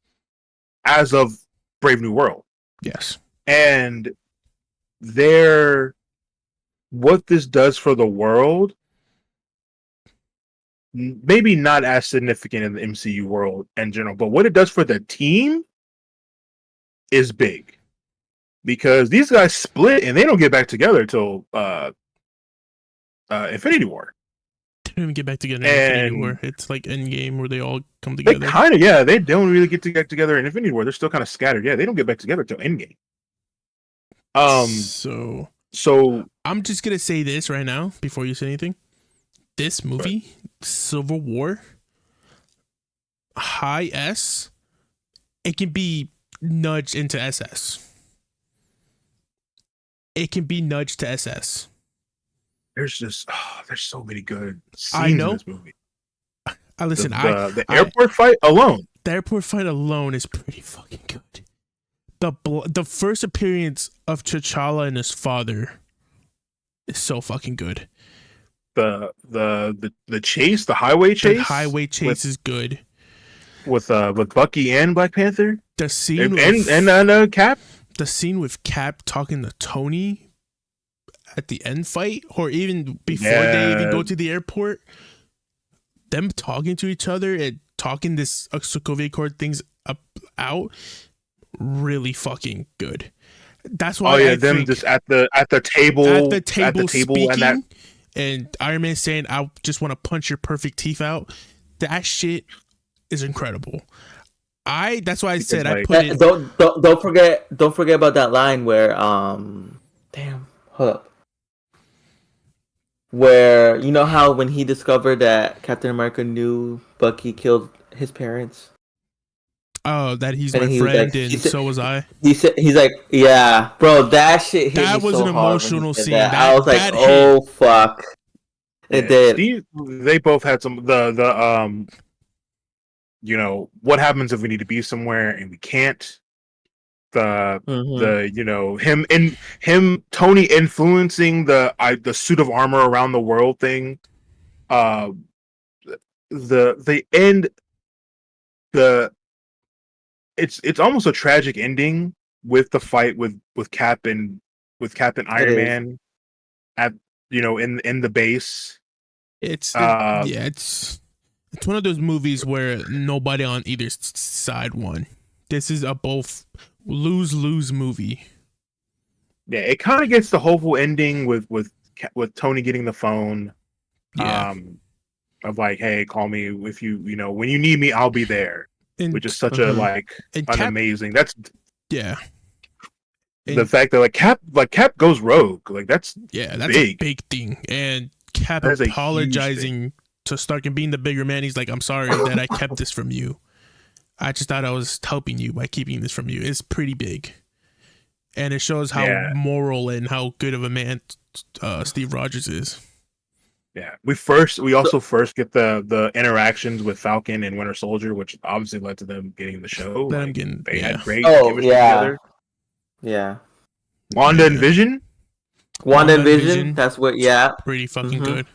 as of Brave New World. Yes. And what this does for the world, maybe not as significant in the MCU world in general, but what it does for the team is big. Because these guys split and they don't get back together till Infinity War. They don't even get back together in Infinity War. It's like Endgame where they all come together. They don't really get together in Infinity War. They're still kind of scattered. Yeah, they don't get back together till Endgame. So I'm just gonna say this right now before you say anything. This movie, Civil War, high S, it can be nudged into SS. It can be nudged to SS. There's so many good scenes in this movie. The airport fight alone. The airport fight alone is pretty fucking good. The first appearance of T'Challa and his father is so fucking good. The chase, the highway chase. The highway chase is good. With Bucky and Black Panther. The scene and Cap. The scene with Cap talking to Tony at the end fight, or even before they even go to the airport, them talking to each other and talking this Sokovia Accord things out, really fucking good. That's why I them think just at the table speaking, and Iron Man saying, "I just want to punch your perfect teeth out." That shit is incredible. That's why I said I put it. Don't forget about that line where damn, hold up. Where you know how when he discovered that Captain America knew Bucky killed his parents. Oh, that he's my friend, and so was I. He's like, yeah, bro, that shit hit me so hard. That was an emotional scene. I was like, oh fuck, it did. Steve, they both had some the you know, what happens if we need to be somewhere and we can't. The you know, him Tony influencing the suit of armor around the world thing. The end. It's almost a tragic ending with the fight with Cap and Iron Man at in the base. It's one of those movies where nobody on either side won. This is a both lose movie. Yeah, it kind of gets the hopeful ending with Tony getting the phone. Yeah. Of like, hey, call me if you when you need me, I'll be there. Which is such a amazing. That's yeah. The fact that Cap goes rogue, that's that's big. A big thing. And Cap apologizing to Stark and being the bigger man. He's like, I'm sorry that I kept this from you. I just thought I was helping you by keeping this from you. It's pretty big, and it shows how moral and how good of a man Steve Rogers is. Yeah, we also get the interactions with Falcon and Winter Soldier, which obviously led to them getting the show. They had great chemistry together. Yeah. Wanda and Vision. That's what. Yeah. Pretty fucking good.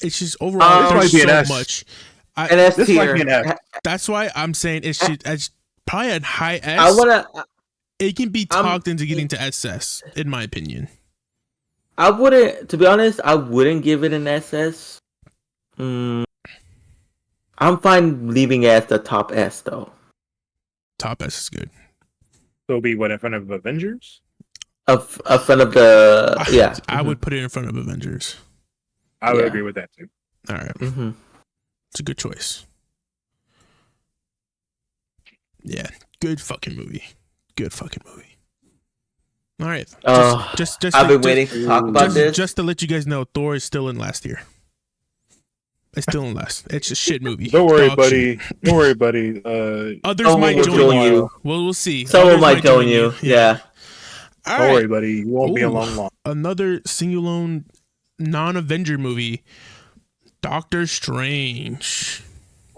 It's just overall there's so much. This might be an F. That's why I'm saying it's probably a high S. It can be talked into getting to SS, in my opinion. I wouldn't, to be honest, I wouldn't give it an SS. I'm fine leaving it as the top S, though. Top S is good. So it'll be what, in front of Avengers? In front of the, yeah. I would put it in front of Avengers. I would agree with that, too. All right. Mm-hmm. It's a good choice. Yeah, good fucking movie. Good fucking movie. All right. Just I've been waiting to talk about this. Just to let you guys know, Thor is still in last year. It's still in last. It's a shit movie. Don't worry, buddy. Don't worry, buddy. Others might join you. We'll see. Someone might join you. Yeah. All Don't worry, buddy. You won't be alone long. Another single non-Avenger movie, Doctor Strange.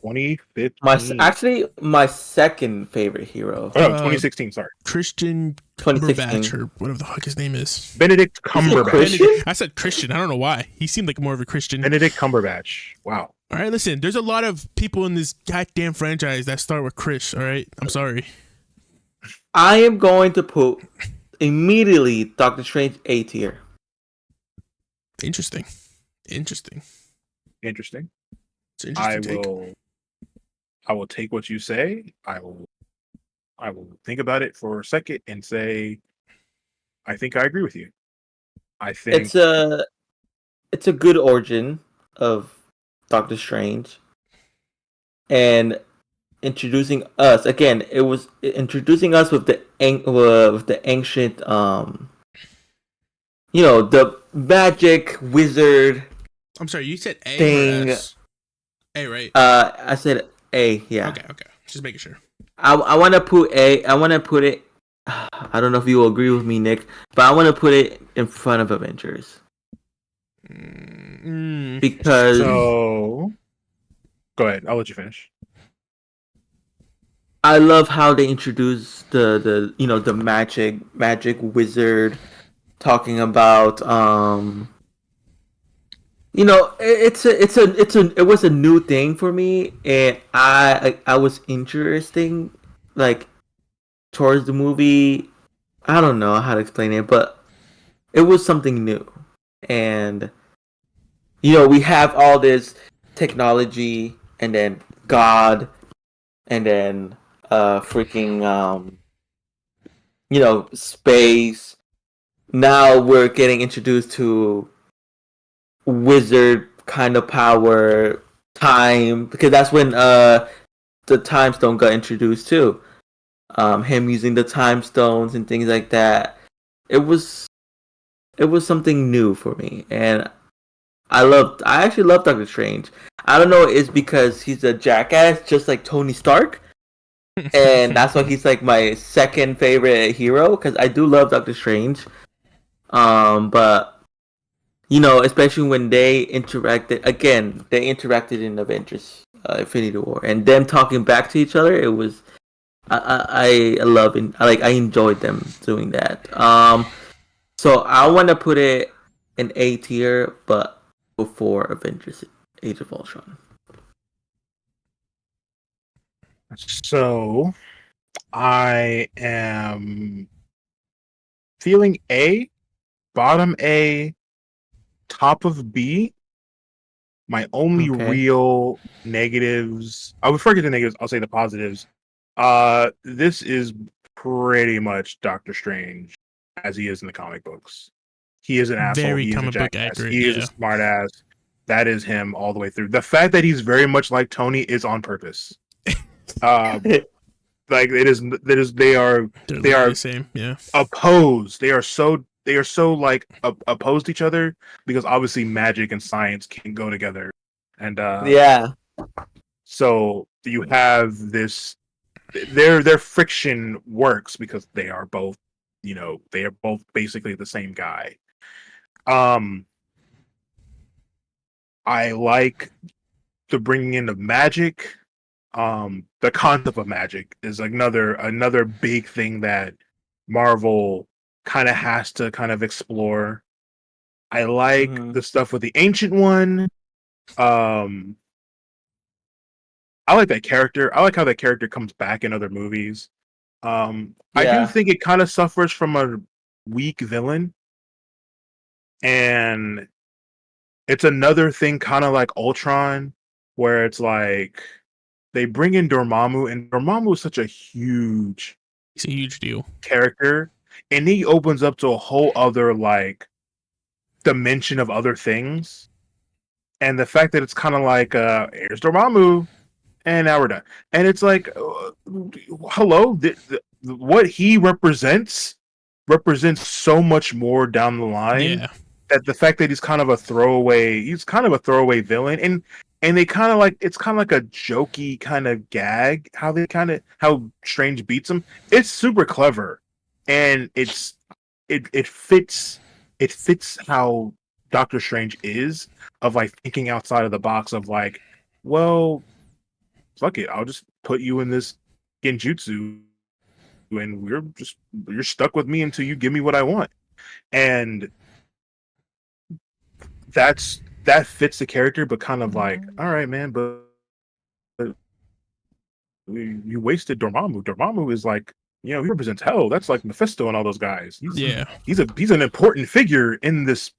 2015. My second favorite hero. Oh, no, 2016. Sorry, Christian Cumberbatch or whatever the fuck his name is. Benedict Cumberbatch. I said Christian. I don't know why. He seemed like more of a Christian. Benedict Cumberbatch. Wow. All right, listen. There's a lot of people in this goddamn franchise that start with Chris. All right, I'm sorry. I am going to put immediately Doctor Strange A tier. Interesting. I will take what you say. I will think about it for a second and say, I think I agree with you. I think it's a good origin of Doctor Strange, and introducing us again. It was introducing us with the ancient, the magic wizard. I'm sorry, you said A thing. or S? A, right? I said A. Yeah. Okay. Just making sure. I want to put A. I want to put it. I don't know if you will agree with me, Nick, but I want to put it in front of Avengers. Because. So, go ahead. I'll let you finish. I love how they introduce the magic wizard, talking about it was a new thing for me, and I was interesting towards the movie. I don't know how to explain it, but it was something new, and we have all this technology, and then God, and then freaking space. Now we're getting introduced to wizard kind of power, time, because that's when the time stone got introduced too. Him using the time stones and things like that. It was something new for me, and I actually love Doctor Strange. I don't know, it's because he's a jackass just like Tony Stark, and that's why he's like my second favorite hero, because I do love Doctor Strange. But especially when they interacted in Avengers Infinity War, and them talking back to each other. It was I love it. I enjoyed them doing that. So I want to put it in A tier, but before Avengers Age of Ultron. So I am feeling A, bottom A, top of B. My only Okay. real negatives, I would forget the negatives, I'll say the positives. This is pretty much Doctor Strange as he is in the comic books. He is an asshole. Very He is a comic book jackass. accurate. He is a Yeah. smartass. That is him all the way through. The fact that he's very much like Tony is on purpose. Like they are They're they literally are the same. Yeah. opposed. They are so like opposed to each other because obviously magic and science can go together, and Yeah. so you have this. Their friction works because they are both, they are both basically the same guy. Um, I like the bringing in of magic. The concept of magic is another big thing that Marvel kind of has to kind of explore. I like Mm-hmm. the stuff with the Ancient One. Um, I like that character. I like how that character comes back in other movies. I do Yeah. think it kind of suffers from a weak villain, and it's another thing, kind of like Ultron, where it's like they bring in Dormammu, and Dormammu is such a huge It's a huge deal. character, and he opens up to a whole other like dimension of other things. And the fact that it's kind of like, here's Dormammu, and now we're done. And it's like, hello, what he represents so much more down the line. Yeah. That the fact that he's kind of a throwaway villain, and they kind of like, it's kind of like a jokey kind of gag how Strange beats him. It's super clever, and it fits how Doctor Strange is, of like thinking outside of the box of like, well, fuck it, I'll just put you in this genjutsu, and you're stuck with me until you give me what I want. And that fits the character, but kind of like, all right, man, but you wasted Dormammu. Dormammu is like, he represents hell. That's like Mephisto and all those guys. Yeah. He's an important figure in this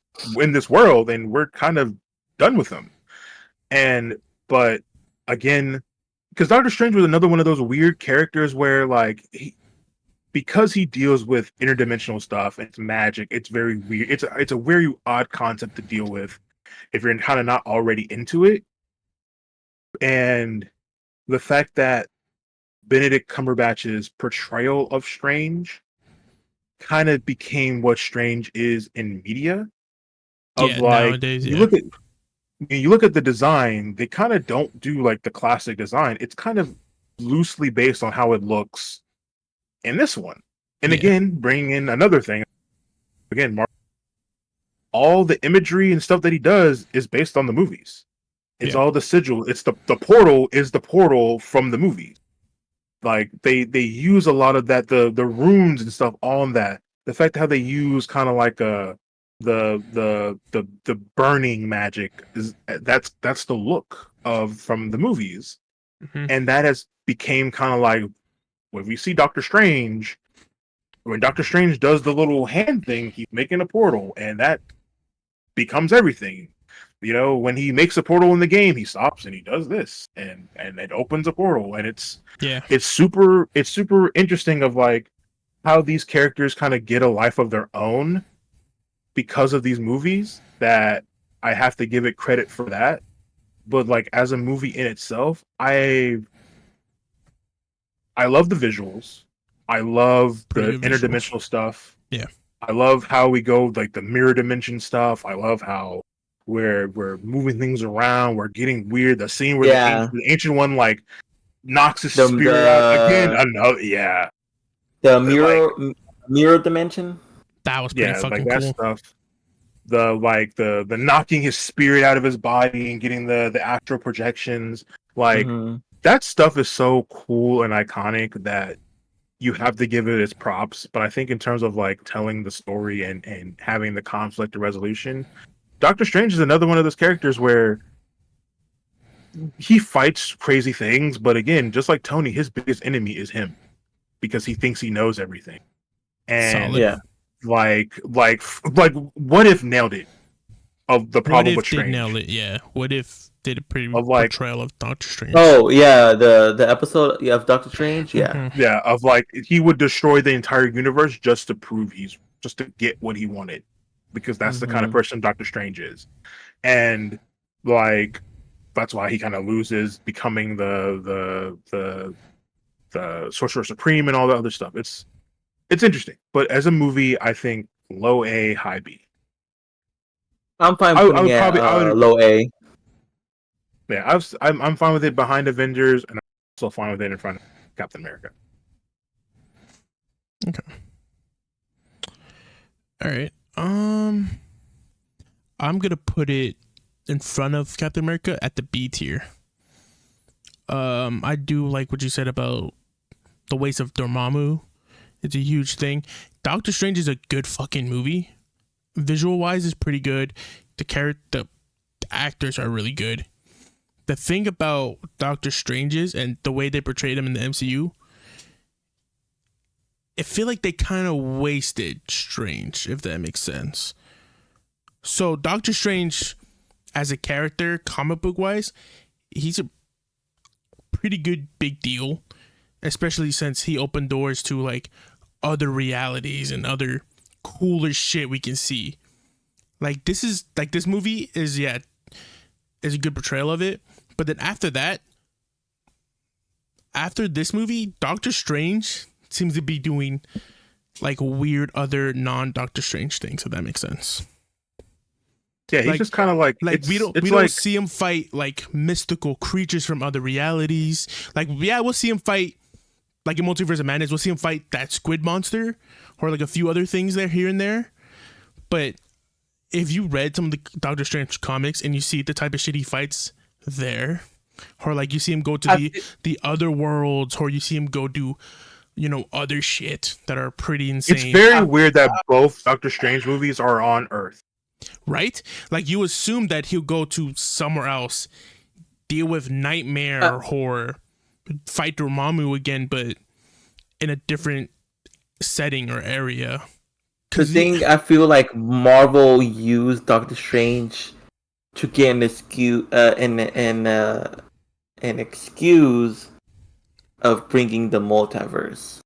world, and we're kind of done with him. But again, because Doctor Strange was another one of those weird characters where like because he deals with interdimensional stuff and it's magic, it's very weird. It's a very odd concept to deal with if you're kind of not already into it. And the fact that Benedict Cumberbatch's portrayal of Strange kind of became what Strange is in media. Of Yeah. like, Nowadays, you yeah. look at the design, they kind of don't do like the classic design. It's kind of loosely based on how it looks in this one. And Yeah. again, bringing in another thing, again, all the imagery and stuff that he does is based on the movies. It's Yeah. all the sigil. It's the portal is the portal from the movies. Like they use a lot of that, the runes and stuff on that. The fact how they use kind of like the burning magic is that's the look of from the movies, Mm-hmm. and that has became kind of like when we see Doctor Strange, when Doctor Strange does the little hand thing, he's making a portal, and that becomes everything. You know, when he makes a portal in the game, he stops and he does this, and it opens a portal, and it's super interesting of like how these characters kind of get a life of their own because of these movies. That I have to give it credit for that, but like as a movie in itself, I love the visuals. I love the interdimensional stuff. Yeah. I love how we go like the mirror dimension stuff. I love how we're moving things around. We're getting weird. The scene where the ancient one like knocks his spirit out again. Another the mirror dimension. That was pretty fucking like that cool. Stuff. The knocking his spirit out of his body and getting the astral projections. Like that stuff is so cool and iconic that you have to give it its props. But I think in terms of like telling the story and having the conflict and resolution, Doctor Strange is another one of those characters where he fights crazy things, but again, just like Tony, his biggest enemy is him because he thinks he knows everything. And like what if nailed it of the problem with Strange? What if they nailed it? Yeah. What if did a pretty portrayal of Doctor Strange? Oh yeah, the episode of Doctor Strange. Yeah, yeah, of like he would destroy the entire universe just to prove just to get what he wanted, because that's the kind of person Doctor Strange is, and like that's why he kind of loses, becoming the Sorcerer Supreme and all the other stuff. It's interesting, but as a movie, I think low A, high B. I'm fine putting it low A. Yeah, I'm fine with it behind Avengers, and I'm also fine with it in front of Captain America. Okay. All right. I'm gonna put it in front of Captain America at the B tier. I do like what you said about the waste of Dormammu. It's a huge thing. Doctor Strange is a good fucking movie. Visual wise, is pretty good. The actors are really good. The thing about Doctor Strange is, and the way they portrayed him in the MCU, I feel like they kind of wasted Strange, if that makes sense. So Doctor Strange, as a character, comic book wise, he's a pretty good big deal, especially since he opened doors to like other realities and other cooler shit we can see. Like this movie is a good portrayal of it. But then after that, after this movie, Doctor Strange seems to be doing like weird other non-Doctor Strange things, if that makes sense. Yeah, he's just kind of like we don't see him fight like mystical creatures from other realities. Like, yeah, we'll see him fight like in Multiverse of Madness. We'll see him fight that squid monster or like a few other things there here and there. But if you read some of the Doctor Strange comics and you see the type of shit he fights there, or like you see him go to the other worlds, or you see him go do other shit that are pretty insane. It's very weird that both Doctor Strange movies are on Earth, right? Like you assume that he'll go to somewhere else, deal with Nightmare or fight Dormammu again, but in a different setting or area. The thing, I feel like Marvel used Doctor Strange to get an excuse of bringing the multiverse.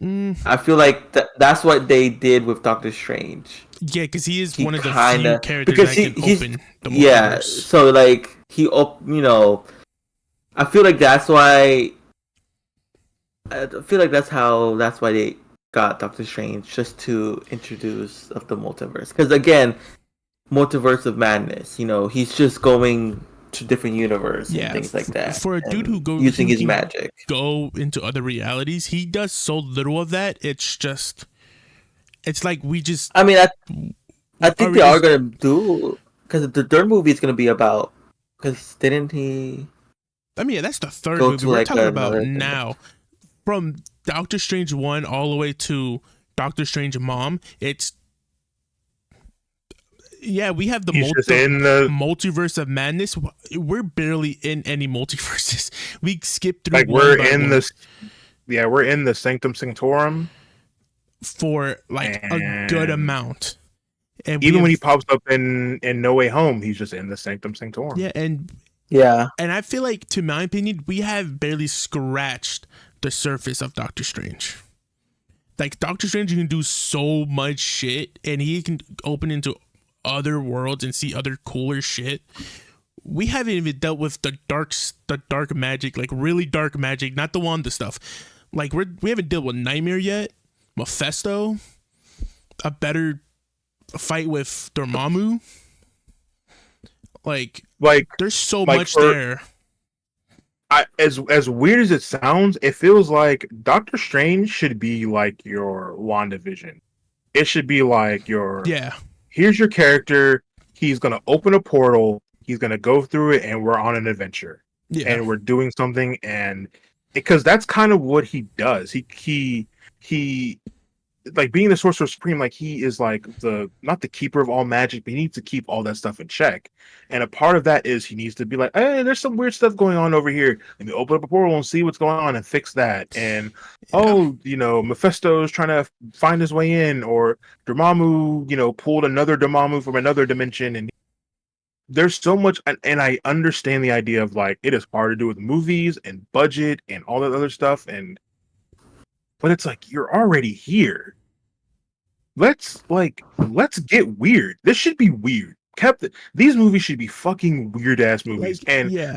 I feel like that's what they did with Doctor Strange. Yeah, because he is one of the few characters that can open the multiverse. Yeah, so like I feel like that's why. I feel like that's why they got Doctor Strange, just to introduce of the multiverse. Because again, Multiverse of Madness, he's just going to different universes and things like that. For a dude who goes using his magic, go into other realities, he does so little of that. It's like we just. I mean, I think they are gonna do, because the third movie is gonna be about. Because didn't he? I mean, that's the third movie we're talking about now. From Doctor Strange 1 all the way to Doctor Strange Mom, it's. Yeah, we have the Multiverse of Madness. We're barely in any multiverses. We skip through. Like we're in the Sanctum Sanctorum. for like a good amount. And even when he pops up in No Way Home, he's just in the Sanctum Sanctorum. Yeah, and I feel like, to my opinion, we have barely scratched the surface of Doctor Strange. Like, Doctor Strange can do so much shit, and he can open into other worlds and see other cooler shit. We haven't even dealt with the dark magic, like really dark magic, not the Wanda stuff. Like, we haven't dealt with Nightmare yet, Mephisto, a better fight with Dormammu. Like there's so much there. As weird as it sounds, it feels like Doctor Strange should be like your WandaVision. It should be like here's your character. He's gonna open a portal. He's gonna go through it, and we're on an adventure. Yeah. And we're doing something, and because that's kind of what he does. He like, being the Sorcerer Supreme, like, he is like not the keeper of all magic, but he needs to keep all that stuff in check. And a part of that is he needs to be like, hey, there's some weird stuff going on over here. Let me open up a portal and see what's going on and fix that. And Mephisto is trying to find his way in, or Dormammu, pulled another Dormammu from another dimension. And there's so much, and I understand the idea of, like, it is hard to do with movies and budget and all that other stuff, but it's like, you're already here. Let's get weird. This should be weird. These movies should be fucking weird ass movies.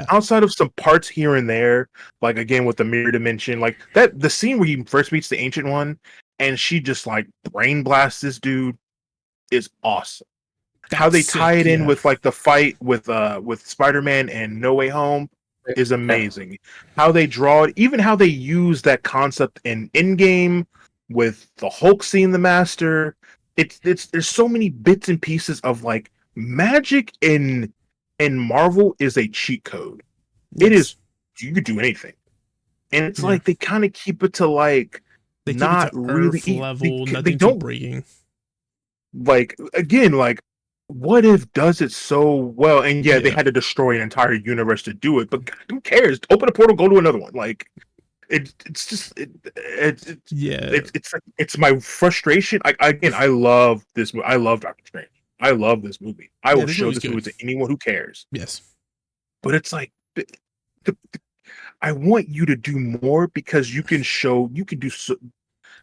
Outside of some parts here and there, like, again with the mirror dimension, like the scene where he first meets the Ancient One, and she just like brain blasts this dude, is awesome. How they tie it in with like the fight with Spider-Man and No Way Home is amazing. How they draw it, even how they use that concept in Endgame with the Hulk seeing the Master. It's there's so many bits and pieces of, like, magic in Marvel is a cheat code. Yes. It is, you could do anything, and it's like they kind of keep it to, like, they not keep it to really Earth level, nothing they too don't breaking. Like, again, like, What If does it so well, and they had to destroy an entire universe to do it, but God, who cares? Open a portal, go to another one. Like, it's my frustration. I love this movie. I love Doctor Strange. I love this movie. I will show this movie to anyone who cares. Yes, but it's like, I want you to do more, because you can do so.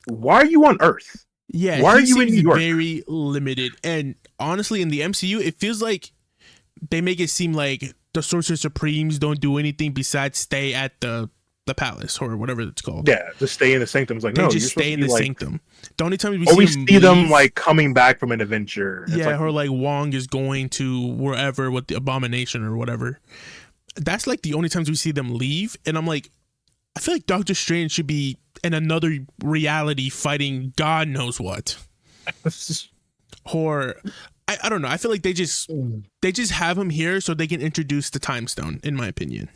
Why are you on Earth? Yeah, why are you in New York? Very limited, and honestly, in the MCU, it feels like they make it seem like the Sorcerer Supremes don't do anything besides stay at the palace or whatever it's called. Yeah, just stay in the sanctum. It's like, they no, just stay in the sanctum. The only time we see them like coming back from an adventure. Yeah, or like Wong is going to wherever with the Abomination or whatever. That's like the only times we see them leave, and I'm like, I feel like Doctor Strange should be in another reality fighting God knows what. Or I don't know. I feel like they just have him here so they can introduce the Time Stone, in my opinion,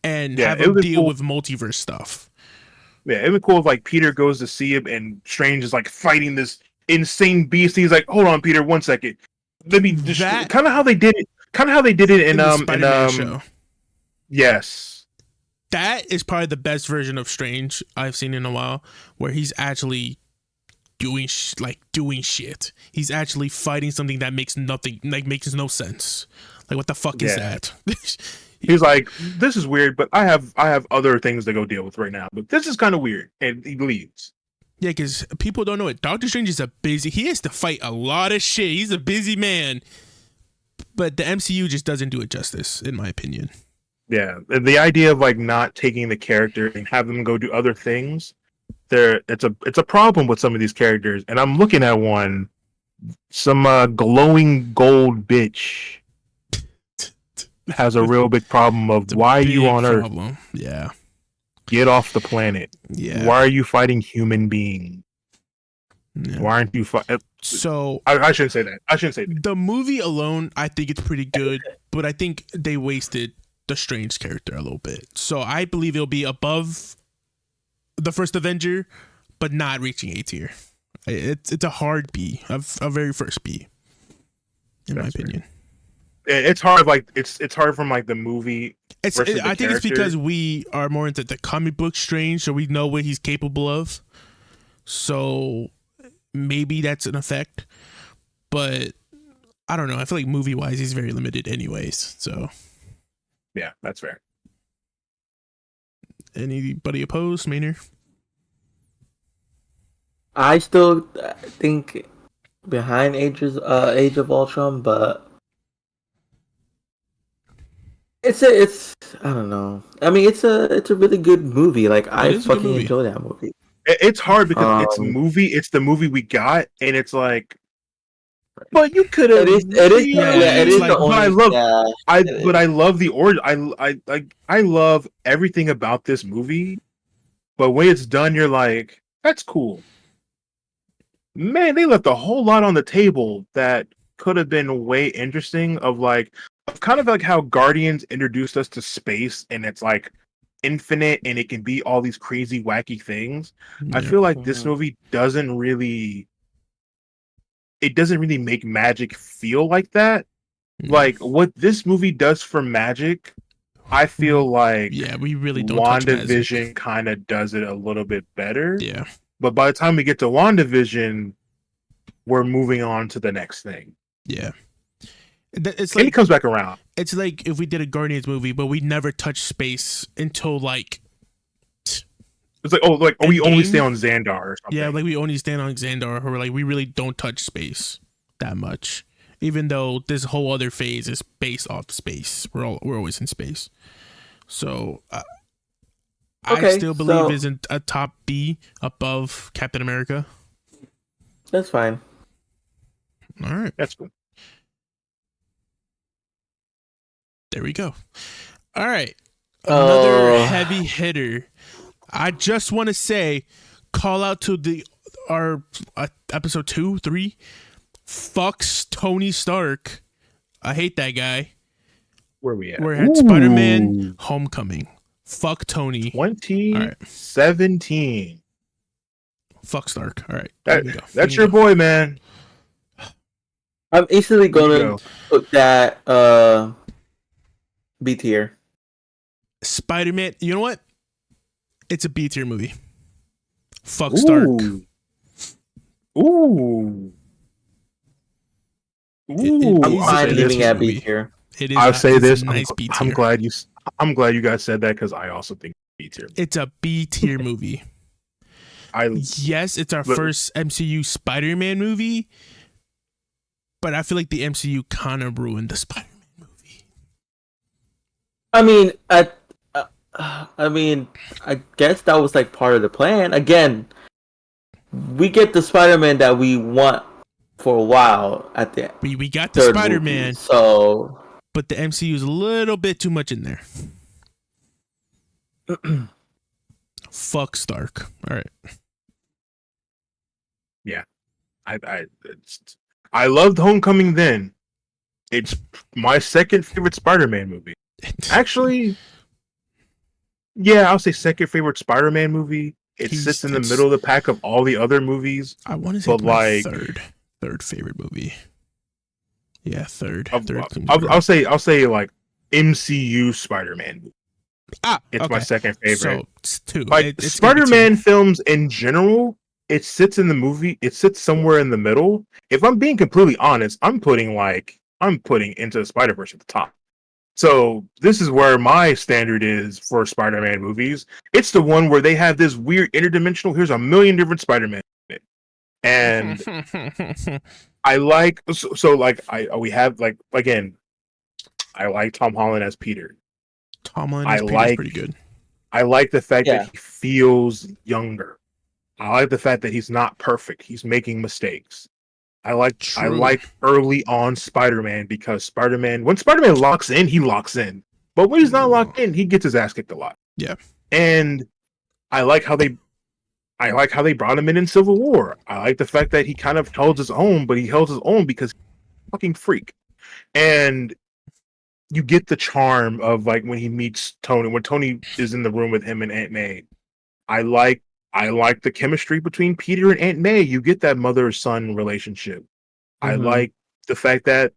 and have him deal with multiverse stuff. Yeah, it'd be cool if, like, Peter goes to see him and Strange is like fighting this insane beast. He's like, "Hold on, Peter, 1 second. Let me just." Kind of how they did it. In the Spider-Man show. Yes. That is probably the best version of Strange I've seen in a while, where he's actually doing shit. He's actually fighting something that makes no sense. Like, what the fuck is that? He's like, this is weird, but I have other things to go deal with right now. But this is kind of weird, and he leaves. Yeah, because people don't know it. Doctor Strange is he has to fight a lot of shit. He's a busy man. But the MCU just doesn't do it justice, in my opinion. Yeah, the idea of, like, not taking the character and have them go do other things, it's a problem with some of these characters. And I'm looking at one, some glowing gold bitch has a real big problem of, why are you on Earth? Yeah, get off the planet. Yeah, why are you fighting human beings? Yeah. Why aren't you fighting? So I shouldn't say that. The movie alone, I think it's pretty good, but I think they wasted the Strange character a little bit. So I believe it'll be above the first Avenger, but not reaching A tier. It's a hard B, a very first B, in my opinion. It's hard, like it's hard from, like, the movie. I think it's because we are more into the comic book Strange, so we know what he's capable of. So maybe that's an effect, but I don't know. I feel like movie wise, he's very limited, anyways. So yeah, that's fair. Anybody opposed, Maynard? I still think behind Age of Ultron, but it's I don't know. I mean, it's a really good movie. Like It I is a good fucking movie. enjoy that movie. It's hard because it's Um, movie. It's the movie we got, and it's like, but you could have it is, yeah, it it's is really. the like But I only, love, yeah, it but is. I love the origin. I love everything about this movie. But when it's done, you're like, that's cool. Man, they left a whole lot on the table that could have been way interesting. Of kind of like how Guardians introduced us to space, and it's like infinite, and it can be all these crazy, wacky things. I yeah. feel like this Mhm. movie doesn't really. It doesn't really make magic feel like that. Yeah. Like what this movie does for magic, I feel like Yeah, we really don't touch magic. WandaVision kind of does it a little bit better. Yeah. But by the time we get to WandaVision, we're moving on to the next thing. Yeah. It's And it like comes back around. it's like if we did a Guardians movie, but we never touch space until like It's like, oh, like we only stay Endgame. on Xandar or something. Yeah, like we only stand on Xandar, or like we really don't touch space that much. Even though this whole other phase is based off space, we're always in space. So I Okay, still believe so isn't a top B above Captain America. that's fine. All right, That's cool. there we go. All right, another Uh, heavy hitter. I just want to say, call out to our episode 2, 3. Fucks Tony Stark. I hate that guy. Where we at? We're at Spider-Man Homecoming. Fuck Tony. 2017. Fuck Stark. All right. That's your boy, man. I'm easily There you gonna go. put that B tier. Spider-Man. You know what? It's a B tier movie. Fuck Stark. Ooh. I'm fine leaving at B movie. tier. It is. I'll say this. A nice B tier. I'm glad you guys said that because I also think B tier. It's a B tier movie. Yes, it's our first MCU Spider-Man movie, but I feel like the MCU kind of ruined the Spider-Man movie. I mean, I guess that was like part of the plan. Again, we get the Spider-Man that we want for a while at the we got the Spider-Man, movie, so but the MCU is a little bit too much in there. Fuck Stark. All right. Yeah, I loved Homecoming then. It's my second favorite Spider-Man movie. Actually, yeah, I'll say second favorite Spider-Man movie. It sits in the middle of the pack of all the other movies. I want to say it's my third favorite movie. Yeah, third. I'll say like MCU Spider-Man movie. It's my second favorite. So it's two. Like Spider-Man films in general, it sits in the movie. It sits somewhere in the middle. If I'm being completely honest, I'm putting Into the Spider-Verse at the top. So this is where my standard is for Spider-Man movies. It's the one where they have this weird interdimensional. Here's a million different Spider-Man, and I like we have like again. I like Tom Holland as Peter. Tom Holland as Peter is pretty good. I like the fact that he feels younger. I like the fact that he's not perfect. He's making mistakes. I like early on Spider-Man because when Spider-Man locks in, he locks in. But when he's not locked in, he gets his ass kicked a lot. Yeah. And I like how they brought him in Civil War. I like the fact that he kind of held his own, but he held his own because he's a fucking freak. And you get the charm of like when he meets Tony, when Tony is in the room with him and Aunt May. I like the chemistry between Peter and Aunt May. You get that mother-son relationship. Mm-hmm. I like the fact that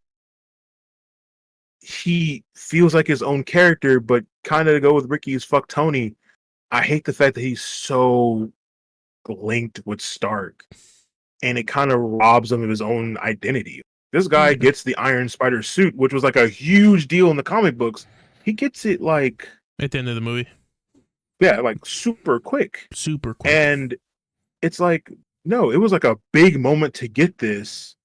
he feels like his own character, but kind of to go with Ricky's fuck Tony. I hate the fact that he's so linked with Stark, and it kind of robs him of his own identity. This guy Yeah. gets the Iron Spider suit, which was like a huge deal in the comic books. He gets it like At the end of the movie. yeah, like super quick. Super quick. And it's like, no, it was like a big moment to get this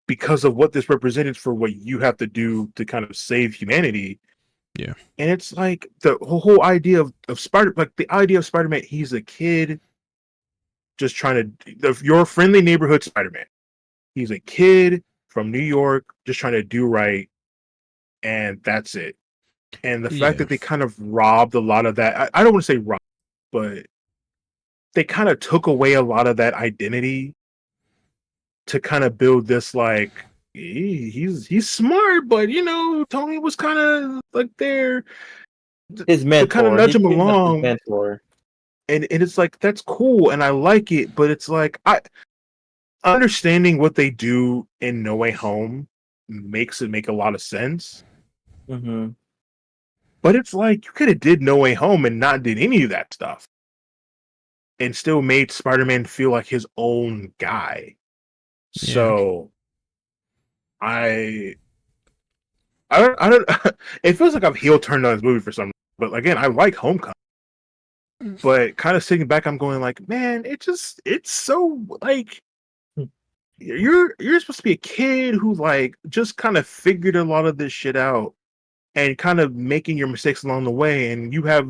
because of what this represented for what you have to do to kind of save humanity. Yeah. And it's like the whole idea of Spider, like the idea of Spider-Man, he's a kid just trying to, your friendly neighborhood Spider-Man. He's a kid from New York just trying to do right. And that's it. And the fact that they kind of robbed a lot of that, I don't want to say robbed, but they kind of took away a lot of that identity to kind of build this like he's smart, but you know Tony was kind of like there his mentor, to kind of nudge him along, his mentor. And it's like that's cool and I like it, but it's like I understanding what they do in No Way Home makes it make a lot of sense. Mm-hmm. But it's like you could have did No Way Home and not did any of that stuff, and still made Spider-Man feel like his own guy. Yeah. So I don't. It feels like I've heel turned on this movie for some reason. But again, I like Homecoming. But kind of sitting back, I'm going like, man, it's so like you're supposed to be a kid who like just kind of figured a lot of this shit out and kind of making your mistakes along the way, and you have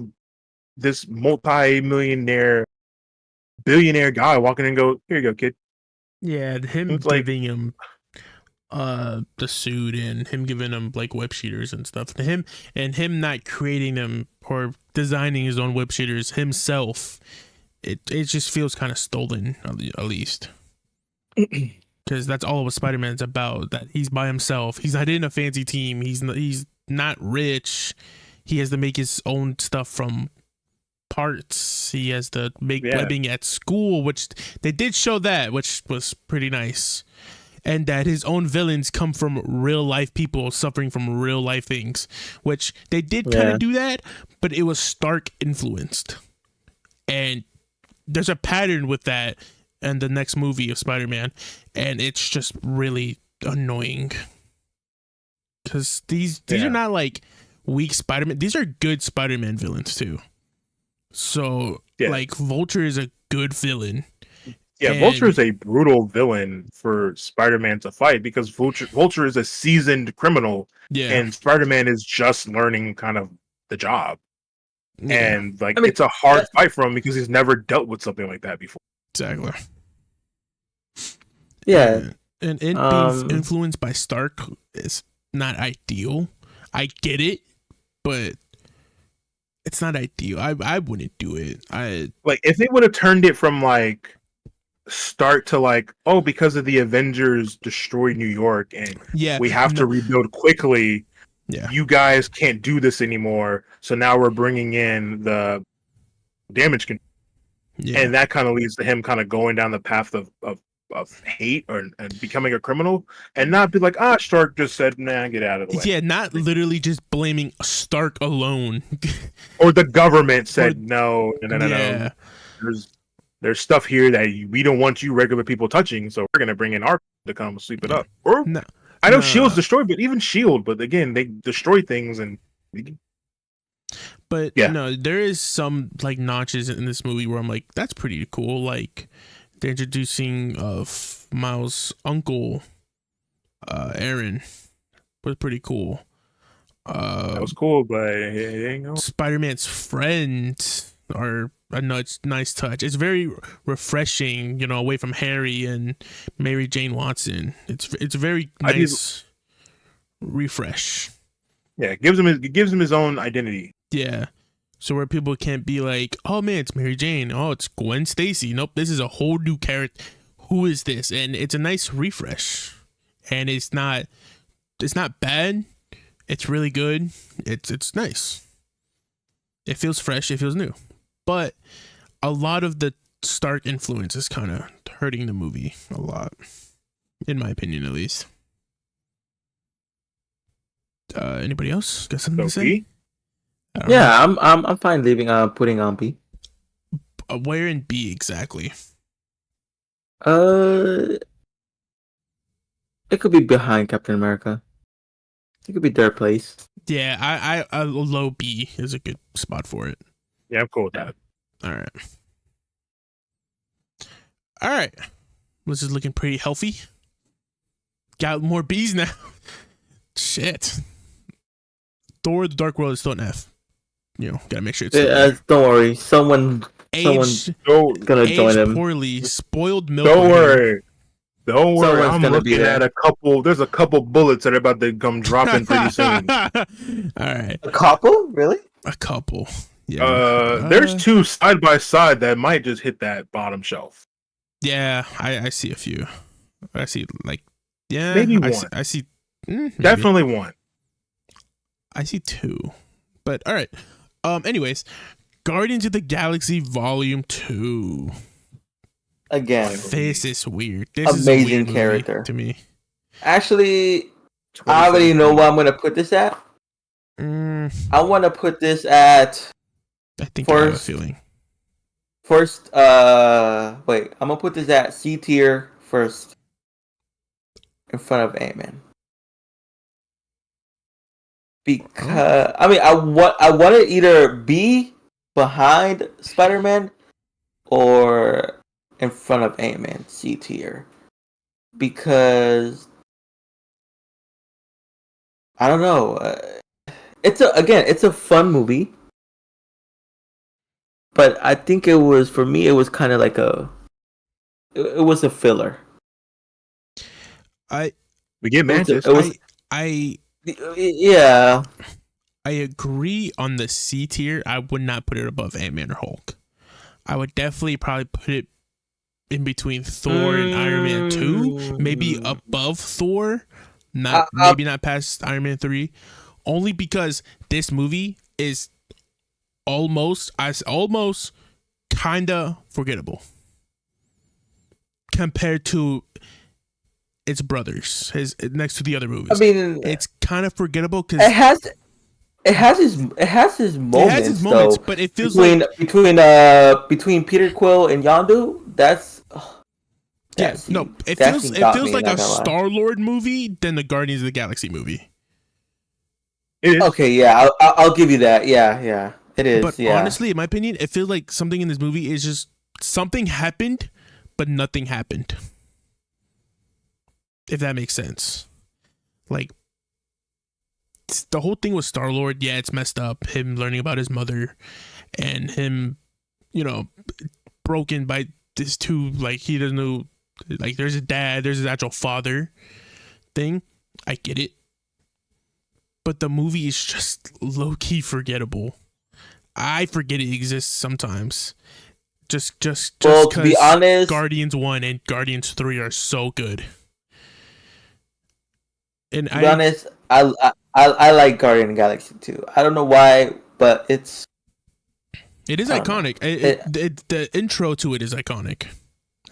this multi-millionaire, billionaire guy walking in and go, here you go, kid. Yeah, him It's like, giving him the suit and him giving him like web shooters and stuff. Him not creating them or designing his own web shooters himself. It just feels kind of stolen, at least. Because that's all what Spider-Man's about. That he's by himself. He's not in a fancy team. He's not rich. He has to make his own stuff from parts. He has to make webbing at school, which they did show that, which was pretty nice. And that his own villains come from real life people suffering from real life things, which they did kind of do that, but it was Stark influenced. And there's a pattern with that in the next movie of Spider-Man, and it's just really annoying. Because these are not like weak Spider-Man. These are good Spider-Man villains too. So like Vulture is a good villain. Yeah, Vulture is a brutal villain for Spider-Man to fight because Vulture is a seasoned criminal, and Spider-Man is just learning kind of the job. Yeah. And like it's a hard fight for him because he's never dealt with something like that before. Exactly. Yeah. And being influenced by Stark is not ideal. I get it, but it's not ideal. I wouldn't do it. Like if they would have turned it from like start to like, oh, because of the Avengers destroyed New York and we have to rebuild quickly. Yeah, you guys can't do this anymore. So now we're bringing in the damage control. Yeah. And that kind of leads to him kind of going down the path of hate and becoming a criminal, and not be like, Stark just said, nah, get out of the way. Yeah, not literally just blaming Stark alone. Or the government said, no. There's stuff here that we don't want you regular people touching, so we're going to bring in our to come sweep it up. Or I know S.H.I.E.L.D.'s destroyed, but even S.H.I.E.L.D., but again, they destroy things and... But no, there is some like notches in this movie where I'm like, that's pretty cool. Like the introducing of Miles' uncle, Aaron, was pretty cool. That was cool, but it ain't no... Spider-Man's friends are a nice touch. It's very refreshing, away from Harry and Mary Jane Watson. It's a very nice refresh. Yeah, it gives him his own identity. Yeah. So where people can't be like, oh man, it's Mary Jane. Oh, it's Gwen Stacy. Nope, this is a whole new character. Who is this? And it's a nice refresh. And it's not bad. It's really good. It's nice. It feels fresh. It feels new. But a lot of the Stark influence is kind of hurting the movie a lot, in my opinion, at least. Anybody else got something to say? Yeah, I'm fine leaving putting on B. where in B exactly? It could be behind Captain America. It could be third place. Yeah, I a low B is a good spot for it. Yeah, I'm cool with that. All right. This is looking pretty healthy. Got more B's now. Shit. Thor: The Dark World is still an F. Gotta make sure it's. Don't worry, someone's gonna join him. Poorly, spoiled milk. Don't worry. I'm looking at a couple. There's a couple bullets that are about to come dropping pretty soon. All right. A couple? Really? A couple. Yeah. There's two side by side that might just hit that bottom shelf. Yeah, I see a few. I see maybe one. I see definitely one. I see two. But all right. Anyways, Guardians of the Galaxy Volume 2. Again, this is weird. This amazing is a weird character to me. Actually, I already know where I'm gonna put this at. I want to put this at. I think I have a feeling. First, wait. I'm gonna put this at C tier first, in front of Ant-Man. Because I want to either be behind Spider-Man or in front of Ant-Man, C tier. Because I don't know. It's a fun movie. But I think it was kind of like it was a filler. We get Mantis. Yeah. I agree on the C tier. I would not put it above Ant-Man or Hulk. I would definitely probably put it in between Thor and Iron Man 2, maybe above Thor, maybe not past Iron Man 3, only because this movie is almost kinda forgettable compared to its brothers, next to the other movies. I mean, it's kind of forgettable because it has his moments. But it feels between Peter Quill and Yondu. It feels like a Star-Lord movie than the Guardians of the Galaxy movie. Okay, yeah, I'll give you that. Yeah, it is. But honestly, in my opinion, it feels like something in this movie is just something happened, but nothing happened. If that makes sense. Like, the whole thing with Star-Lord, yeah, it's messed up. Him learning about his mother and him, broken by this two, like, he doesn't know, like, there's a dad, there's his actual father thing. I get it. But the movie is just low-key forgettable. I forget it exists sometimes. Just to be honest, Guardians 1 and Guardians 3 are so good. And to be honest, I like Guardian Galaxy 2. I don't know why, but it is iconic. The intro to it is iconic.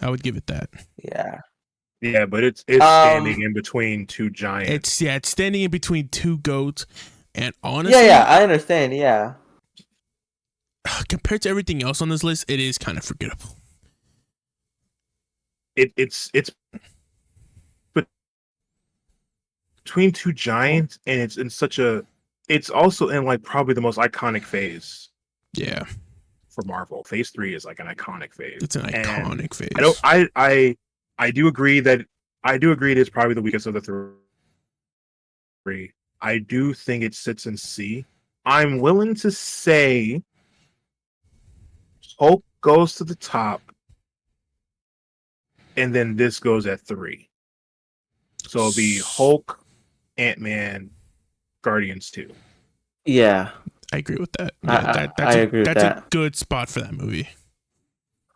I would give it that. Yeah, but it's standing in between two giants. It's standing in between two goats, and honestly, I understand. Yeah, compared to everything else on this list, it is kind of forgettable. It's between two giants, and it's in such a. It's also in like probably the most iconic phase. Yeah. For Marvel, Phase 3 is like an iconic phase. It's an iconic phase. I do agree it is probably the weakest of the three. I do think it sits in C. I'm willing to say Hulk goes to the top, and then this goes at 3. So it'll be Hulk, Ant-Man, Guardians 2. Yeah. I agree with that. I agree with that. That's a good spot for that movie.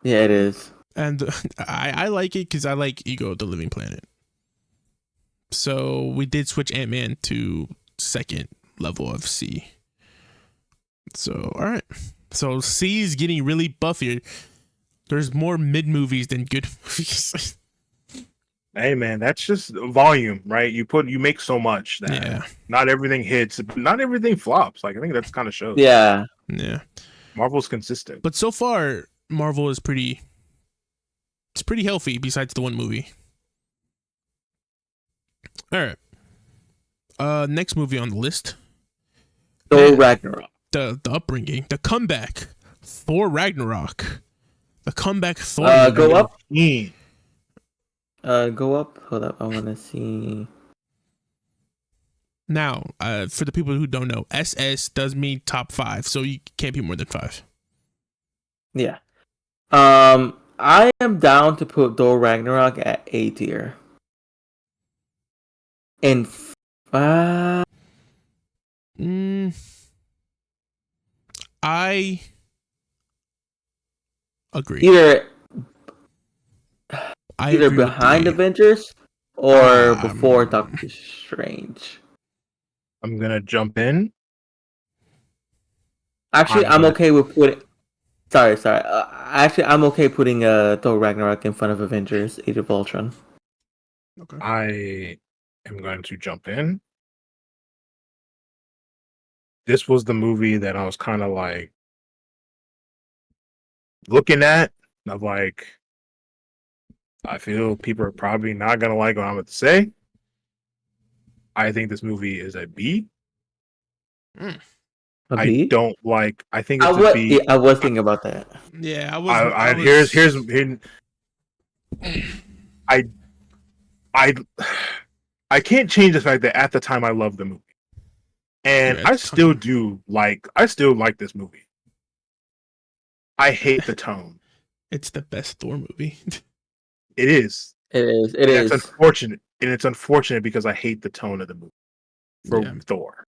Yeah, it is. And I like it because I like Ego, the Living Planet. So we did switch Ant-Man to second level of C. So, all right. So C is getting really buff here. There's more mid movies than good movies. Hey man, that's just volume, right? You make so much that not everything hits, not everything flops. Like I think that's kind of shows. Yeah. Yeah. Marvel's consistent. But so far, Marvel is pretty healthy besides the one movie. All right. Next movie on the list. Thor Ragnarok. The upbringing, the comeback, Thor Ragnarok. The comeback Thor movie. Go up. Yeah. Go up. Hold up. I want to see. Now, for the people who don't know, SS does mean top 5, so you can't be more than 5. Yeah. I am down to put Thor Ragnarok at A tier. And I agree. Either behind Avengers or before Doctor Strange. I'm gonna jump in. Actually, I'm okay with putting. Sorry. Actually, I'm okay putting Thor Ragnarok in front of Avengers: Age of Ultron. Okay. I am going to jump in. This was the movie that I was kind of like looking at. And I'm like, I feel people are probably not gonna like what I'm about to say. I think this movie is a B. A B? I think it's a B. I was thinking about that. Yeah, I was. Here's I can't change the fact that at the time I loved the movie, and I still like this movie. I hate the tone. It's the best Thor movie. It is. It's unfortunate, and it's unfortunate because I hate the tone of the movie for Thor.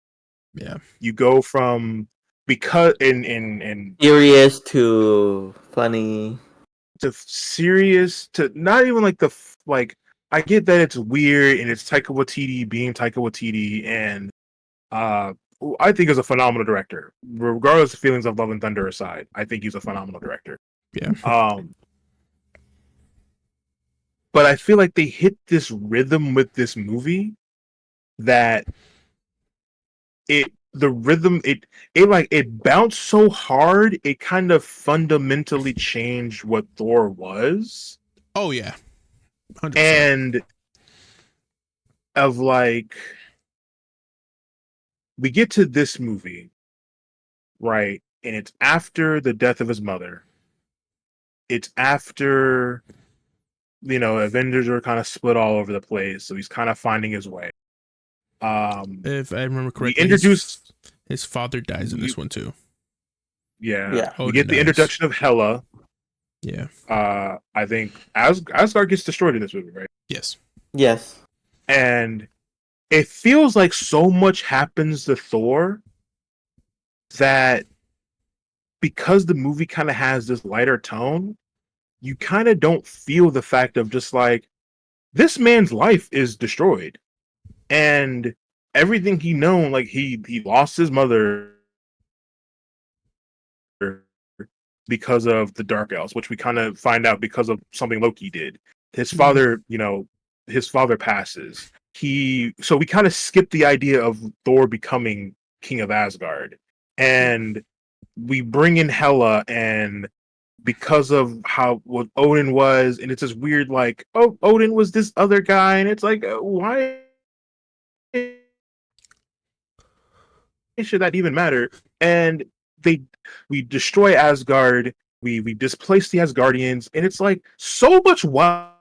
Yeah, you go from because in serious to funny to serious to not even like I get that it's weird and it's Taika Waititi being Taika Waititi, and I think he's a phenomenal director. Regardless of feelings of Love and Thunder aside, I think he's a phenomenal director. Yeah. But I feel like they hit this rhythm with this movie that it bounced so hard it kind of fundamentally changed what Thor was. Oh yeah. 100%. And of like we get to this movie, right? And it's after the death of his mother. It's after Avengers are kind of split all over the place, so he's kind of finding his way. If I remember correctly, his father dies in this one too. Yeah. We get the introduction of Hela. Yeah. I think Asgard gets destroyed in this movie, right? Yes. And it feels like so much happens to Thor that because the movie kind of has this lighter tone, you kind of don't feel the fact of just like this man's life is destroyed and everything he known, like he lost his mother because of the Dark Elves, which we kind of find out because of something Loki did. His father, his father passes. So we kind of skip the idea of Thor becoming king of Asgard, and we bring in Hela, and because of what Odin was, and it's this weird like, oh, Odin was this other guy, and it's like, why should that even matter? And we destroy Asgard, we displace the Asgardians, and it's like so much wild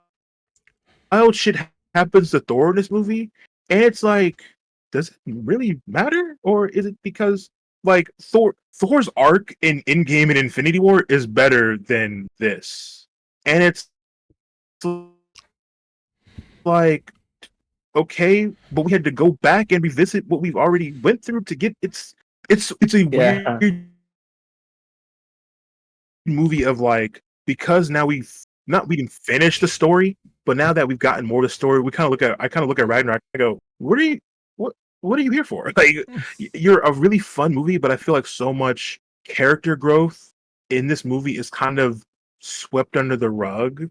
shit happens to Thor in this movie, and it's like, does it really matter, or is it because like Thor's arc in Endgame and Infinity War is better than this, and it's like, okay, but we had to go back and revisit what we've already went through to get it's a weird movie of like, because now we didn't finish the story, but now that we've gotten more of the story, I kind of look at Ragnarok, I go, what are you here for? Like, you're a really fun movie, but I feel like so much character growth in this movie is kind of swept under the rug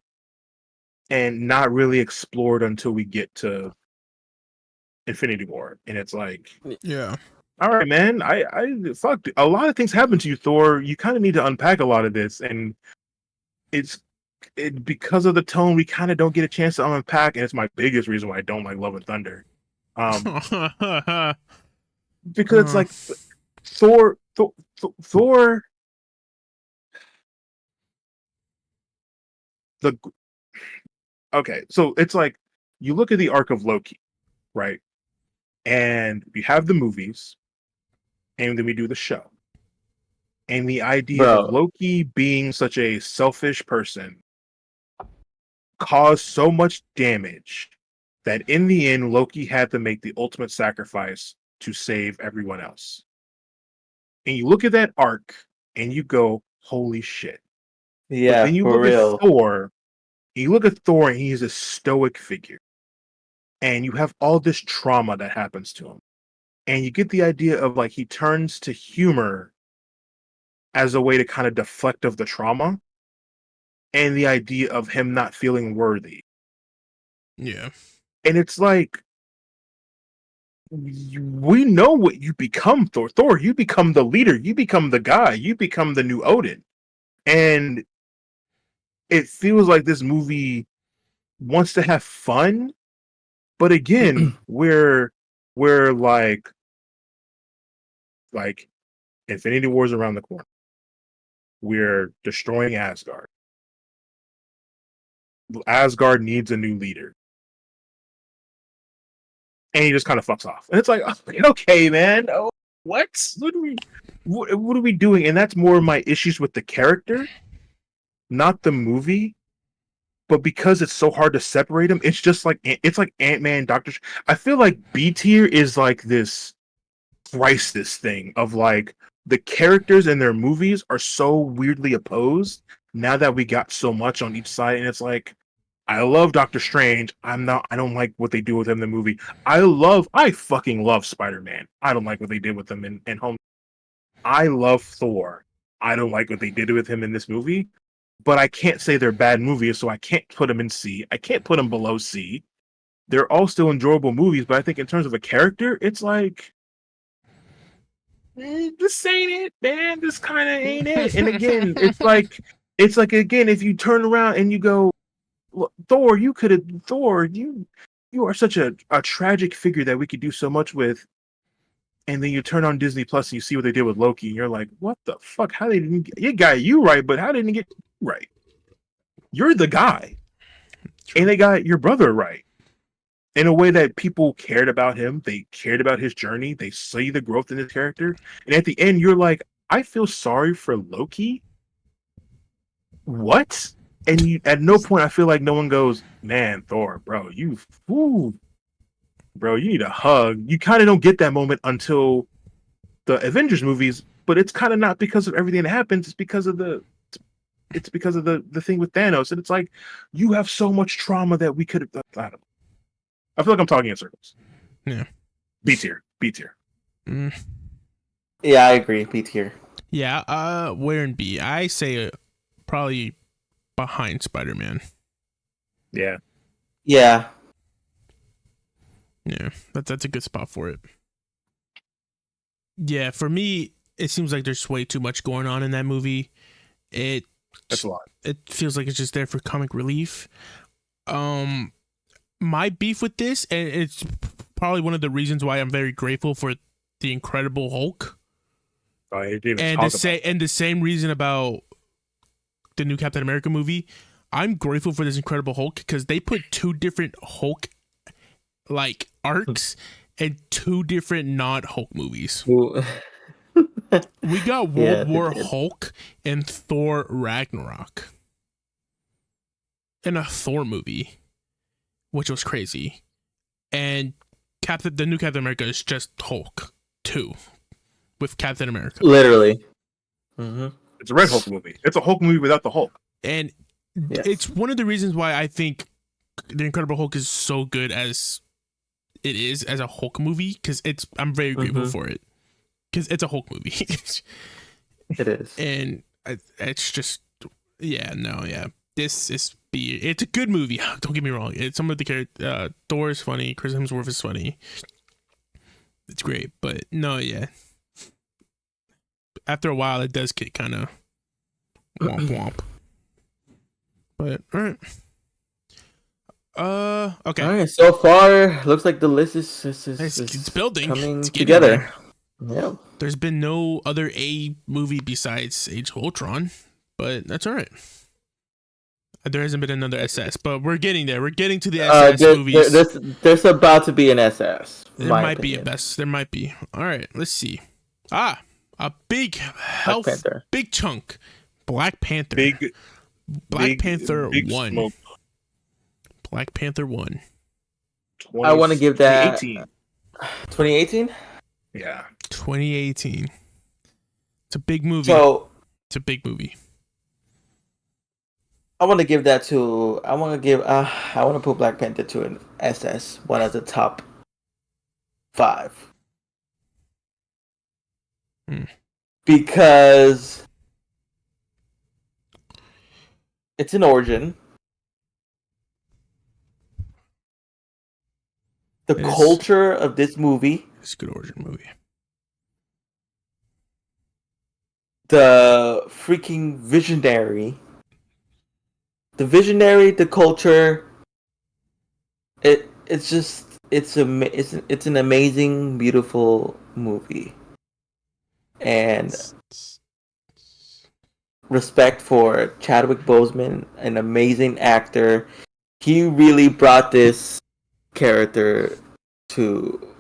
and not really explored until we get to Infinity War. And it's like, yeah, all right, man, I fuck, a lot of things happen to you, Thor. You kind of need to unpack a lot of this. And because of the tone, we kind of don't get a chance to unpack, and it's my biggest reason why I don't like Love and Thunder. Because it's like Thor. The Okay, so it's like you look at the arc of Loki, right? And we have the movies, and then we do the show. And the idea of Bro, Loki being such a selfish person caused so much damage that in the end, Loki had to make the ultimate sacrifice to save everyone else. And you look at that arc and you go, holy shit. But yeah, then for real. You look at Thor and he's a stoic figure. And you have all this trauma that happens to him. And you get the idea of like he turns to humor as a way to kind of deflect of the trauma and the idea of him not feeling worthy. Yeah. And it's like we know what you become, Thor. Thor, you become the leader, you become the guy, you become the new Odin. And it feels like this movie wants to have fun, but again, we're like Infinity War's around the corner. We're destroying Asgard. Asgard needs a new leader. And he just kind of fucks off. And it's like, okay, man. Oh, what? What are we doing? And that's more of my issues with the character, not the movie. But because it's so hard to separate them, it's like Ant-Man, I feel like B tier is like this crisis thing of like the characters in their movies are so weirdly opposed now that we got so much on each side, and it's like I love Doctor Strange. I don't like what they do with him in the movie. I fucking love Spider-Man. I don't like what they did with him in Home. I love Thor. I don't like what they did with him in this movie, but I can't say they're bad movies, so I can't put them in C. I can't put them below C. They're all still enjoyable movies, but I think in terms of a character, it's like this ain't it, man. This kind of ain't it. And again, it's like again, if you turn around and you go, Thor, you are such a tragic figure that we could do so much with. And then you turn on Disney Plus and you see what they did with Loki, and you're like, what the fuck? How they didn't get you got you right, but how didn't get you right? You're the guy. True. And they got your brother right. In a way that people cared about him, they cared about his journey, they see the growth in his character. And at the end, you're like, I feel sorry for Loki. What? And at no point I feel like no one goes, man, Thor, bro, you need a hug. You kind of don't get that moment until the Avengers movies, but it's kind of not because of everything that happens. It's because of the thing with Thanos, and it's like you have so much trauma that we could have. I feel like I'm talking in circles. Yeah. B tier. Mm. Yeah, I agree. B tier. Yeah. Where in B? I say probably behind Spider-Man. Yeah. Yeah. Yeah. That's a good spot for it. Yeah. For me, it seems like there's way too much going on in that movie. That's a lot. It feels like it's just there for comic relief. My beef with this, and it's probably one of the reasons why I'm very grateful for the Incredible Hulk. And the same reason about the new Captain America movie. I'm grateful for this Incredible Hulk because they put two different Hulk like arcs and two different not Hulk movies. We got World War Hulk and Thor Ragnarok in a Thor movie, which was crazy. And the new Captain America is just Hulk 2 with Captain America. Literally. Mm-hmm. It's a Red Hulk movie. It's a Hulk movie without the Hulk. And it's one of the reasons why I think The Incredible Hulk is so good as it is as a Hulk movie, because I'm very grateful for it. Because it's a Hulk movie. It is. And it's just, this is B. It's a good movie. Don't get me wrong. Some of the characters, Thor is funny. Chris Hemsworth is funny. It's great. But no, yeah. After a while, it does get kind of womp womp. But all right. Okay. All right. So far, looks like the list is It's building. coming It's together. Yeah. There's been no other A movie besides Age of Ultron, but that's all right. There hasn't been another SS, but we're getting there. We're getting to the SS movies. There's about to be an SS. There might be a best. There might be. All right, let's see. A big big chunk. Black Panther. Black Panther 1. Smoke. Black Panther 1. I want to give that 2018. Yeah. 2018. It's a big movie. So it's a big movie. I want to give that to. I want to put Black Panther to an SS, one of the top 5. Because it's an origin. The culture of this movie. It's a good origin movie. The freaking visionary. The culture. It's an amazing, beautiful movie. And respect for Chadwick Boseman, an amazing actor. He really brought this character to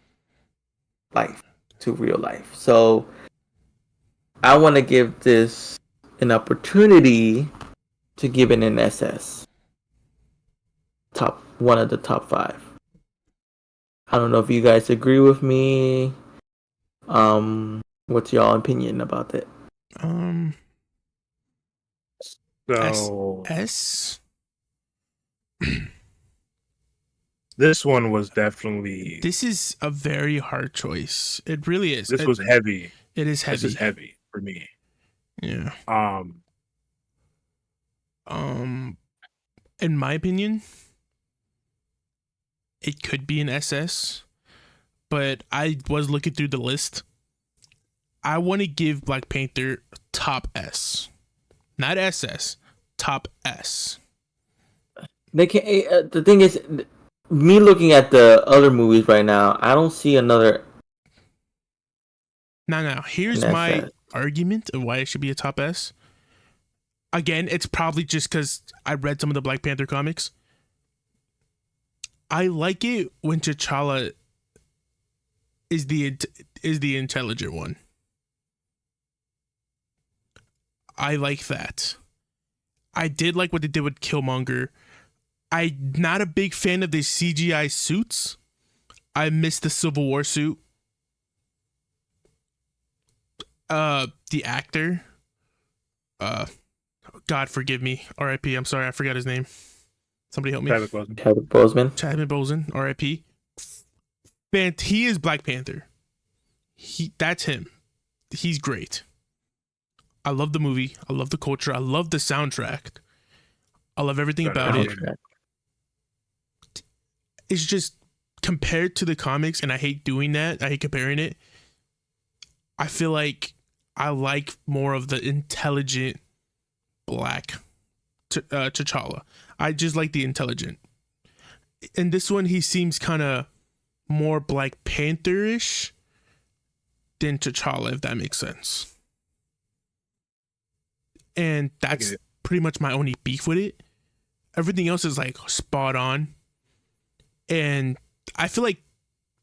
life, to real life. So I want to give this an opportunity to give it an SS. One of the top 5. I don't know if you guys agree with me. What's y'all opinion about it? So S. This one was definitely. This is a very hard choice. It really is. This was heavy. It is heavy. This is heavy for me. Yeah. In my opinion, it could be an SS, but I was looking through the list. I want to give Black Panther top S, not SS, top S. The thing is, me looking at the other movies right now, I don't see another. Now, here's my argument of why it should be a top S. Again, it's probably just because I read some of the Black Panther comics. I like it when T'Challa is the intelligent one. I like that. I did like what they did with Killmonger. I'm not a big fan of the CGI suits. I miss the Civil War suit. The actor. God forgive me. R.I.P. I'm sorry, I forgot his name. Somebody help me. Chadwick Boseman. R.I.P. He is Black Panther. That's him. He's great. I love the movie. I love the culture. I love the soundtrack. I love everything about it. It's just compared to the comics, and I hate doing that. I hate comparing it. I feel like I like more of the intelligent Black T'Challa. I just like the intelligent. In this one, he seems kind of more Black Panther-ish than T'Challa, if that makes sense. And that's pretty much my only beef with it. Everything else is like spot on. And I feel like,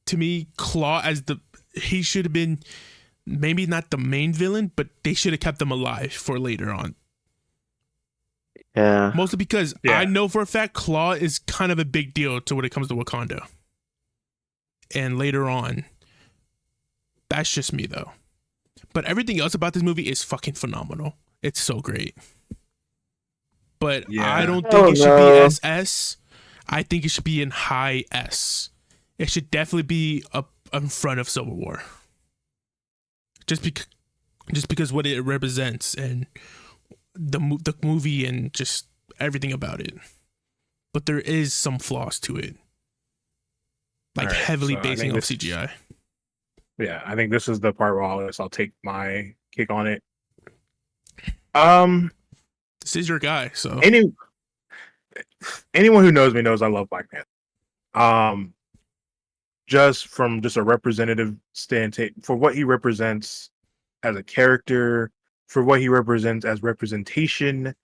to me, Claw he should have been maybe not the main villain, but they should have kept him alive for later on. Yeah. Mostly because I know for a fact Claw is kind of a big deal to when it comes to Wakanda. And later on, that's just me though. But everything else about this movie is fucking phenomenal. It's so great. But I don't think it should be SS. I think it should be in high S. It should definitely be up in front of Civil War. Just because what it represents and the movie and just everything about it. But there is some flaws to it. Like heavily basing off CGI. Yeah, I think this is the part where I'll take my kick on it. This is your guy, so anyone who knows me knows I love Black Panther. Just from just a representative standpoint for what he represents as a character, for what he represents as representation,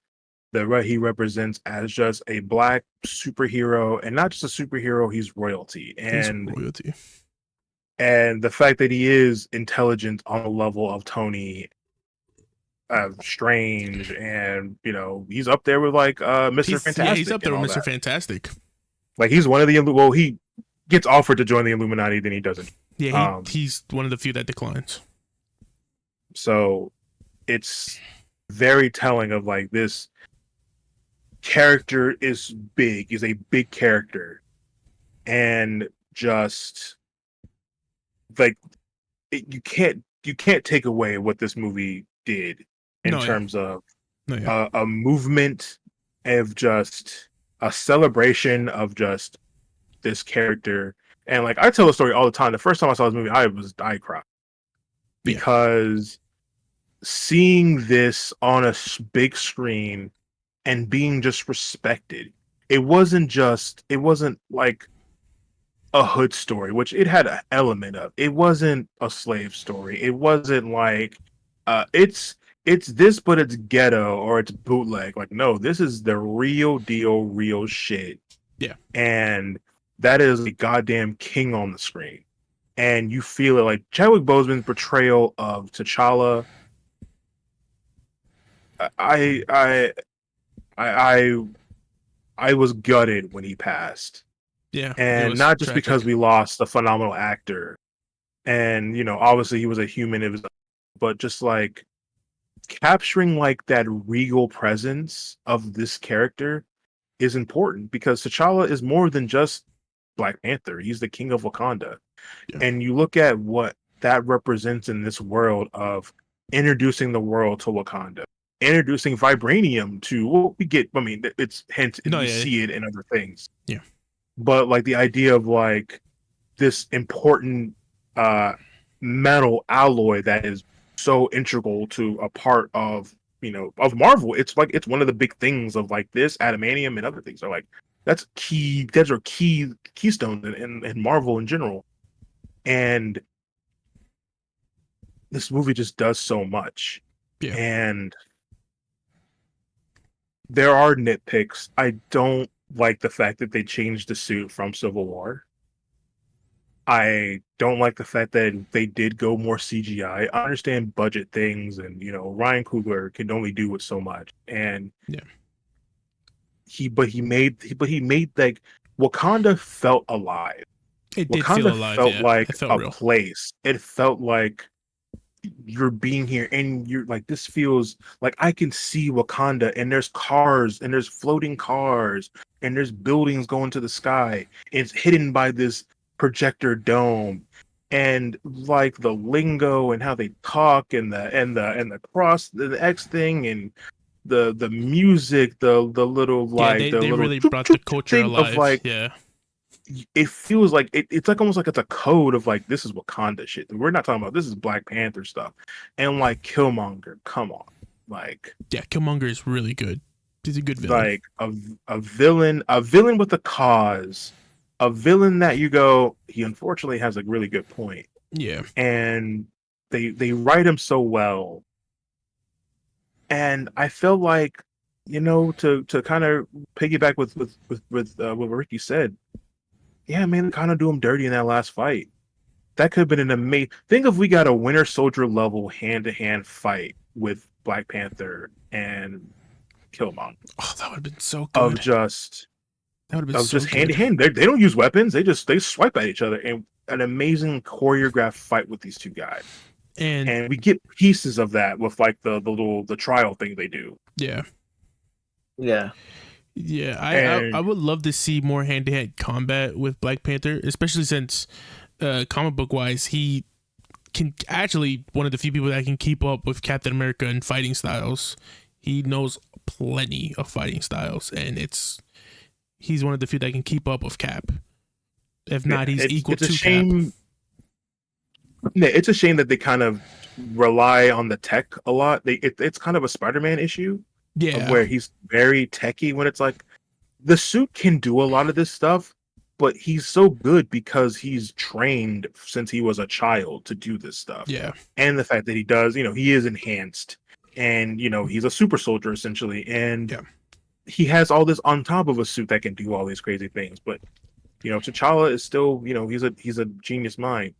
what he represents as just a black superhero, and not just a superhero, he's royalty. He's royalty. And the fact that he is intelligent on the level of Tony, Strange, and he's up there with like Mr. Fantastic. Yeah, he's up there with Mr. Fantastic. Like he's one of the he gets offered to join the Illuminati, then he doesn't. Yeah, he's one of the few that declines. So it's very telling of like this character is big, is a big character, and just like you can't take away what this movie did in terms of a movement of just a celebration of just this character. And like I tell a story all the time. The first time I saw this movie, I cried because seeing this on a big screen and being just respected. It wasn't like a hood story, which it had an element of. It wasn't a slave story. It wasn't like it's this, but it's ghetto or it's bootleg. Like, no, this is the real deal, real shit. Yeah. And that is a goddamn king on the screen. And you feel it, like Chadwick Boseman's portrayal of T'Challa. I was gutted when he passed. Yeah. And not just tragic. Because we lost a phenomenal actor. And, obviously he was a human, but just like capturing like that regal presence of this character is important because T'Challa is more than just Black Panther. He's the king of Wakanda. Yeah. And you look at what that represents in this world of introducing the world to Wakanda, introducing vibranium to what we get. I mean, it's hinted, you see it in other things. Yeah. But like the idea of like this important metal alloy that is so integral to a part of Marvel. It's like it's one of the big things of like this adamantium and other things are like that's key. Those are keystones in Marvel in general. And this movie just does so much. Yeah. And there are nitpicks. I don't like the fact that they changed the suit from Civil War. I don't like the fact that they did go more CGI. I understand budget things, and Ryan Coogler can only do it so much. And he made like Wakanda felt alive. It did feel alive. Felt like it felt a real. place. It felt like you're being here, and you're like, this feels like I can see Wakanda, and there's cars, and there's floating cars, and there's buildings going to the sky. It's hidden by this projector dome, and like the lingo and how they talk, and the cross, the X thing, and the music, the little like they little really brought the culture alive. Of like, it feels like it's like almost like it's a code of like this is Wakanda shit. We're not talking about this is Black Panther stuff. And like Killmonger, come on, like Killmonger is really good. He's a good villain. Like a villain with a cause, a villain that you go. He unfortunately has a really good point. Yeah, and they write him so well. And I feel like to kind of piggyback with what Ricky said. Yeah, man, they kind of do him dirty in that last fight. That could have been an amazing. Think if we got a Winter Soldier level hand-to-hand fight with Black Panther and Killmonger. Oh, that would have been so good. Just hand-to-hand. They don't use weapons. They swipe at each other, and an amazing choreographed fight with these two guys. And we get pieces of that with like the trial thing they do. Yeah. I would love to see more hand-to-hand combat with Black Panther, especially since comic book wise he can actually one of the few people that can keep up with Captain America in fighting styles. He knows plenty of fighting styles, and he's one of the few that can keep up with Cap. If not, he's equal to Cap. Yeah, it's a shame that they kind of rely on the tech a lot. It's kind of a Spider-Man issue. Yeah, where he's very techy when it's like the suit can do a lot of this stuff, but he's so good because he's trained since he was a child to do this stuff. Yeah. And the fact that he does, he is enhanced, and he's a super soldier essentially, and he has all this on top of a suit that can do all these crazy things. But T'Challa is still, he's a genius mind.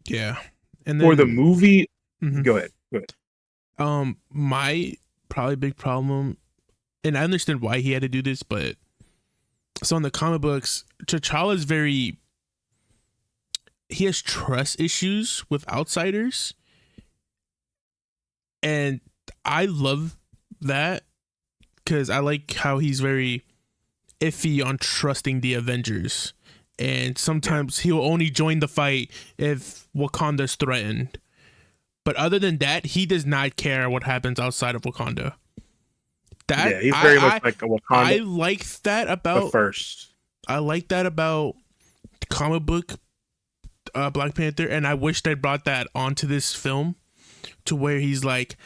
Yeah. And for the movie, go ahead. My probably big problem, and I understand why he had to do this, but so in the comic books, T'Challa is he has trust issues with outsiders, and I love that because I like how he's very iffy on trusting the Avengers, and sometimes he'll only join the fight if Wakanda's threatened. But other than that, he does not care what happens outside of Wakanda. He's very much like a Wakanda. I like that about the first. I like that about comic book Black Panther, and I wish they brought that onto this film, to where he's like,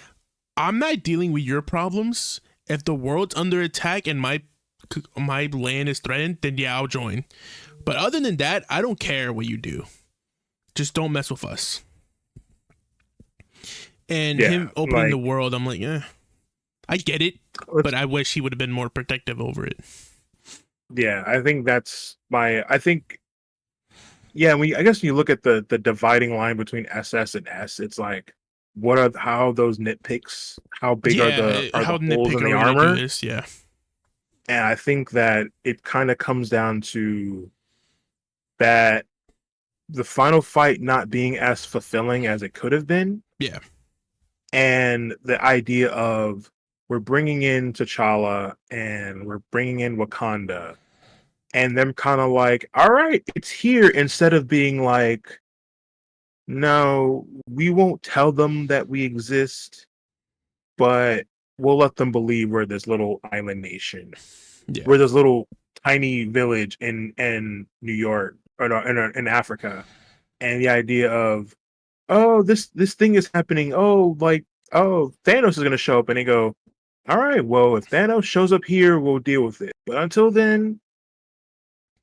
I'm not dealing with your problems. If the world's under attack and my land is threatened, then yeah, I'll join. But other than that, I don't care what you do. Just don't mess with us. And him opening the world, I'm like, I get it, but I wish he would have been more protective over it. Yeah, I think that's I guess when you look at the dividing line between SS and S, it's like, how those nitpicks, how big are the holes in the armor? Yeah. And I think that it kind of comes down to that the final fight not being as fulfilling as it could have been. Yeah. And the idea of, we're bringing in T'Challa and we're bringing in Wakanda, and them kind of like, all right, it's here, instead of being like, no, we won't tell them that we exist, but we'll let them believe we're this little island nation. Yeah. We're this little tiny village in New York, or no, in Africa. And the idea of, this thing is happening. Thanos is going to show up, and they go, all right, well, if Thanos shows up here, we'll deal with it. But until then,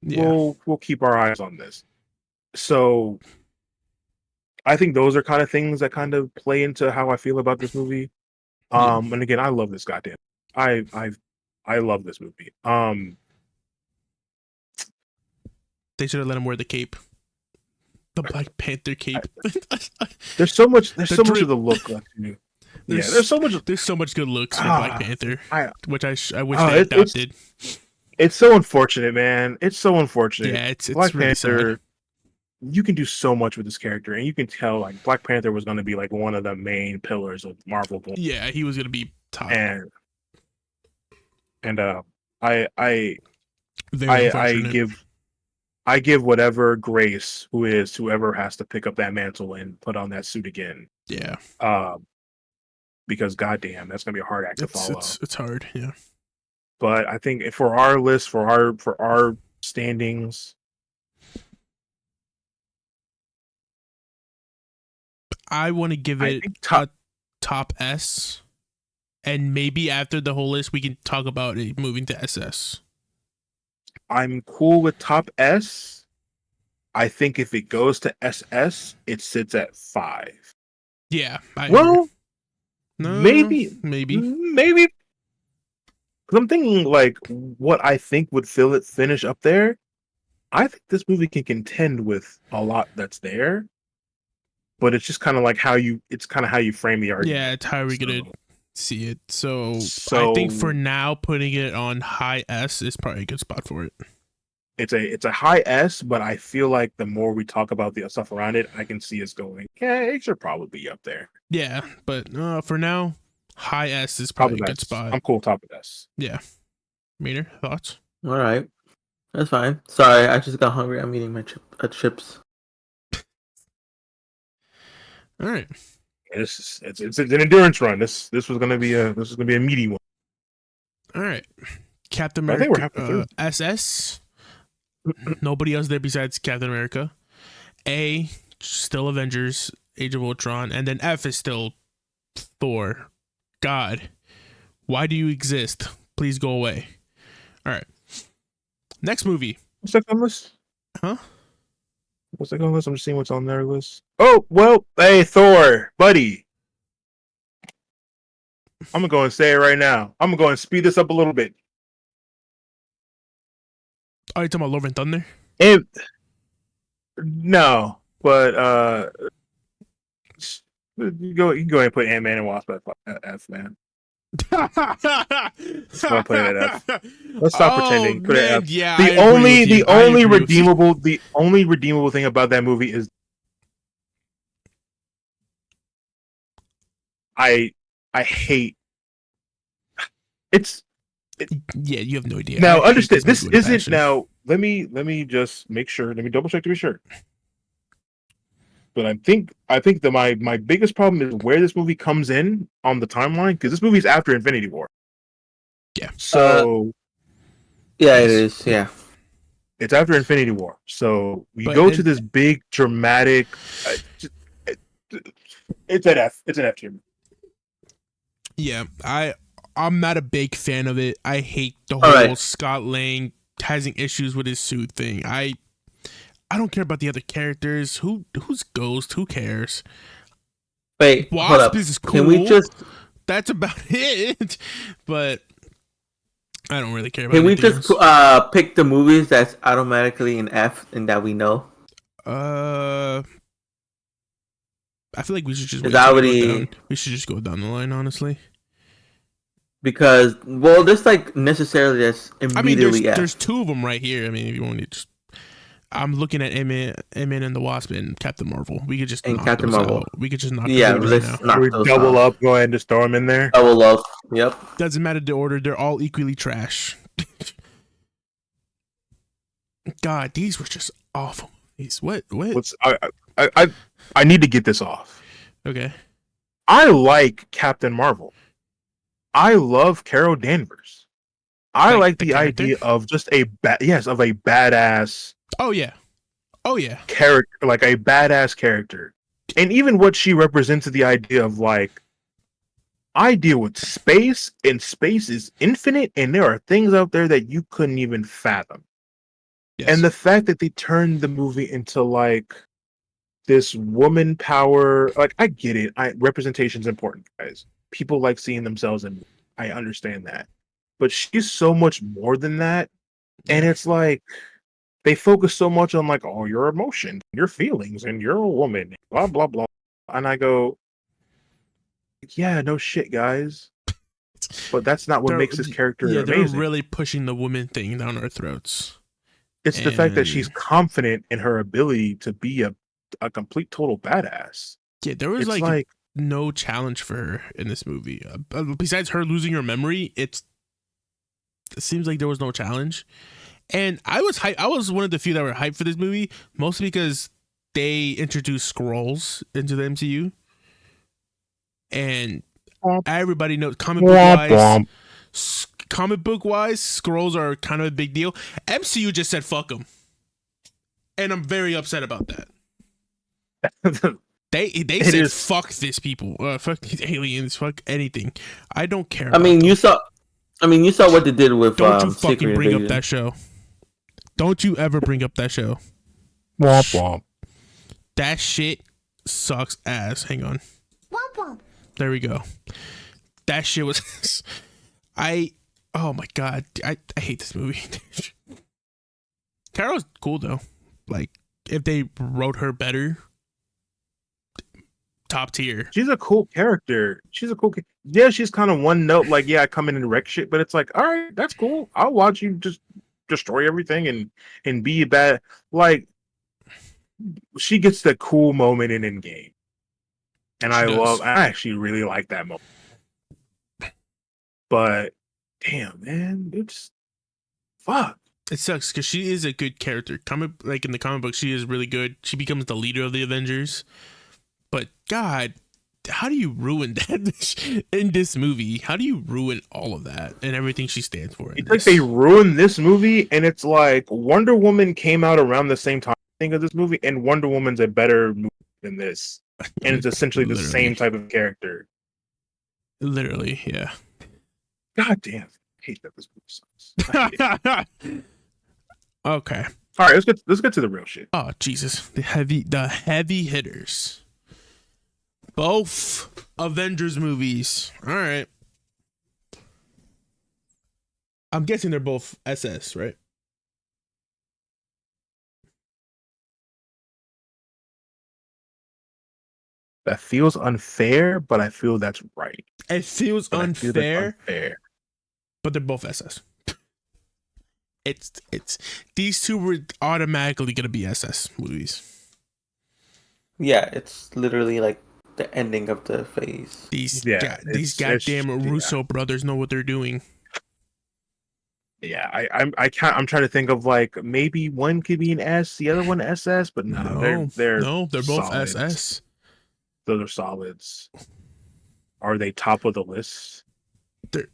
we'll keep our eyes on this. So I think those are kind of things that kind of play into how I feel about this movie. And again, I love this goddamn. I love this movie. They should have let him wear the cape. The Black Panther cape. There's so much of the look left to me. There's so much good looks for Black Panther, which I wish they adopted. It's so unfortunate, man. It's so unfortunate. Yeah, it's Black really Panther. sad. You can do so much with this character, and you can tell like Black Panther was going to be like one of the main pillars of Marvel. Yeah, he was going to be top. I give whatever grace whoever has to pick up that mantle and put on that suit again. Yeah. Because goddamn, that's gonna be a hard act to follow. It's hard, yeah. But I think for our list, for our standings, I want to give it a top S, and maybe after the whole list, we can talk about it moving to SS. I'm cool with top S. I think if it goes to SS, it sits at 5. Yeah. Maybe. Because I'm thinking like what I think would finish up there. I think this movie can contend with a lot that's there, but it's just kind of like how you frame the argument. Yeah, it's how we're gonna see it. So I think for now, putting it on high S is probably a good spot for it. It's a high S, but I feel like the more we talk about the stuff around it, I can see us going, yeah, it should probably be up there. Yeah, but for now, high S is probably a good spot. I'm cool top of S. Yeah. Meaner, thoughts? All right. That's fine. Sorry, I just got hungry. I'm eating my chips. All right. It's an endurance run. This was gonna be a meaty one. All right. Captain America. I think we're halfway through. SS. Nobody else there besides Captain America. A, still Avengers, Age of Ultron, and then F is still Thor. God, why do you exist? Please go away. All right. Next movie. What's that on list? Huh? What's that on list? I'm just seeing what's on their list. Oh, well, hey, Thor, buddy. I'm going to go and say it right now. I'm going to go and speed this up a little bit. Are you talking about Love and Thunder? No, but you can go ahead and put Ant-Man and Wasp at F, man. Let's not put it at F. Let's stop pretending. Put it at F. Yeah, the only redeemable thing about that movie is I hate yeah, you have no idea. Now understand this isn't now. Let me just make sure. Let me double check to be sure. But I think that my biggest problem is where this movie comes in on the timeline, because this movie is after Infinity War. Yeah. So yeah, it is. Yeah. It's after Infinity War. So we go to this big dramatic. It's an F. It's an F tier. Yeah, I'm not a big fan of it. I hate the whole Scott Lang having issues with his suit thing. I don't care about the other characters. Who's Ghost? Who cares? Wait, Wasp hold up. is cool. Can we just? That's about it. But I don't really care about. Can we just pick the movies that's automatically an F and that we know? I feel like we should just we should just go down the line, honestly. Because there's like necessarily that's immediately F. There's two of them right here. I mean, if you want to just. I'm looking at Ant-Man and the Wasp and Captain Marvel. We could just knock Captain Marvel out. We could just knock those out. Knock we those double out. up, go ahead and just throw them in there. Double up. Yep. Doesn't matter the order. They're all equally trash. God, these were just awful. What? I need to get this off. Okay. I like Captain Marvel. I love Carol Danvers. I like the idea of just a badass. Oh yeah. Character, like a badass character, and even what she represents, the idea of like, I deal with space, and space is infinite, and there are things out there that you couldn't even fathom. Yes. And the fact that they turned the movie into like this woman power, like, I get it. Representation's important, guys. People like seeing themselves in. I understand that, but she's so much more than that, and it's like. They focus so much on like, oh, your emotions, your feelings, and you're a woman, blah blah blah. And I go, yeah, no shit, guys. But that's not what makes this character amazing. They're really pushing the woman thing down our throats. It's the fact that she's confident in her ability to be a complete total badass. Yeah, there was like no challenge for her in this movie. Besides her losing her memory, it seems like there was no challenge. And I was hyped. I was one of the few that were hyped for this movie, mostly because they introduced Skrulls into the MCU. And everybody knows comic book wise, Skrulls are kind of a big deal. MCU just said fuck them, and I'm very upset about that. They said fuck this people, fuck these aliens, fuck anything. I don't care. You saw what they did with. Don't you fucking bring up that show. Don't you ever bring up that show. Womp womp. That shit sucks ass. Hang on. Womp womp. There we go. That shit was... Oh my god. I hate this movie. Carol's cool though. Like, if they wrote her better, top tier. She's a cool character. Yeah, she's kind of one note. Like, yeah, I come in and wreck shit, but it's like, all right, that's cool. I'll watch you just destroy everything and be bad. Like, she gets the cool moment in Endgame, and I actually really like that moment. But damn, man, it's fuck. It sucks because she is a good character. Like in the comic book, she is really good. She becomes the leader of the Avengers. But God, how do you ruin that in this movie? How do you ruin all of that and everything she stands for? It's like they ruined this movie, and it's like Wonder Woman came out around the same time of this movie, and Wonder Woman's a better movie than this, and it's essentially the same type of character. Literally, yeah. God damn, I hate that this movie sucks. Okay. All right, let's get to the real shit. Oh Jesus, the heavy hitters. Both Avengers movies. All right. I'm guessing they're both SS, right? That feels unfair, but I feel that's right. It feels But unfair, unfair. but they're both SS. It's these two were automatically gonna be SS movies. Yeah, it's literally like the ending of the phase. These goddamn Russo brothers know what they're doing. Yeah, I'm trying to think of like maybe one could be an S, the other one SS, but they're both solids. SS. Those are solids. Are they top of the list? They're...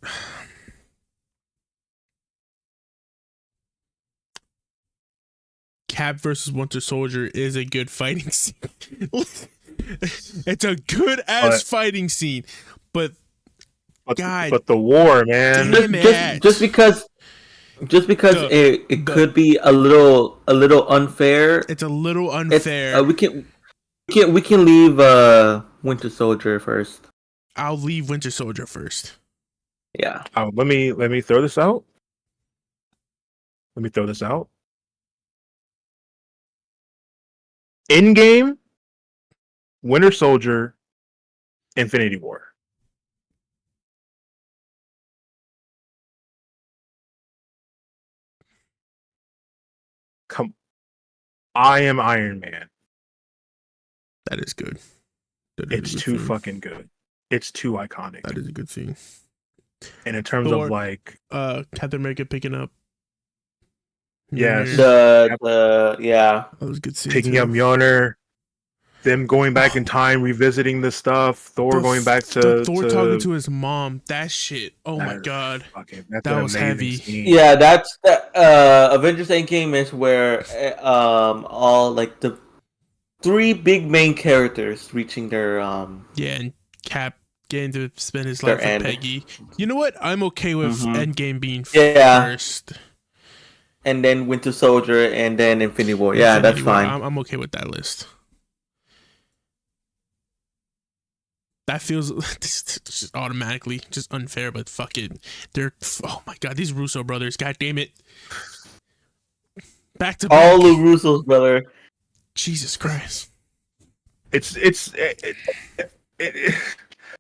Cap versus Winter Soldier is a good fighting scene. It's a good ass fighting scene, but the war, man. Just because it could be a little unfair. It's a little unfair. We can leave Winter Soldier first. I'll leave Winter Soldier first. Yeah. Let me throw this out. Endgame, Winter Soldier, Infinity War. I am Iron Man. That is good. It's too fucking good. It's too iconic. That is a good scene. And in terms of like Captain America picking up. Yes. Yeah. That was a good scene. Picking up Mjolnir. Them going back in time, revisiting the stuff. Thor going back to Thor talking to his mom. That shit. Oh my god. That was heavy. Scene. Yeah, that's the Avengers Endgame is where all like the three big main characters reaching their and Cap getting to spend his life with Peggy. You know what? I'm okay with Endgame being first. And then Winter Soldier and then Infinity War. Yeah, that's fine. I'm okay with that list. That feels just automatically just unfair, but fuck it. Oh my god, these Russo brothers, god damn it. Back to all the Russos, brother. Jesus Christ.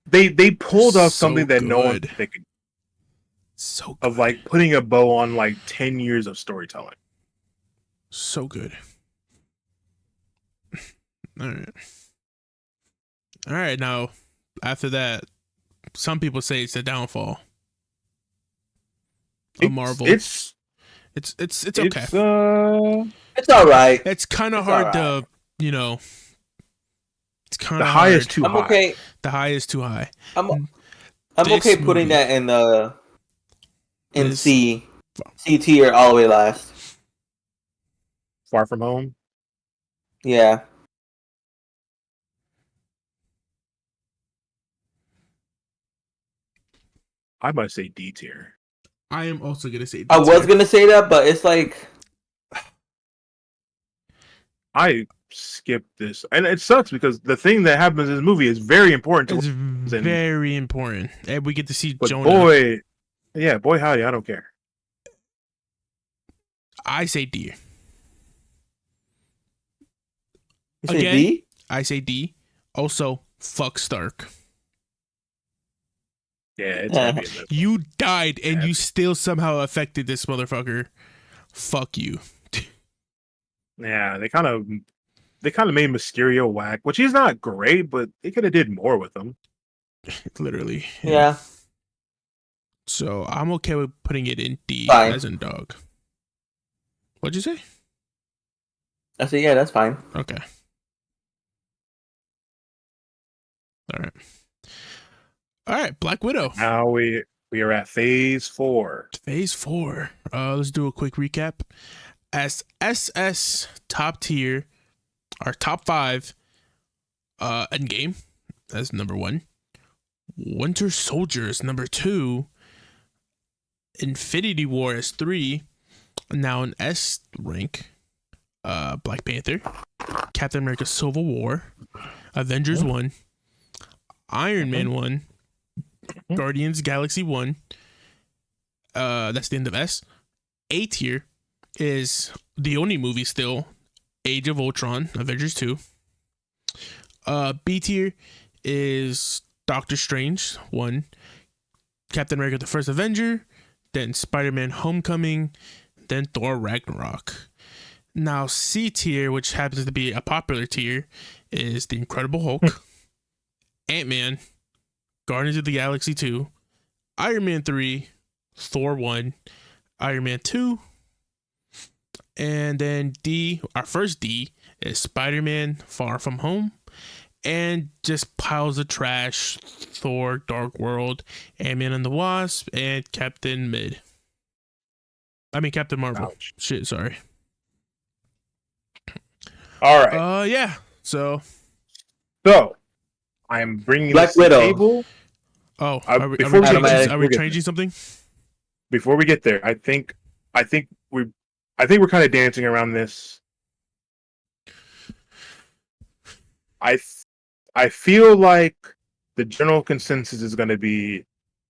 They pulled off something that no one could. So good. Of like putting a bow on like 10 years of storytelling. So good. All right, now after that, some people say it's a downfall of Marvel. It's okay. It's all right. It's kind of hard to, it's kind of the high is too high. Okay. The high is too high. I'm okay putting that in C tier all the way last. Far From Home. Yeah. I might say D tier. I am also gonna say D tier. I was gonna say that, but it's like I skipped this, and it sucks because the thing that happens in this movie is very important. It's very important, and we get to see Jonah. Boy howdy, I don't care. I say D. You say D? I say D. Also, fuck Stark. Yeah, it's heavy. You died and you still somehow affected this motherfucker. Fuck you. Yeah, they kind of made Mysterio whack, which he's not great, but they could have did more with him. Literally. Yeah. So I'm okay with putting it in D as in dog. What'd you say? I said, yeah, that's fine. Okay. All right, Black Widow. Now we are at phase 4. Phase 4. Let's do a quick recap. As SS top tier, our top 5, Endgame as number 1. Winter Soldier is number 2. Infinity War is 3. Now in S rank, Black Panther, Captain America Civil War, Avengers 1, Iron Man 1, Guardians Galaxy 1. That's the end of S. A tier is the only movie still, Age of Ultron, Avengers 2. B tier is Doctor Strange 1, Captain America the First Avenger, then Spider-Man Homecoming, then Thor Ragnarok. Now C tier, which happens to be a popular tier, is The Incredible Hulk, Ant-Man, Guardians of the Galaxy 2, Iron Man 3, Thor 1, Iron Man 2, and then D, our first D, is Spider-Man Far From Home, and just piles of trash, Thor Dark World, Ant-Man and the Wasp, and Captain Marvel. Ouch. Shit, sorry. All right. Yeah. So I'm bringing Black this to the Widow. table. Oh, Are we changing something? Before we get there, I think we're kind of dancing around this. I feel like the general consensus is going to be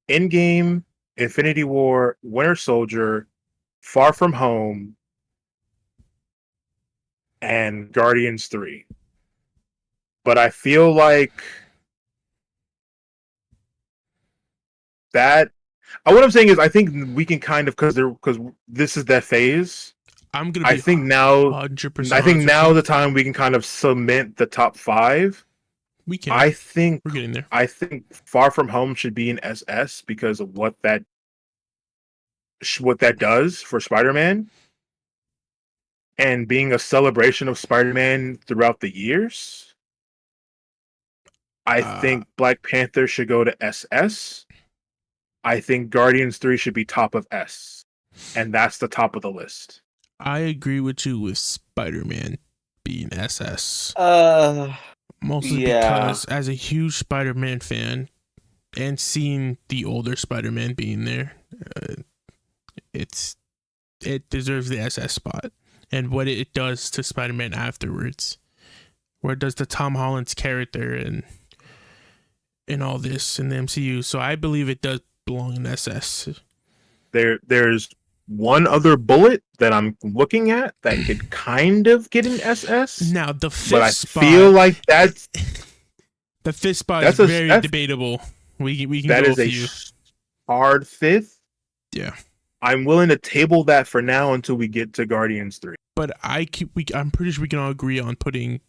Endgame, Infinity War, Winter Soldier, Far From Home, and Guardians 3. But I feel like that. What I'm saying is, I think we can kind of because this is that phase. I'm gonna. I think now. 100%. I think now the time we can kind of cement the top 5. We can. I think we're getting there. I think Far From Home should be an SS because of what that does for Spider-Man, and being a celebration of Spider-Man throughout the years. I think Black Panther should go to SS. I think Guardians 3 should be top of S, and that's the top of the list. I agree with you with Spider-Man being SS. Mostly because as a huge Spider-Man fan and seeing the older Spider-Man being there, it deserves the SS spot. And what it does to Spider-Man afterwards, where it does to Tom Holland's character and all this in the MCU. So I believe it does belong in SS. There's one other bullet that I'm looking at that could kind of get an SS. Now the fifth but I spot, feel like that's the fifth spot is very debatable. We can that go is with a you. hard fifth. Yeah, I'm willing to table that for now until we get to Guardians 3. but I'm pretty sure we can all agree on putting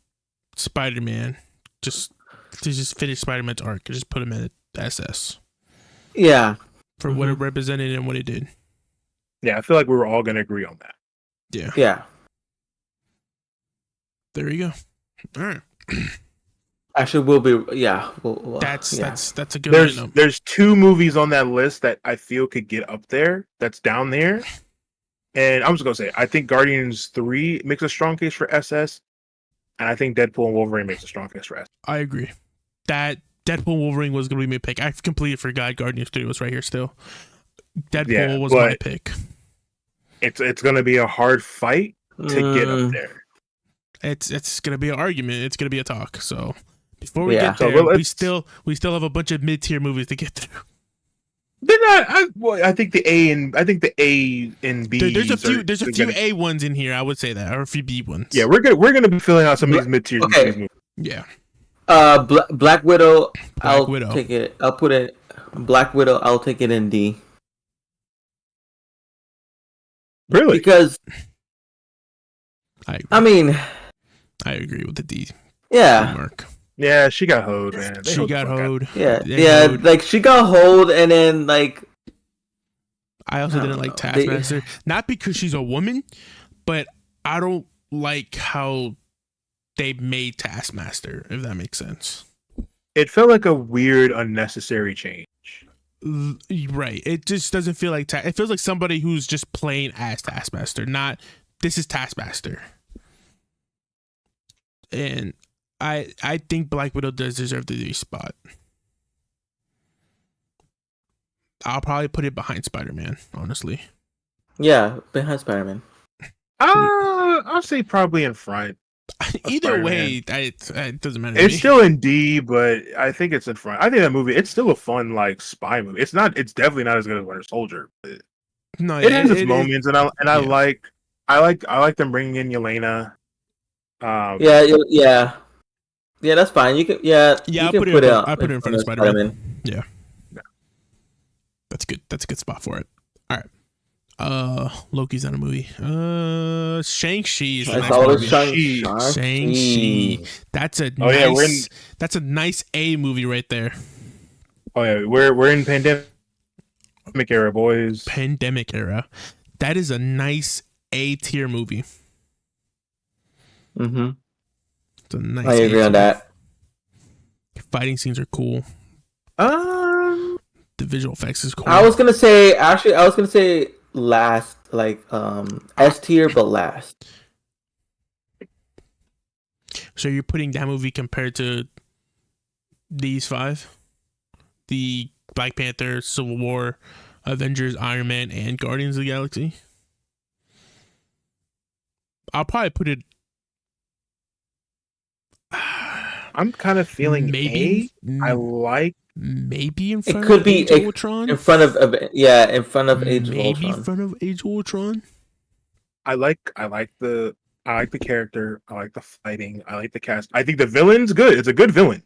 Spider-Man just finish Spider-Man's arc. Just put him at SS. Yeah, for what it represented and what it did. Yeah, I feel like we were all going to agree on that. Yeah. There you go. All right. Actually, we'll be. Yeah. That's a good lineup. There's 2 movies on that list that I feel could get up there. That's down there. And I'm just going to say, I think Guardians 3 makes a strong case for SS. And I think Deadpool and Wolverine makes a strong case for SS. I agree. That Deadpool and Wolverine was going to be my pick. I completely forgot Guardians 3 was right here still. Deadpool was my pick. It's going to be a hard fight to get up there. It's going to be an argument. It's going to be a talk. So before we get there, we still have a bunch of mid-tier movies to get through. They're not. I think the A and B. There's a few A ones in here. I would say that, or a few B ones. Yeah, we're gonna be filling out some of these mid-tier movies. Yeah. Black Widow. I'll Widow. take it. I'll put it. Black Widow. I'll take it in D. Really? Because I agree with the D. Yeah. Mark. Yeah, she got hoed, man. She got hoed. Yeah. Like she got hoed, and then like. I also didn't like Taskmaster, not because she's a woman, but I don't like how they made Taskmaster. If that makes sense. It felt like a weird, unnecessary change. Right. It just doesn't feel like it feels like somebody who's just playing as Taskmaster, not this is Taskmaster. And I think Black Widow does deserve the D spot. I'll probably put it behind Spider-Man, honestly. Yeah, behind Spider-Man. I'll say probably in front. Either way, it doesn't matter. It's still in D, but I think it's in front. I think that movie. It's still a fun like spy movie. It's not. It's definitely not as good as Winter Soldier. But No, it has its moments, and I like them bringing in Yelena. Yeah. That's fine. You can I'll can put put it. it. I put it in front of Spider-Man. Yeah, that's good. That's a good spot for it. All right. Loki's not a movie. Shang-Chi is a nice movie. Shang-Chi. That's a nice. That's a nice A movie right there. Oh yeah, we're in pandemic era, boys. Pandemic era. That is a nice A tier movie. Mm-hmm. It's a nice. I agree on that. Fighting scenes are cool. The visual effects is cool. I was gonna say last, like S tier, but last. So you're putting that movie compared to these 5? The Black Panther, Civil War, Avengers, Iron Man, and Guardians of the Galaxy? I'll probably put it. I'm kind of feeling maybe. I like maybe in front. It could of be Age of Ultron. In front of in front of Age of Ultron. Maybe in front of Age of Ultron. I like the character. I like the fighting. I like the cast. I think the villain's good. It's a good villain.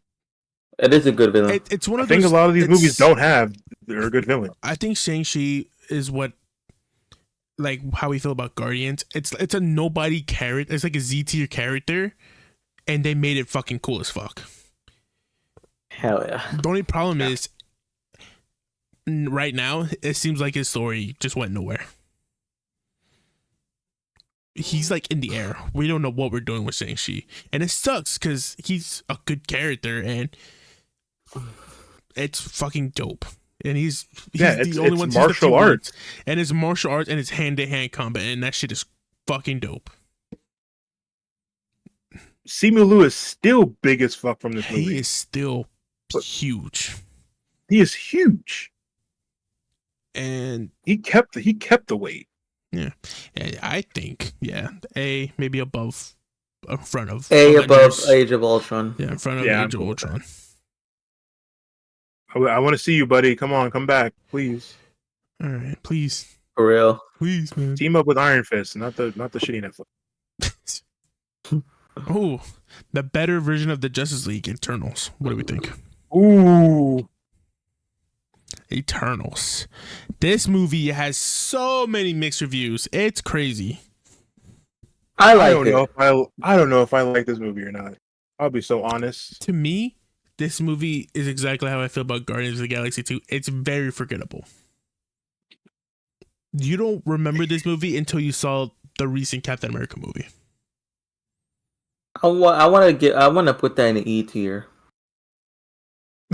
It is a good villain. It's one of I think a lot of these movies don't have. They're a good villain. I think Shang-Chi is what, like, how we feel about Guardians. It's a nobody character. It's like a Z tier character, and they made it fucking cool as fuck. Hell yeah. The only problem is, right now, it seems like his story just went nowhere. He's like in the air. We don't know what we're doing with Shang-Chi, and it sucks because he's a good character and it's fucking dope. And he's the only one. Martial arts, and it's martial arts, and it's hand-to-hand combat, and that shit is fucking dope. Simu Liu is still big as fuck from this movie. He is still huge. He is huge, and he kept the weight. Yeah, I think A maybe above, in front of Avengers. Above Age of Ultron. Yeah, in front of Age of Ultron. I want to see you, buddy. Come on, come back, please. All right, please. For real, please, man. Team up with Iron Fist, not the shitty Netflix. Oh, the better version of the Justice League, Eternals. What do we think? Ooh. Eternals. This movie has so many mixed reviews. It's crazy. I don't know if I like this movie or not. I'll be so honest. To me, this movie is exactly how I feel about Guardians of the Galaxy 2. It's very forgettable. You don't remember this movie until you saw the recent Captain America movie. I want to put that in the E tier.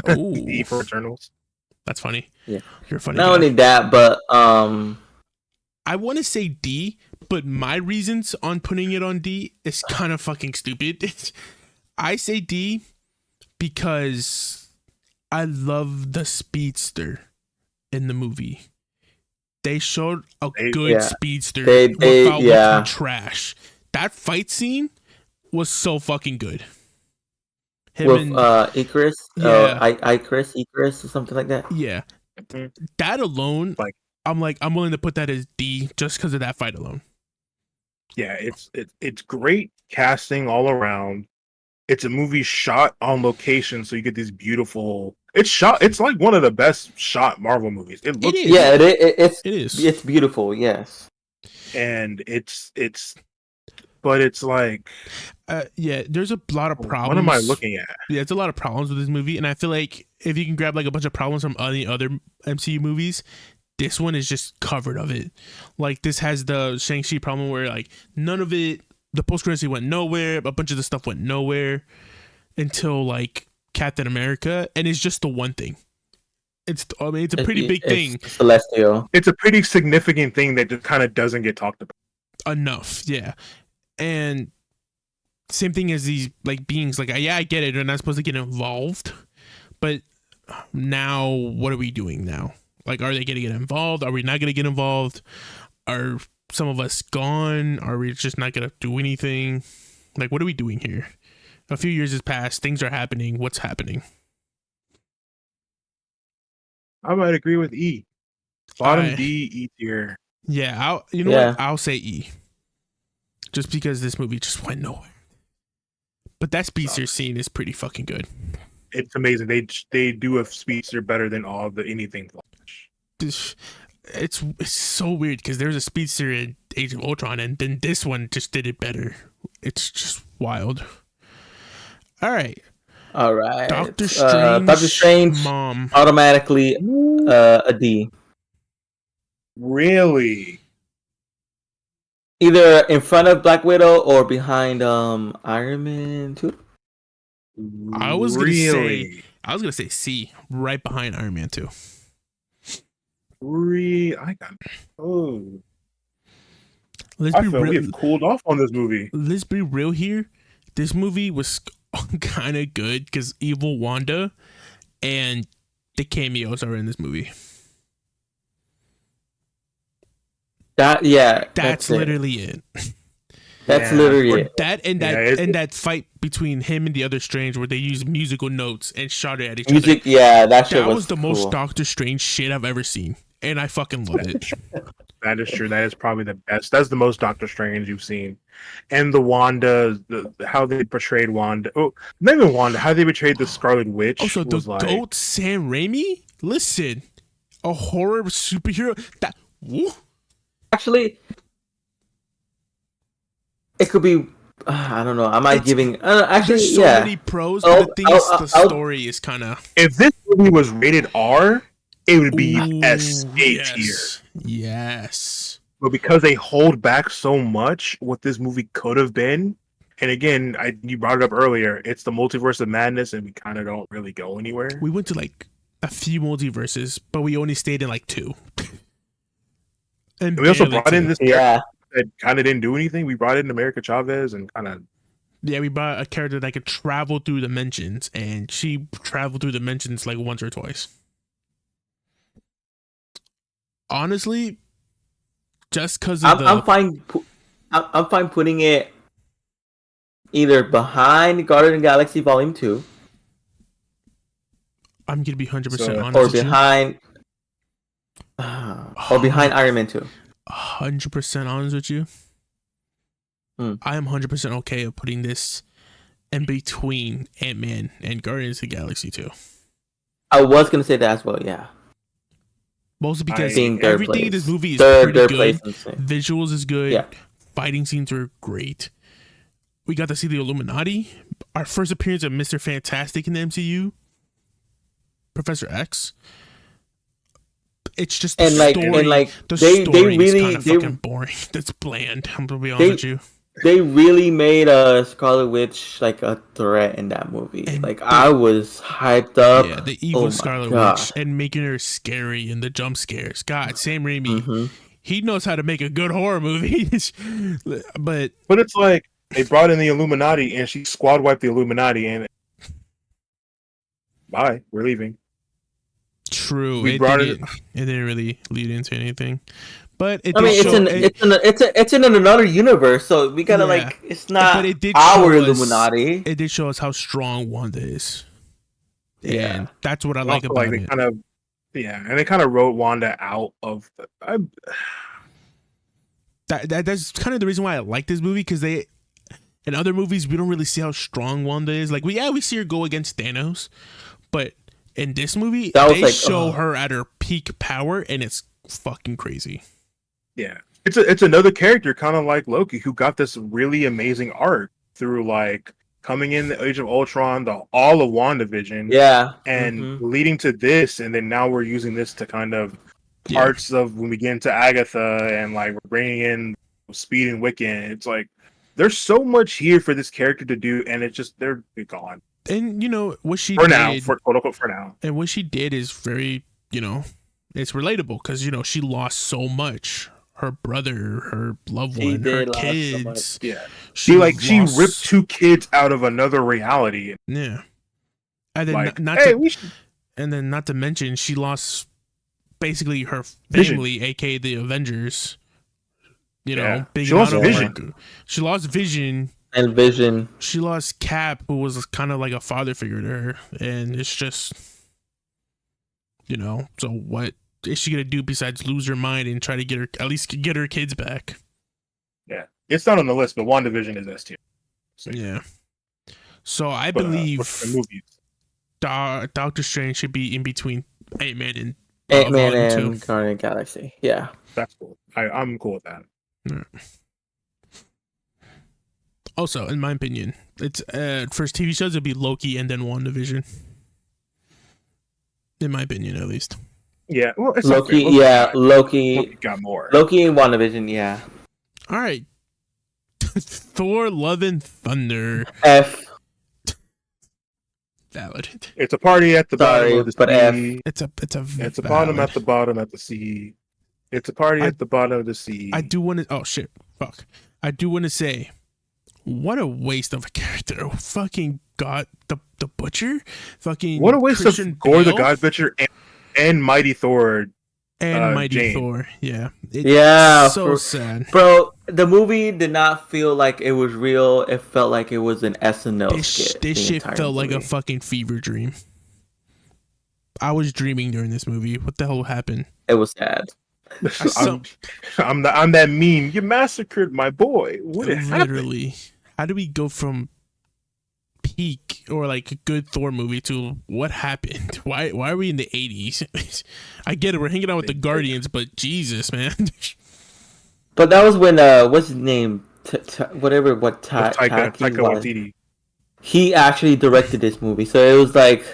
E for Eternals. That's funny. Yeah, you're funny. Not only that, but I want to say D, but my reasons on putting it on D is kind of fucking stupid. I say D because I love the speedster in the movie. They showed a good speedster without looking trash. That fight scene was so fucking good. Icarus, Icarus or something like that. Yeah, that alone, I'm willing to put that as D just because of that fight alone. Yeah, it's great casting all around. It's a movie shot on location, so you get these beautiful. It's like one of the best shot Marvel movies. It looks. It is. It's beautiful. Yes. And but it's like. There's a lot of problems. What am I looking at? Yeah, it's a lot of problems with this movie, and I feel like if you can grab like a bunch of problems from any other MCU movies, this one is just covered of it. Like this has the Shang-Chi problem where like none of it, the post-credits went nowhere, a bunch of the stuff went nowhere until like Captain America, and it's just the one thing. It's a pretty big thing. Celestial. It's a pretty significant thing that just kind of doesn't get talked about enough. Yeah, and. Same thing as these like beings. Like, I get it. They're not supposed to get involved, but now what are we doing now? Like, are they going to get involved? Are we not going to get involved? Are some of us gone? Are we just not gonna do anything? Like, what are we doing here? A few years has passed. Things are happening. What's happening? I might agree with E. Bottom D, E tier. Yeah, you know what? I'll say E. Just because this movie just went nowhere. But that speedster scene is pretty fucking good. It's amazing. They do a speedster better than all the anything Flash. It's so weird because there's a speedster in Age of Ultron, and then this one just did it better. It's just wild. All right. Doctor Strange mom automatically a D. Really? Either in front of Black Widow or behind Iron Man 2. I was gonna say C, right behind Iron Man 2. I feel we've cooled off on this movie. Let's be real here. This movie was kind of good because Evil Wanda and the cameos are in this movie. That's literally it. That's literally it. That and that fight between him and the other Strange where they use musical notes and shot it at each other. Yeah, that was the most Doctor Strange shit I've ever seen, and I fucking loved it. That is true. That is probably the best. That's the most Doctor Strange you've seen. And the Wanda, how they portrayed Wanda. Oh, not even Wanda. How they portrayed the Scarlet Witch. Also, the GOAT Sam Raimi. Listen, a horror superhero. Actually, it could be. I don't know. Am I giving? Actually, there's so many pros, but the thing is, the story is kind of. If this movie was rated R, it would be S8 tier. Yes. But because they hold back so much what this movie could have been, and again, you brought it up earlier, it's the multiverse of madness, and we kind of don't really go anywhere. We went to like a few multiverses, but we only stayed in like 2. And we also brought in this character that kind of didn't do anything. We brought in America Chavez and kind of... Yeah, we brought a character that could travel through dimensions, and she traveled through dimensions like once or twice. Honestly, just because of I'm fine. I'm fine putting it either behind Guardians of the Galaxy Volume 2. I'm gonna be 100% honest. Or behind. Or behind Iron Man 2. 100% honest with you. I am 100% okay of putting this in between Ant-Man and Guardians of the Galaxy 2. I was gonna say that as well. Yeah. Mostly because everything in this movie is pretty good. Visuals is good. Yeah. Fighting scenes are great. We got to see the Illuminati. Our first appearance of Mr. Fantastic in the MCU. Professor X. It's just the story. The story is kind of fucking boring. That's bland. I'm gonna be honest with you. They really made Scarlet Witch like a threat in that movie. And I was hyped up. Yeah, the evil Scarlet Witch and making her scary and the jump scares. God, Sam Raimi, he knows how to make a good horror movie. but it's like they brought in the Illuminati and she squad wiped the Illuminati and bye, we're leaving. True, it didn't really lead into anything. But it's in another universe, so we gotta it's not our Illuminati. It did show us how strong Wanda is. Yeah, and that's what I like about it. And they kind of wrote Wanda out of that's kind of the reason why I like this movie, because in other movies we don't really see how strong Wanda is. Like we see her go against Thanos, but in this movie they show her at her peak power, and it's fucking crazy. Yeah, it's another character, kind of like Loki, who got this really amazing arc through like coming in the Age of Ultron, all of WandaVision, and leading to this, and then now we're using this to kind of parts of when we get into Agatha, and like we're bringing in Speed and Wiccan. It's like there's so much here for this character to do, and it's just they're gone. And you know what she did, quote unquote, for now, and what she did is very, it's relatable because she lost so much. Her brother, her loved one, her kids. So yeah, she ripped 2 kids out of another reality. Yeah, and then not to mention she lost basically her family, aka the Avengers, You know, big she amount lost of Vision. like, she lost Vision. And Vision. She lost Cap, who was kind of like a father figure to her, and it's just, you know, so what is she gonna do besides lose her mind and try to get her, at least get her kids back? Yeah, it's not on the list, but WandaVision is S tier. So, yeah. So I believe the movies. Doctor Strange should be in between Ant-Man and Ant-Man Volume and Guardian of the Galaxy. Yeah. That's cool. I'm cool with that. 2. Also, in my opinion, it's first TV shows would be Loki and then WandaVision. In my opinion, at least. Yeah, well, it's Loki. Yeah, Loki got more. Loki and WandaVision. Yeah. All right. Thor: Love and Thunder. F. Valid. It's a party at the bottom of the sea. It's a bottom at the bottom at the sea. It's a party at the bottom of the sea. I do want to. Oh shit! Fuck! I do want to say, what a waste of a character. Fucking God, the Butcher. Fucking what a waste Christian of Gore the Bale God Butcher and Mighty Thor. And Mighty Jane. Thor. Yeah. So sad. Bro, the movie did not feel like it was real. It felt like it was an SNL skit. This shit felt like a fucking fever dream. I was dreaming during this movie. What the hell happened? It was sad. I'm that meme. You massacred my boy. What literally happened? How do we go from peak or like a good Thor movie to what happened? Why are we in the 80s? I get it, we're hanging out with the Guardians, but Jesus, man. But that was when what's his name? Taika Waititi. He actually directed this movie, so it was like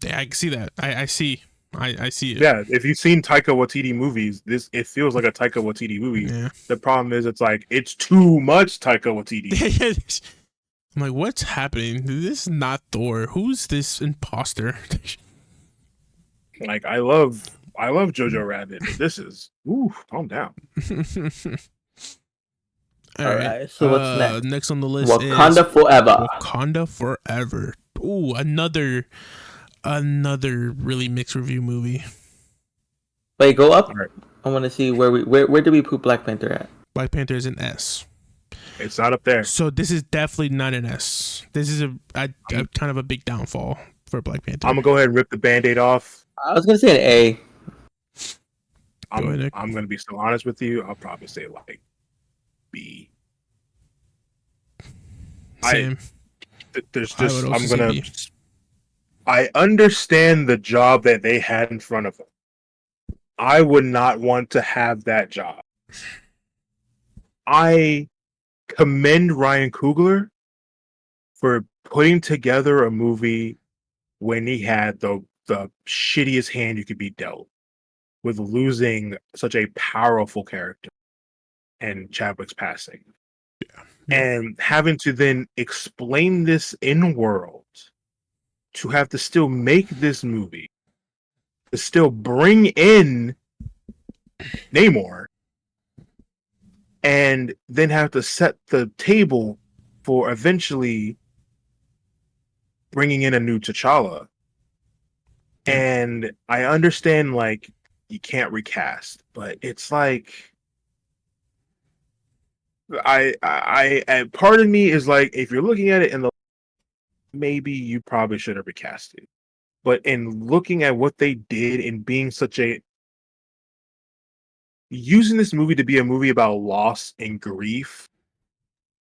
I see that. I see it. Yeah, if you've seen Taika Waititi movies, it feels like a Taika Waititi movie. Yeah. The problem is it's too much Taika Waititi. I'm like, what's happening? This is not Thor. Who's this imposter? Like, I love Jojo Rabbit, but this is calm down. All right. So what's next? Next on the list Wakanda is Forever. Wakanda Forever. Ooh, another really mixed review movie. Wait, go up. Right. I want to see where do we put Black Panther at? Black Panther is an S. It's not up there. So this is definitely not an S. This is a kind of a big downfall for Black Panther. I'm gonna go ahead and rip the Band-Aid off. I was gonna say an A. I'm gonna be so honest with you. I'll probably say like B. Same. I understand the job that they had in front of them. I would not want to have that job. I commend Ryan Coogler for putting together a movie when he had the shittiest hand you could be dealt with, losing such a powerful character and Chadwick's passing. Yeah. And having to then explain this in world, to have to still make this movie, to still bring in Namor, and then have to set the table for eventually bringing in a new T'Challa. And I understand, like, you can't recast, but it's like, I part of me is like, if you're looking at it in the, maybe you probably should have recast it. But in looking at what they did in being using this movie to be a movie about loss and grief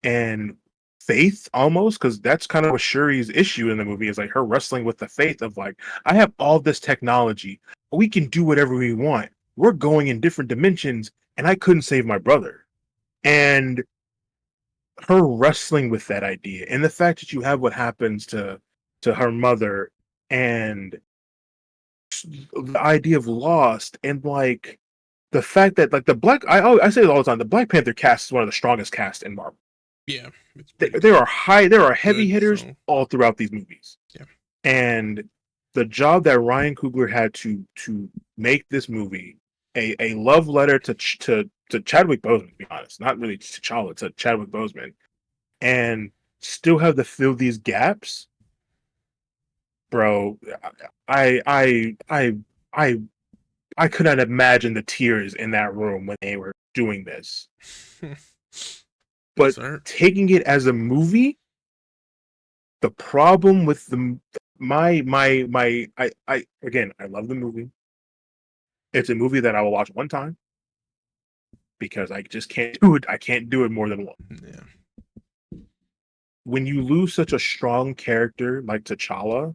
and faith, almost, because that's kind of what Shuri's issue in the movie is, like, her wrestling with the faith of, like, I have all this technology, we can do whatever we want, we're going in different dimensions, and I couldn't save my brother. And her wrestling with that idea, and the fact that you have what happens to her mother, and the idea of lost, and like the fact that, like, I say it all the time, the Black Panther cast is one of the strongest casts in Marvel. Yeah, there are heavy hitters all throughout these movies. Yeah, and the job that Ryan Coogler had to make this movie a love letter to Chadwick Boseman, to be honest, not really to T'Challa, to Chadwick Boseman, and still have to fill these gaps, bro. I could not imagine the tears in that room when they were doing this. Yes, But sir. taking it as a movie, the problem with I again, I love the movie. It's a movie that I will watch one time because I just can't do it. I can't do it more than one. Yeah. When you lose such a strong character like T'Challa,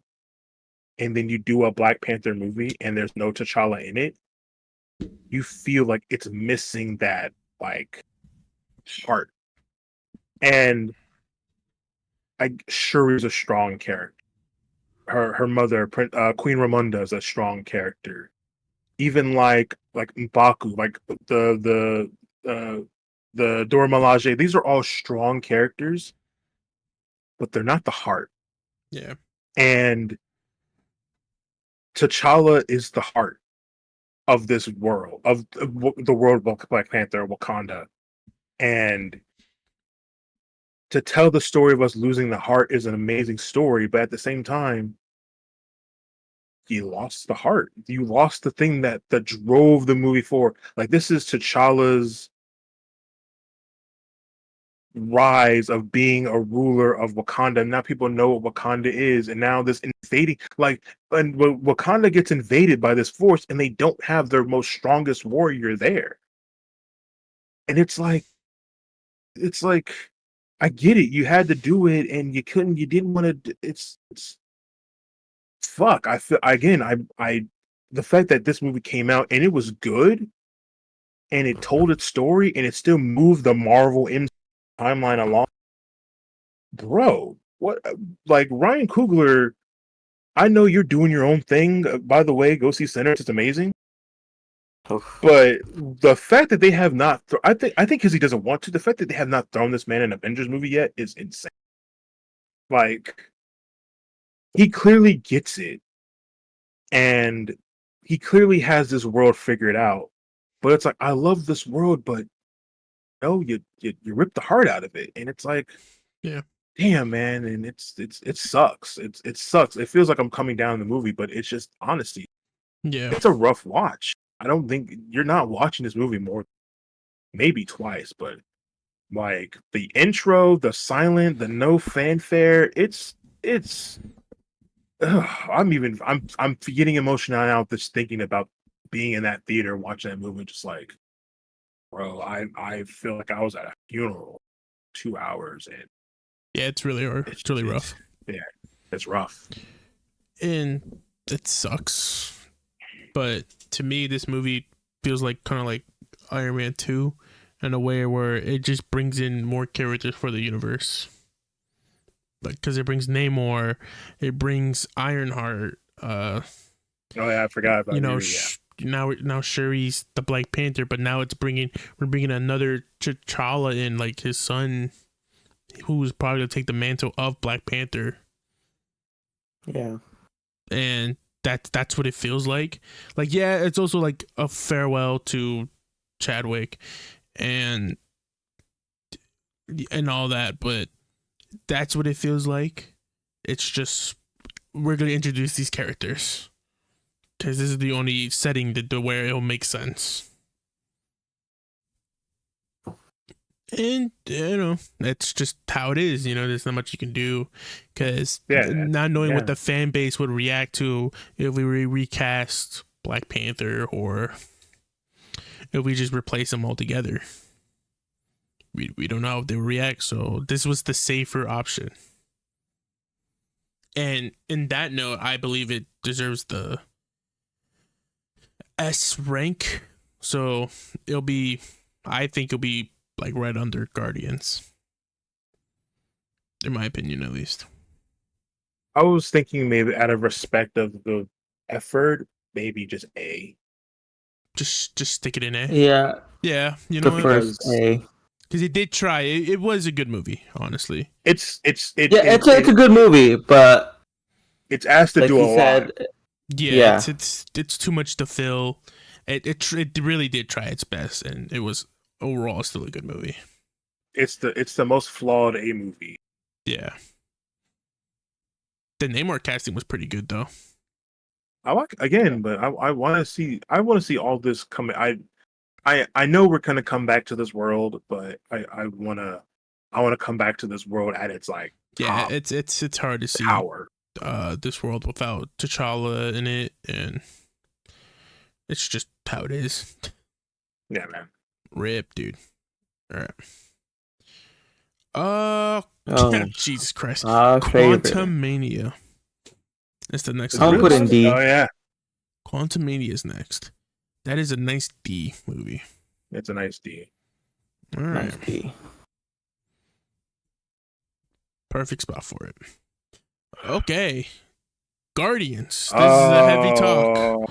and then you do a Black Panther movie and there's no T'Challa in it, you feel like it's missing that like heart. And Shuri's a strong character. Her mother, Queen Ramonda, is a strong character. Even like M'Baku, like the Dora Milaje, these are all strong characters, but they're not the heart. Yeah. And T'Challa is the heart of this world, of the world of Black Panther, Wakanda. And to tell the story of us losing the heart is an amazing story, but at the same time, you lost the heart. You lost the thing that drove the movie forward. Like, this is T'Challa's rise of being a ruler of Wakanda. Now people know what Wakanda is, and now this invading, like, and Wakanda gets invaded by this force, and they don't have their most strongest warrior there. And it's like, I get it. You had to do it, and you couldn't. You didn't want to. It's fuck. I feel again. I the fact that this movie came out and it was good, and it told its story, and it still moved the Marvel MCU timeline along. Bro, what? Like, Ryan Coogler, I know you're doing your own thing. By the way, go see Sinners. It's amazing. Oof. But the fact that they have not, I think because he doesn't want to. The fact that they have not thrown this man an Avengers movie yet is insane. Like, he clearly gets it, and he clearly has this world figured out. But it's like, I love this world, but no, you rip the heart out of it, and it's like, Yeah. damn, man, and it sucks. It sucks. It feels like I'm coming down the movie, but it's just honesty. Yeah. It's a rough watch. I don't think you're not watching this movie more, maybe twice, but like the intro, the silent, the no fanfare, it's. Ugh, I'm getting emotional now just thinking about being in that theater watching that movie. Just like, bro, I feel like I was at a funeral, 2 hours, and Yeah, it's really hard. It's really rough. yeah, it's rough. And it sucks. But to me, this movie feels like kind of like Iron Man 2 in a way where it just brings in more characters for the universe. Like, because it brings Namor, it brings Ironheart. Oh yeah, I forgot about Now Shuri's the Black Panther, but now we're bringing another T'Challa in, like his son, who's probably gonna take the mantle of Black Panther. Yeah. And that's what it feels like. Like, yeah, it's also like a farewell to Chadwick and all that, but that's what it feels like. It's just, we're gonna introduce these characters because this is the only setting where it'll make sense. And that's just how it is. There's not much you can do because not knowing what the fan base would react to if we recast Black Panther or if we just replace them altogether. We don't know how they would react, so this was the safer option. And in that note, I believe it deserves the S rank. So I think it'll be like right under Guardians. In my opinion, at least. I was thinking maybe out of respect of the effort, maybe just A. Just stick it in A. Yeah. Yeah, you The know what? first A. Because it did try. It was a good movie, honestly. It's a good movie, but it's asked to like do he a said, lot. Yeah, it's too much to fill. It really did try its best, and it was overall still a good movie. It's the most flawed A movie. Yeah. The Namor casting was pretty good though. I like, again, but I want to see all this coming. I know we're gonna come back to this world, but I wanna come back to this world at its like Yeah, top it's hard to see power. this world without T'Challa in it, and it's just how it is. Yeah, man. Rip, dude. All right. Jesus Christ. Our favorite. Quantumania. That's the next I'll one. put in D. Oh yeah, Quantumania is next. That is a nice D movie. it's a nice D. All right. Nice D. Perfect spot for it. Okay. Guardians. This is a heavy talk.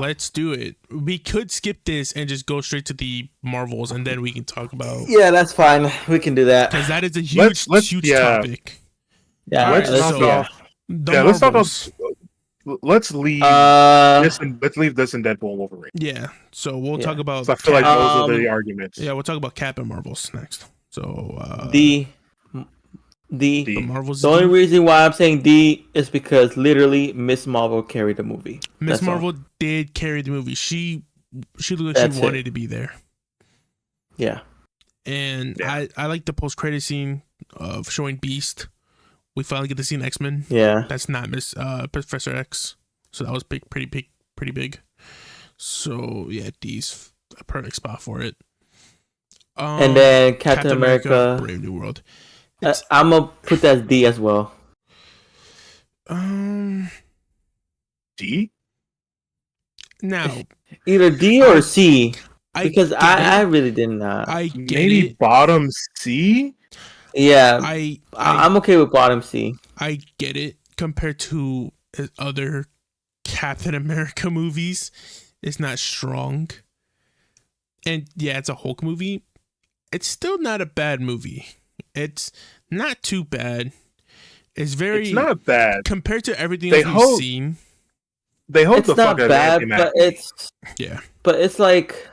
Let's do it. We could skip this and just go straight to the Marvels, and then we can talk about. Yeah, that's fine. We can do that. Because that is a huge, huge topic. Yeah, let's let's off. Let's talk about. Let's leave this and Deadpool and Wolverine. Yeah. So we'll talk about. So I feel like those are the arguments. Yeah, we'll talk about Cap and Marvels next. So the Marvels. The only reason why I'm saying D is because literally Miss Marvel carried the movie. Miss Marvel did carry the movie. She looked like she wanted to be there. Yeah. And I like the post credit scene of showing Beast. We finally get to see an X-Men. Yeah. That's not Miss Professor X. So that was pretty big. So yeah, D's a perfect spot for it. And then Captain America Brave New World. I'm gonna put that as D as well. D? Now, either D or C. Because I really did not. I get maybe it. Bottom C? Yeah. I'm okay with bottom C. I get it. Compared to other Captain America movies, it's not strong. And yeah, it's a Hulk movie. It's still not a bad movie. It's not too bad. It's not bad compared to everything else we've seen. They hope it's the not fuck bad, but it's like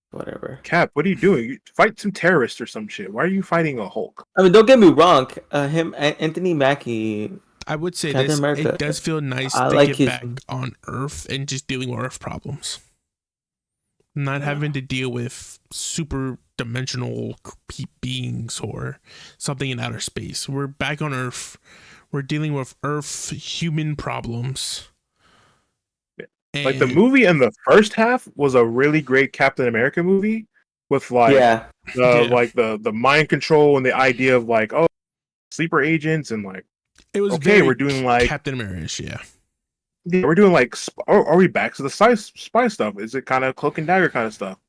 whatever. Cap, what are you doing? You fight some terrorists or some shit. Why are you fighting a Hulk? I mean, don't get me wrong. Anthony Mackie. I would say Captain this. America. It does feel nice to get back on Earth and just dealing with Earth problems. Not having to deal with super dimensional beings or something in outer space. We're back on Earth. We're dealing with Earth human problems. Like the movie in the first half was a really great Captain America movie with like the mind control and the idea of like sleeper agents and like it was we're doing like Captain America, yeah. Yeah, we're doing like, are we back to the spy stuff? Is it kind of Cloak and Dagger kind of stuff?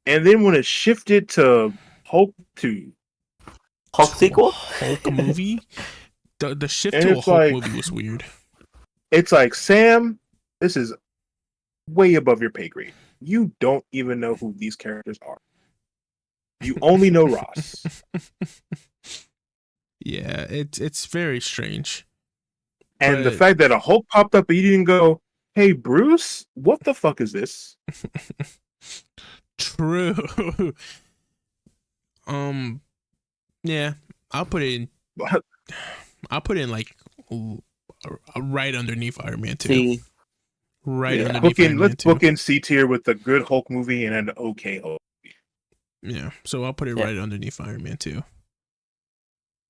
And then when it shifted to Hulk sequel, Hulk movie, the shift to a Hulk movie was weird. It's like, Sam, this is way above your pay grade. You don't even know who these characters are. You only know Ross. Yeah, it's very strange. And the fact that a Hulk popped up and you didn't go, hey, Bruce, what the fuck is this? True. Yeah, I'll put it in. I'll put it in like right underneath Iron Man 2. C. Underneath Iron Man 2. Let's book in C tier with a good Hulk movie and an okay Hulk movie. Yeah, so I'll put it right underneath Iron Man 2.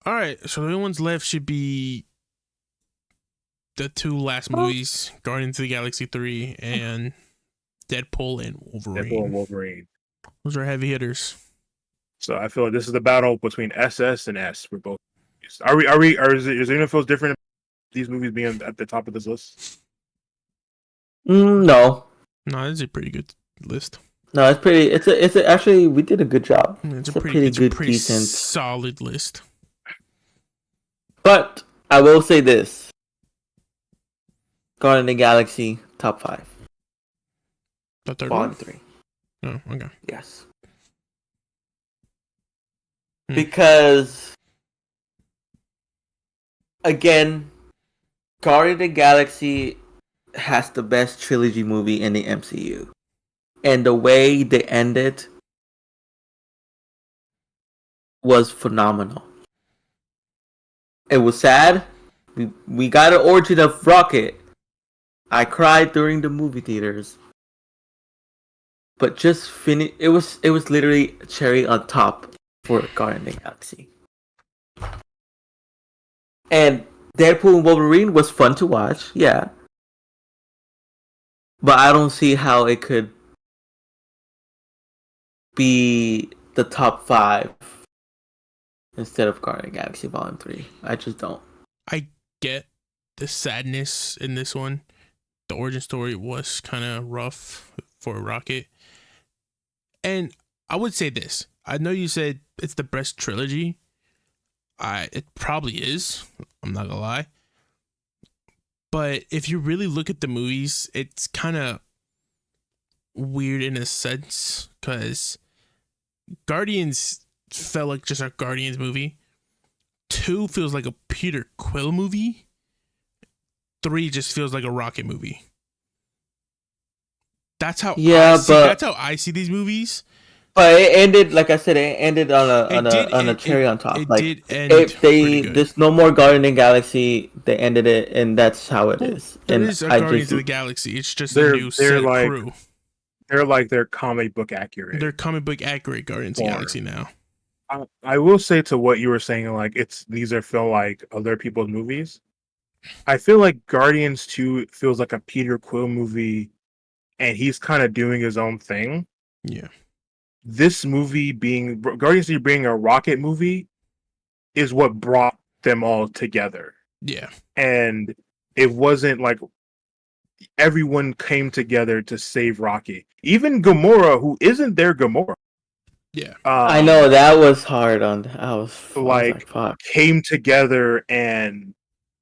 All right, so the only ones left should be the two last movies, Guardians of the Galaxy 3 and Deadpool and Wolverine. Those are heavy hitters. So I feel like this is the battle between SS and S. We're both. Is there anything feels different? These movies being at the top of this list. No, this is a pretty good list. No, it's pretty. It's actually we did a good job. It's a pretty decent, solid list. But I will say this: Guardians of the Galaxy top 5. The third Bottom one? 3. Oh, okay. Yes. Because again, Guardians of the Galaxy has the best trilogy movie in the MCU. And the way they ended was phenomenal. It was sad. We got an origin of Rocket. I cried during the movie theaters. but just finish. It was literally a cherry on top for Guardians of the Galaxy. And Deadpool and Wolverine was fun to watch, yeah. But I don't see how it could be the top 5 instead of Guardians of the Galaxy Volume 3. I just don't. I get the sadness in this one. The origin story was kind of rough for Rocket. And I would say this. I know you said it's the best trilogy. It probably is. I'm not gonna lie. But if you really look at the movies, it's kind of weird in a sense because Guardians felt like just a Guardians movie. 2 feels like a Peter Quill movie. 3 just feels like a Rocket movie. That's how that's how I see these movies. But it ended, like I said, it ended on a cherry on top. It like did end if there's no more Guardians of the Galaxy, they ended it, and that's how it is. There is a Guardians of the Galaxy. It's just a new set of crew. They're like they're comic book accurate. They're comic book accurate Guardians of the Galaxy now. I will say to what you were saying, like these feel like other people's movies. I feel like Guardians 2 feels like a Peter Quill movie, and he's kind of doing his own thing. Yeah. This movie being Guardians 2 being a Rocket movie is what brought them all together. Yeah. And it wasn't like everyone came together to save Rocket. Even Gamora, who isn't their Gamora. Yeah. I know that was hard on. I was like fuck. Came together and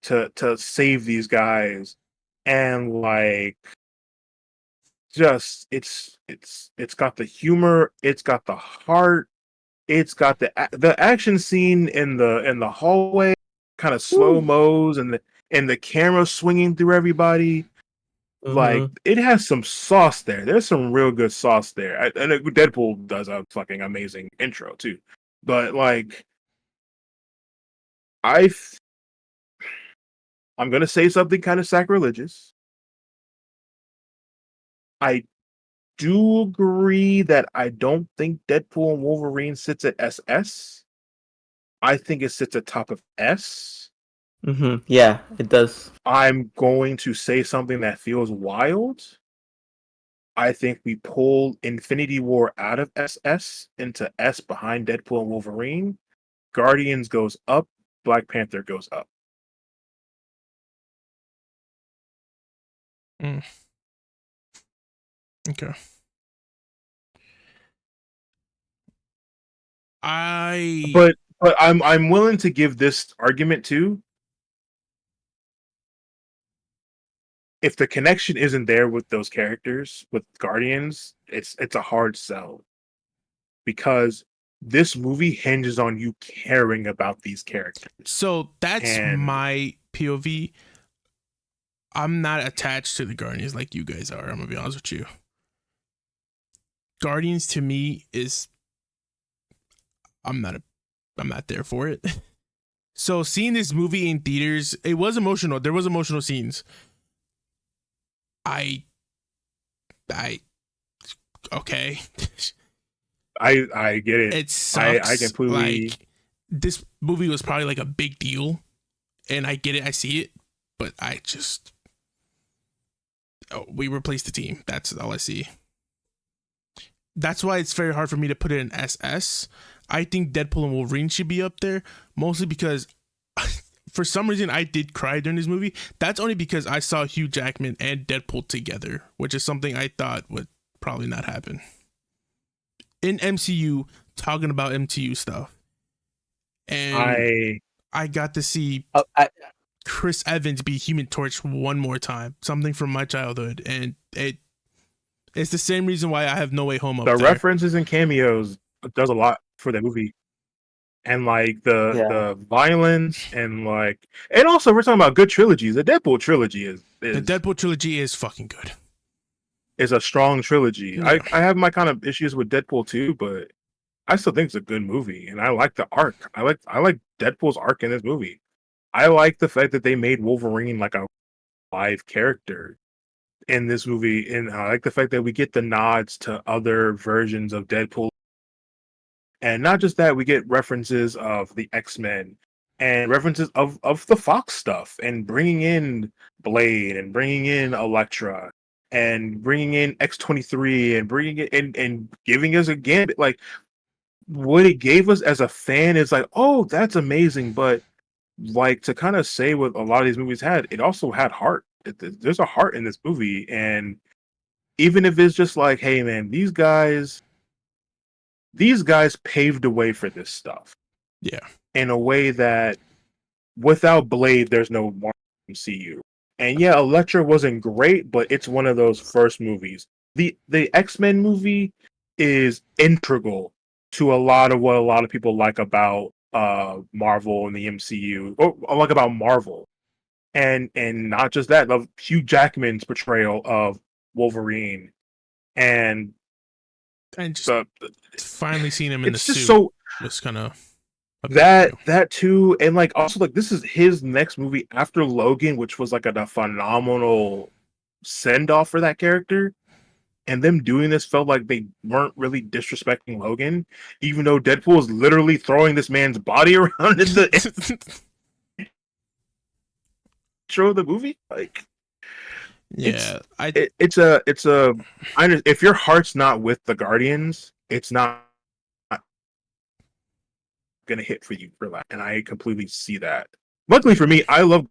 to save these guys, and like just it's got the humor, it's got the heart, it's got the action scene in the hallway, kind of slow mos, and the camera swinging through everybody. Mm-hmm. Like it has some sauce there. There's some real good sauce there. And Deadpool does a fucking amazing intro too. But like, I'm gonna say something kind of sacrilegious. I do agree that I don't think Deadpool and Wolverine sits at SS. I think it sits atop of S. Mm-hmm. Yeah, it does. I'm going to say something that feels wild. I think we pulled Infinity War out of SS into S behind Deadpool and Wolverine. Guardians goes up, Black Panther goes up. Okay. But I'm willing to give this argument too. If the connection isn't there with those characters, with Guardians, it's a hard sell. Because this movie hinges on you caring about these characters. So that's my POV. I'm not attached to the Guardians like you guys are. I'm gonna be honest with you. Guardians to me is I'm not there for it. So seeing this movie in theaters, it was emotional. There was emotional scenes. Okay. I get it. It sucks. I completely like this movie was probably like a big deal, and I get it. I see it, but I just we replaced the team. That's all I see. That's why it's very hard for me to put it in SS. I think Deadpool and Wolverine should be up there, mostly because for some reason I did cry during this movie. That's only because I saw Hugh Jackman and Deadpool together, which is something I thought would probably not happen. In MCU, talking about MCU stuff. And I got to see Chris Evans be Human Torch one more time. Something from my childhood. And it's the same reason why I have No Way Home up there. The references and cameos does a lot for the movie. And like the violence and like, and also we're talking about good trilogies. The Deadpool trilogy is the Deadpool trilogy is fucking good. It's a strong trilogy. Yeah. I have my kind of issues with Deadpool too, but I still think it's a good movie, and I like the arc. I like Deadpool's arc in this movie. I like the fact that they made Wolverine like a live character. in this movie, and I like the fact that we get the nods to other versions of Deadpool, and not just that, we get references of the X-Men and references of the Fox stuff, and bringing in Blade and bringing in Elektra and bringing in X-23 and bringing it and giving us a Gambit. Like, what it gave us as a fan is like, oh, that's amazing, but like, to kind of say what a lot of these movies had, it also had heart. There's a heart in this movie, and even if it's just like, hey man, these guys paved the way for this stuff. Yeah. In a way that without Blade, there's no Marvel MCU. And yeah, Elektra wasn't great, but it's one of those first movies. The X-Men movie is integral to a lot of what a lot of people like about Marvel and the MCU, or like about Marvel. And not just that, of Hugh Jackman's portrayal of Wolverine, and And just the finally seeing him in the it's just suit so was kind of that too, and like also like this is his next movie after Logan, which was like a phenomenal send off for that character. And them doing this felt like they weren't really disrespecting Logan, even though Deadpool is literally throwing this man's body around in the intro of the movie. Like, yeah, it's a. If your heart's not with the Guardians, it's not gonna hit for you for that, and I completely see that. Luckily for me, I love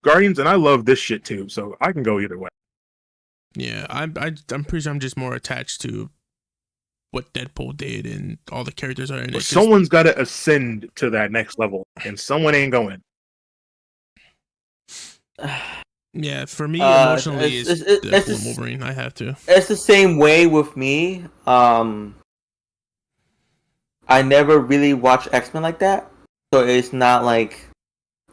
Guardians and I love this shit too, so I can go either way. Yeah, I'm pretty sure I'm just more attached to what Deadpool did and all the characters are in But it. someone's got to ascend to that next level, and someone ain't going. Yeah, for me, emotionally, is Deadpool and Wolverine. I have to. It's the same way with me. I never really watched X-Men like that, so it's not like,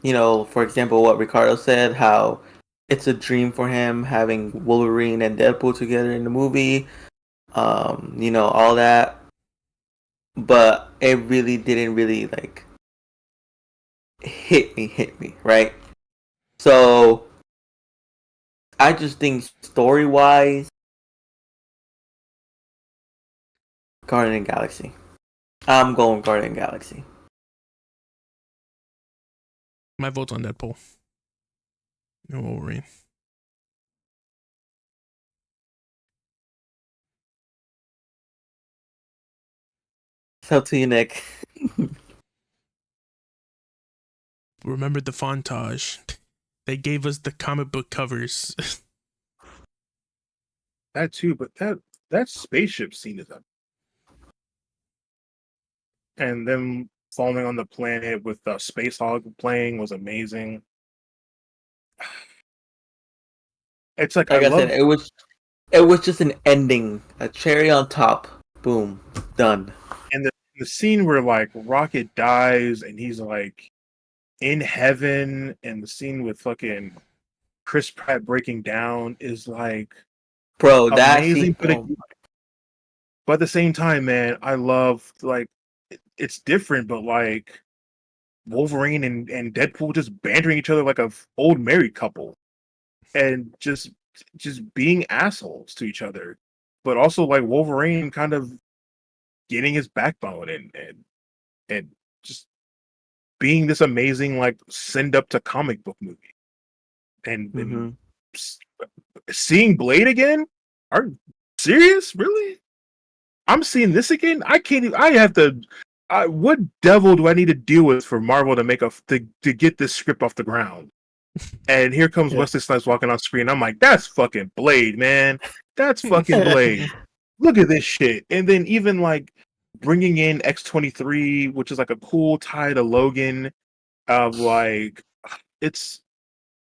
for example, what Ricardo said, how it's a dream for him having Wolverine and Deadpool together in the movie. All that, but it really didn't really like hit me, right? So I just think story-wise, Guardian Galaxy. I'm going Guardian Galaxy. My vote's on Deadpool and Wolverine. So to you, Nick. Remember the fontage? They gave us the comic book covers. That too, but that spaceship scene is up, and them falling on the planet with the Space Hog playing was amazing. It's like Like I I said, love, it was just an ending, a cherry on top. Boom, done. and the scene where like Rocket dies and he's like in heaven, and the scene with fucking Chris Pratt breaking down is like Bro, that amazing. scene. Oh. But at the same time, man, I love like it's different, but like Wolverine and Deadpool just bantering each other like a old married couple, and just being assholes to each other, but also like Wolverine kind of getting his backbone and just being this amazing like send up to comic book movie, and seeing Blade again. Are you serious? Really? I'm seeing this again. I can't even. I have to. What devil do I need to deal with for Marvel to make to get this script off the ground? And here comes Wesley Snipes walking on screen. I'm like, that's fucking Blade, man. That's fucking Blade. Look at this shit. And then even like bringing in X-23, which is like a cool tie to Logan. Of like, it's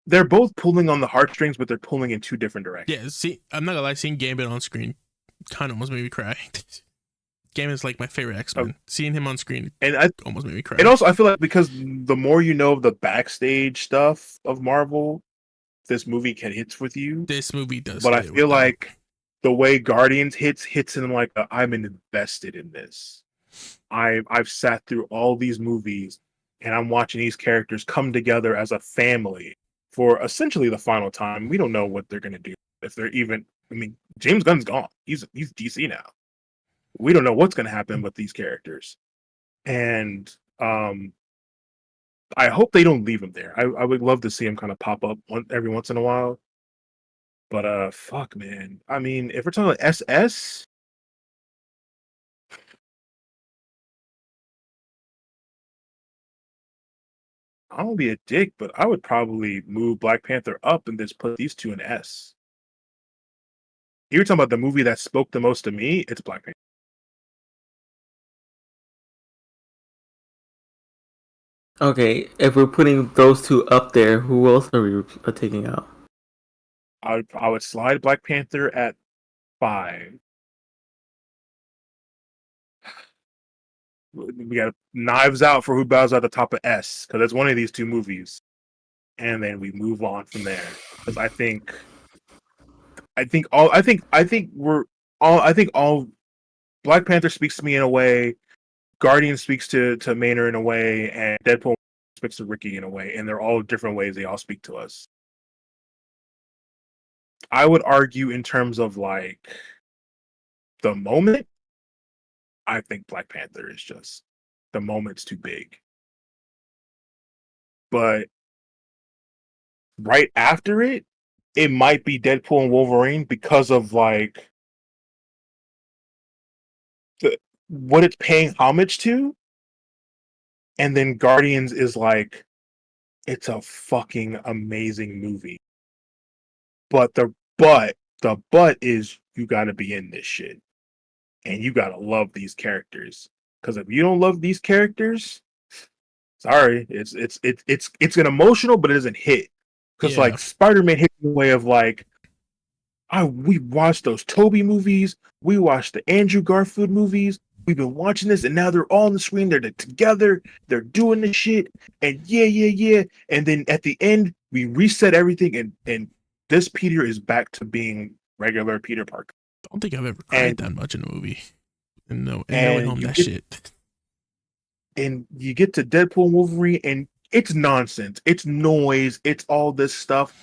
they're both pulling on the heartstrings, but they're pulling in two different directions. Yeah, see, I'm not gonna lie, seeing Gambit on screen kind of almost made me cry. Gambit's like my favorite X-Men. Seeing him on screen and I almost made me cry. And also, I feel like because the more you know of the backstage stuff of Marvel, this movie can hit with you. This movie does, but I feel like the way Guardians hits in like I'm invested in this. I've sat through all these movies, and I'm watching these characters come together as a family, for essentially the final time. We don't know what they're gonna do if they're even. I mean, James Gunn's gone. He's DC now. We don't know what's gonna happen with these characters, and I hope they don't leave him there. I would love to see him kind of pop up every once in a while. But fuck, man. I mean, if we're talking about SS, I don't be a dick, but I would probably move Black Panther up and just put these two in S. You're talking about the movie that spoke the most to me. It's Black Panther. Okay, if we're putting those two up there, who else are we taking out? I would slide Black Panther at 5. We got Knives Out for who bows at the top of S because it's one of these two movies, and then we move on from there. Because I think all Black Panther speaks to me in a way, Guardian speaks to Maynard in a way, and Deadpool speaks to Ricky in a way, and they're all different ways they all speak to us. I would argue in terms of like the moment, I think Black Panther is just the moment's too big. But right after it, it might be Deadpool and Wolverine because of like what it's paying homage to. And then Guardians is like, it's a fucking amazing movie. But the but is you gotta be in this shit. And you gotta love these characters. Because if you don't love these characters, sorry, it's an emotional, but it doesn't hit. Because like Spider-Man hit in the way of like, we watched those Toby movies, we watched the Andrew Garfield movies, we've been watching this, and now they're all on the screen, they're together, they're doing this shit, and yeah. And then at the end, we reset everything, and this Peter is back to being regular Peter Parker. I don't think I've ever cried that much in a movie. And knowing home that shit. And you get to Deadpool and Wolverine, and it's nonsense. It's noise. It's all this stuff.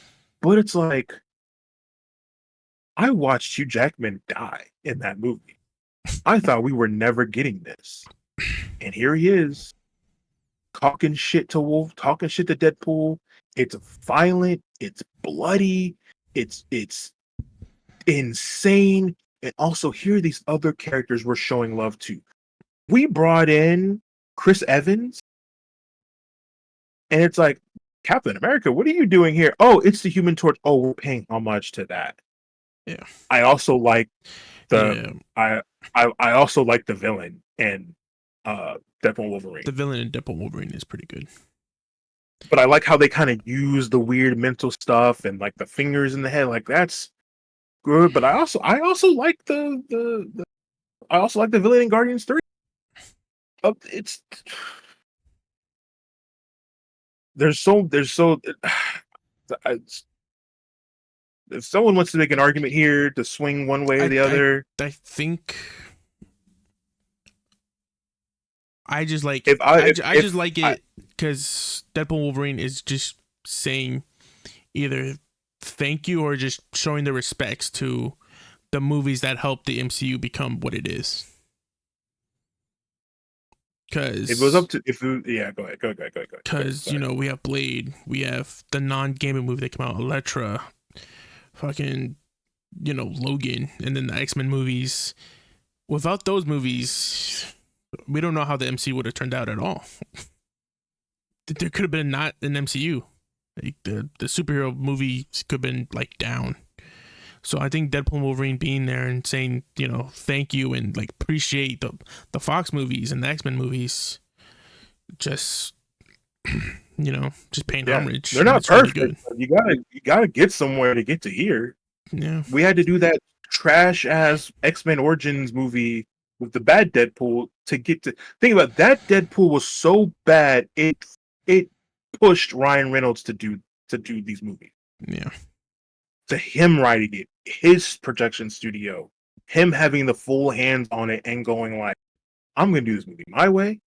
But it's like, I watched Hugh Jackman die in that movie. I thought we were never getting this. And here he is, talking shit to Deadpool. It's violent. It's bloody. It's insane. And also, here these other characters we're showing love to. We brought in Chris Evans, and it's like, Captain America, what are you doing here? Oh, it's the Human Torch. Oh, we're paying homage to that. Yeah. I also like I also like the villain and Deadpool Wolverine. The villain in Deadpool Wolverine is pretty good. But I like how they kind of use the weird mental stuff and like the fingers in the head. Like that's good. But I also like the villain in Guardians 3. It's there's so if someone wants to make an argument here to swing one way or the other, I think I just like just like it because Deadpool Wolverine is just saying either thank you or just showing the respects to the movies that helped the MCU become what it is. Because it was up to go ahead. Because we have Blade, we have the non-gaming movie that came out, Elektra, fucking Logan, and then the X-Men movies. Without those movies, we don't know how the MCU would have turned out at all. There could have been not an MCU. Like the superhero movie could have been like down. So I think Deadpool and Wolverine being there and saying, thank you and like appreciate the Fox movies and the X-Men movies, just just paying homage. They're not perfect. Really good. You gotta get somewhere to get to here. Yeah. We had to do that trash ass X-Men Origins movie with the bad Deadpool to get to think about that. Deadpool was so bad it pushed Ryan Reynolds to do these movies. Yeah. To him writing it, his production studio, him having the full hands on it and going like, I'm gonna do this movie my way.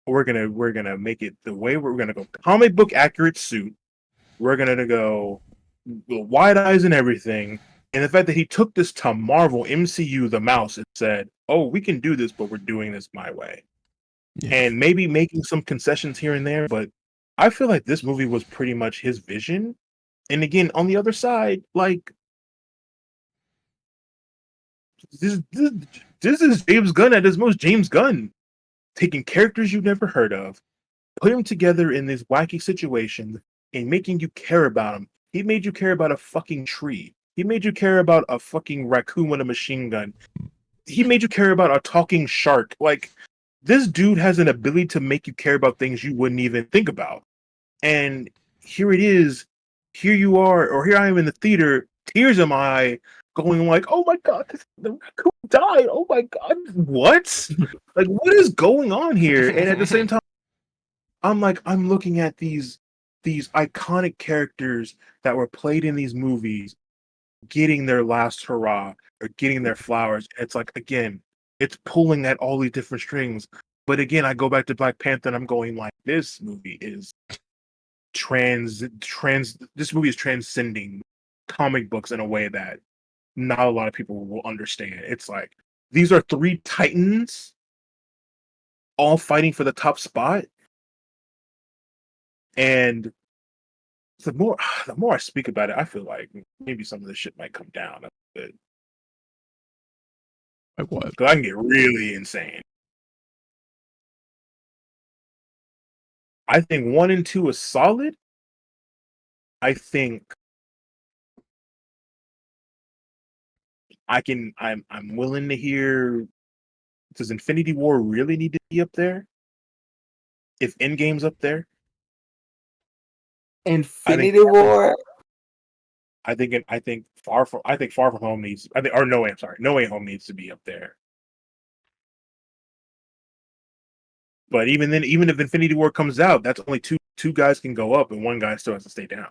We're gonna make it the way we're gonna go comic book accurate suit. we're gonna go wide eyes and everything. And the fact that he took this to Marvel MCU, the mouse, and said, "Oh, we can do this, but we're doing this my way." Yeah. And maybe making some concessions here and there, but I feel like this movie was pretty much his vision. And again, on the other side, like this is James Gunn at his most James Gunn, taking characters you've never heard of, put them together in this wacky situation, and making you care about them. He made you care about a fucking tree. He made you care about a fucking raccoon with a machine gun. He made you care about a talking shark. Like, this dude has an ability to make you care about things you wouldn't even think about. And here it is. Here you are, or here I am in the theater, tears in my eye, going like, "Oh my god, the raccoon died! Oh my god, what? Like, what is going on here?" And at the same time, I'm looking at these iconic characters that were played in these movies getting their last hurrah or getting their flowers. It's like, again, it's pulling at all these different strings. But again, I go back to Black Panther and I'm going like, this movie is this movie is transcending comic books in a way that not a lot of people will understand. It's like, these are three titans all fighting for the top spot. And the more I speak about it, I feel like maybe some of this shit might come down a bit. Like what? Because I can get really insane. I think 1 and 2 is solid. I think I'm willing to hear, does Infinity War really need to be up there? If Endgame's up there? Infinity War. I think Far From Home needs, No Way, I'm sorry. No Way Home needs to be up there. But even then, even if Infinity War comes out, that's only two guys can go up and one guy still has to stay down.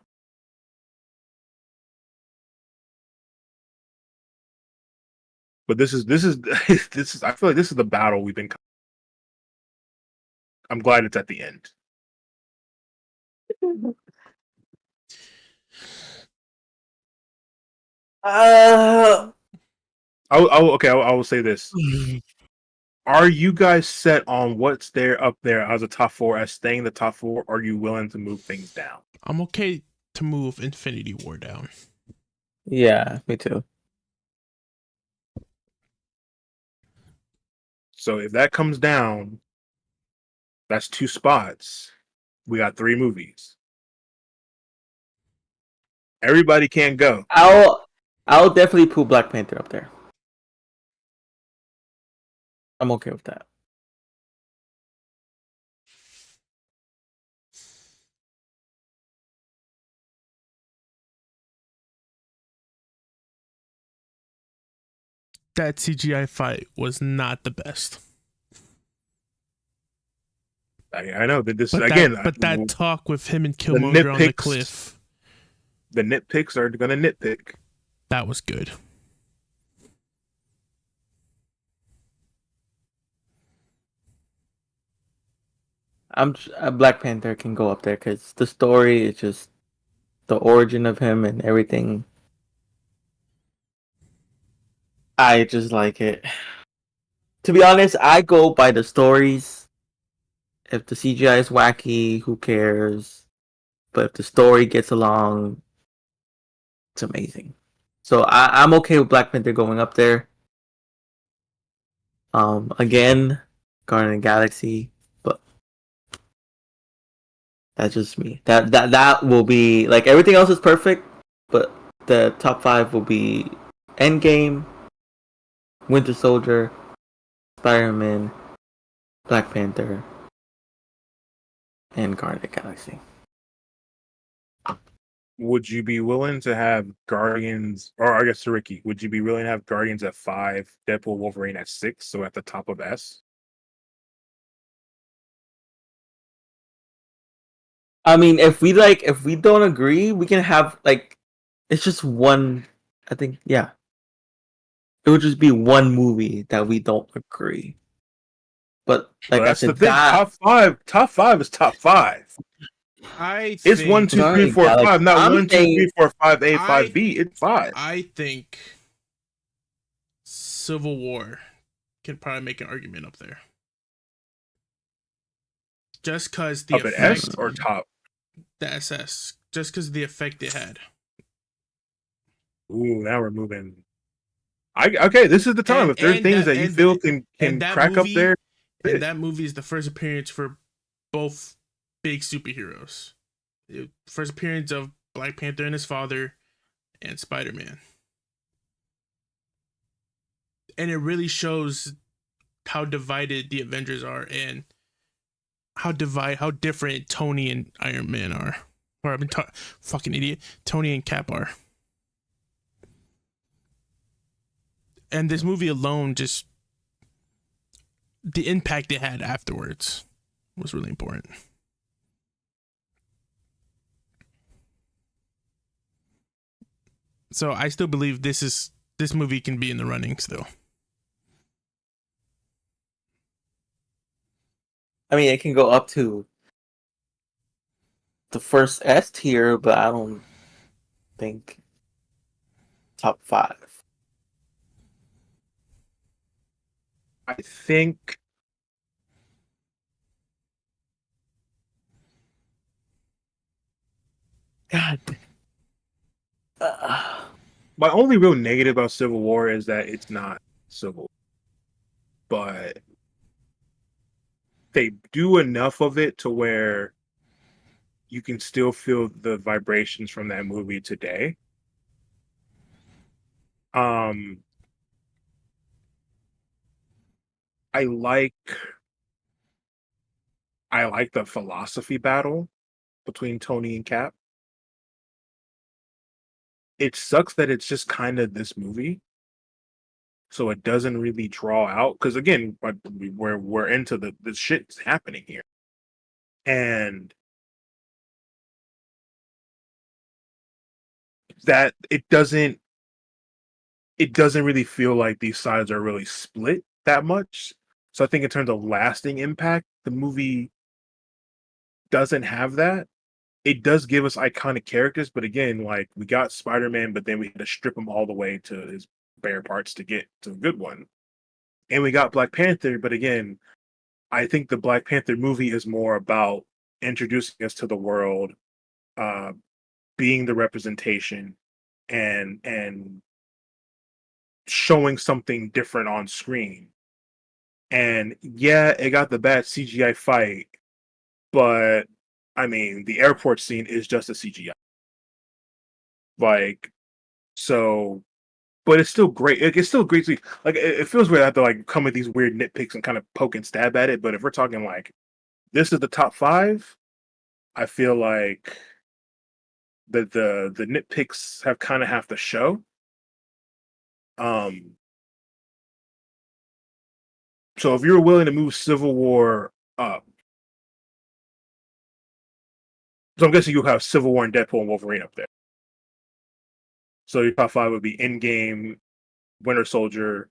But this is this is I feel like this is the battle we've been. I'm glad it's at the end. I will say this. Are you guys set on what's there up there as a top 4 as staying the top 4? Or are you willing to move things down? I'm okay to move Infinity War down. Yeah, me too. So if that comes down, that's 2 spots. We got 3 movies. Everybody can't go. I'll definitely put Black Panther up there. I'm okay with that. That CGI fight was not the best. I know that this but again. But that talk with him and Killmonger on the cliff. The nitpicks are gonna nitpick. That was good. Black Panther can go up there because the story is just the origin of him and everything. I just like it. To be honest, I go by the stories. If the CGI is wacky, who cares? But if the story gets along, it's amazing. So I'm okay with Black Panther going up there. Again, Guardian of the Galaxy, but that's just me. That will be like everything else is perfect, but the top 5 will be Endgame, Winter Soldier, Spider-Man, Black Panther, and Guardian of the Galaxy. Would you be willing to have Guardians, or I guess to Ricky, would you be willing to have Guardians at 5, Deadpool, Wolverine at 6, so at the top of S? I mean, if we don't agree, we can have like, it's just one. I think, yeah, it would just be one movie that we don't agree. But like I said, the thing. Top five is top 5. It's 1, 2, 3, Sorry, 4, Alex. 5, not I'm 1, 2, saying 3, 4, 5, A, I 5B. It's 5. I think Civil War can probably make an argument up there. Just because the Up at S effect, or top? the SS, just because of the effect it had. Ooh, now we're moving. Okay, this is the time. If there are things that you feel can crack up there, and that movie is the first appearance for both big superheroes. First appearance of Black Panther and his father, and Spider-Man. And it really shows how divided the Avengers are and how different Tony and Iron Man are. Or I've been fucking idiot. Tony and Cap are. And this movie alone, just the impact it had afterwards was really important. So I still believe this movie can be in the running still. I mean, it can go up to the first S tier, but I don't think top 5. I think God. my only real negative about Civil War is that it's not civil, but they do enough of it to where you can still feel the vibrations from that movie today. I like the philosophy battle between Tony and Cap. It sucks that it's just kind of this movie, so it doesn't really draw out. Because again, we're into the shit's happening here, and that it doesn't really feel like these sides are really split that much. So I think in terms of lasting impact, the movie doesn't have that. It does give us iconic characters, but again, like we got Spider-Man, but then we had to strip him all the way to his bare parts to get to a good one. And we got Black Panther, but again, I think the Black Panther movie is more about introducing us to the world, uh, being the representation, and showing something different on screen. And yeah, it got the bad CGI fight, but I mean, the airport scene is just a CGI. Like, so, but it's still great. It's still great to like. It feels weird to have to like come with these weird nitpicks and kind of poke and stab at it. But if we're talking like this is the top 5, I feel like the nitpicks have to show. Um, so if you're willing to move Civil War up, so I'm guessing you'll have Civil War and Deadpool and Wolverine up there. So your top 5 would be Endgame, Winter Soldier,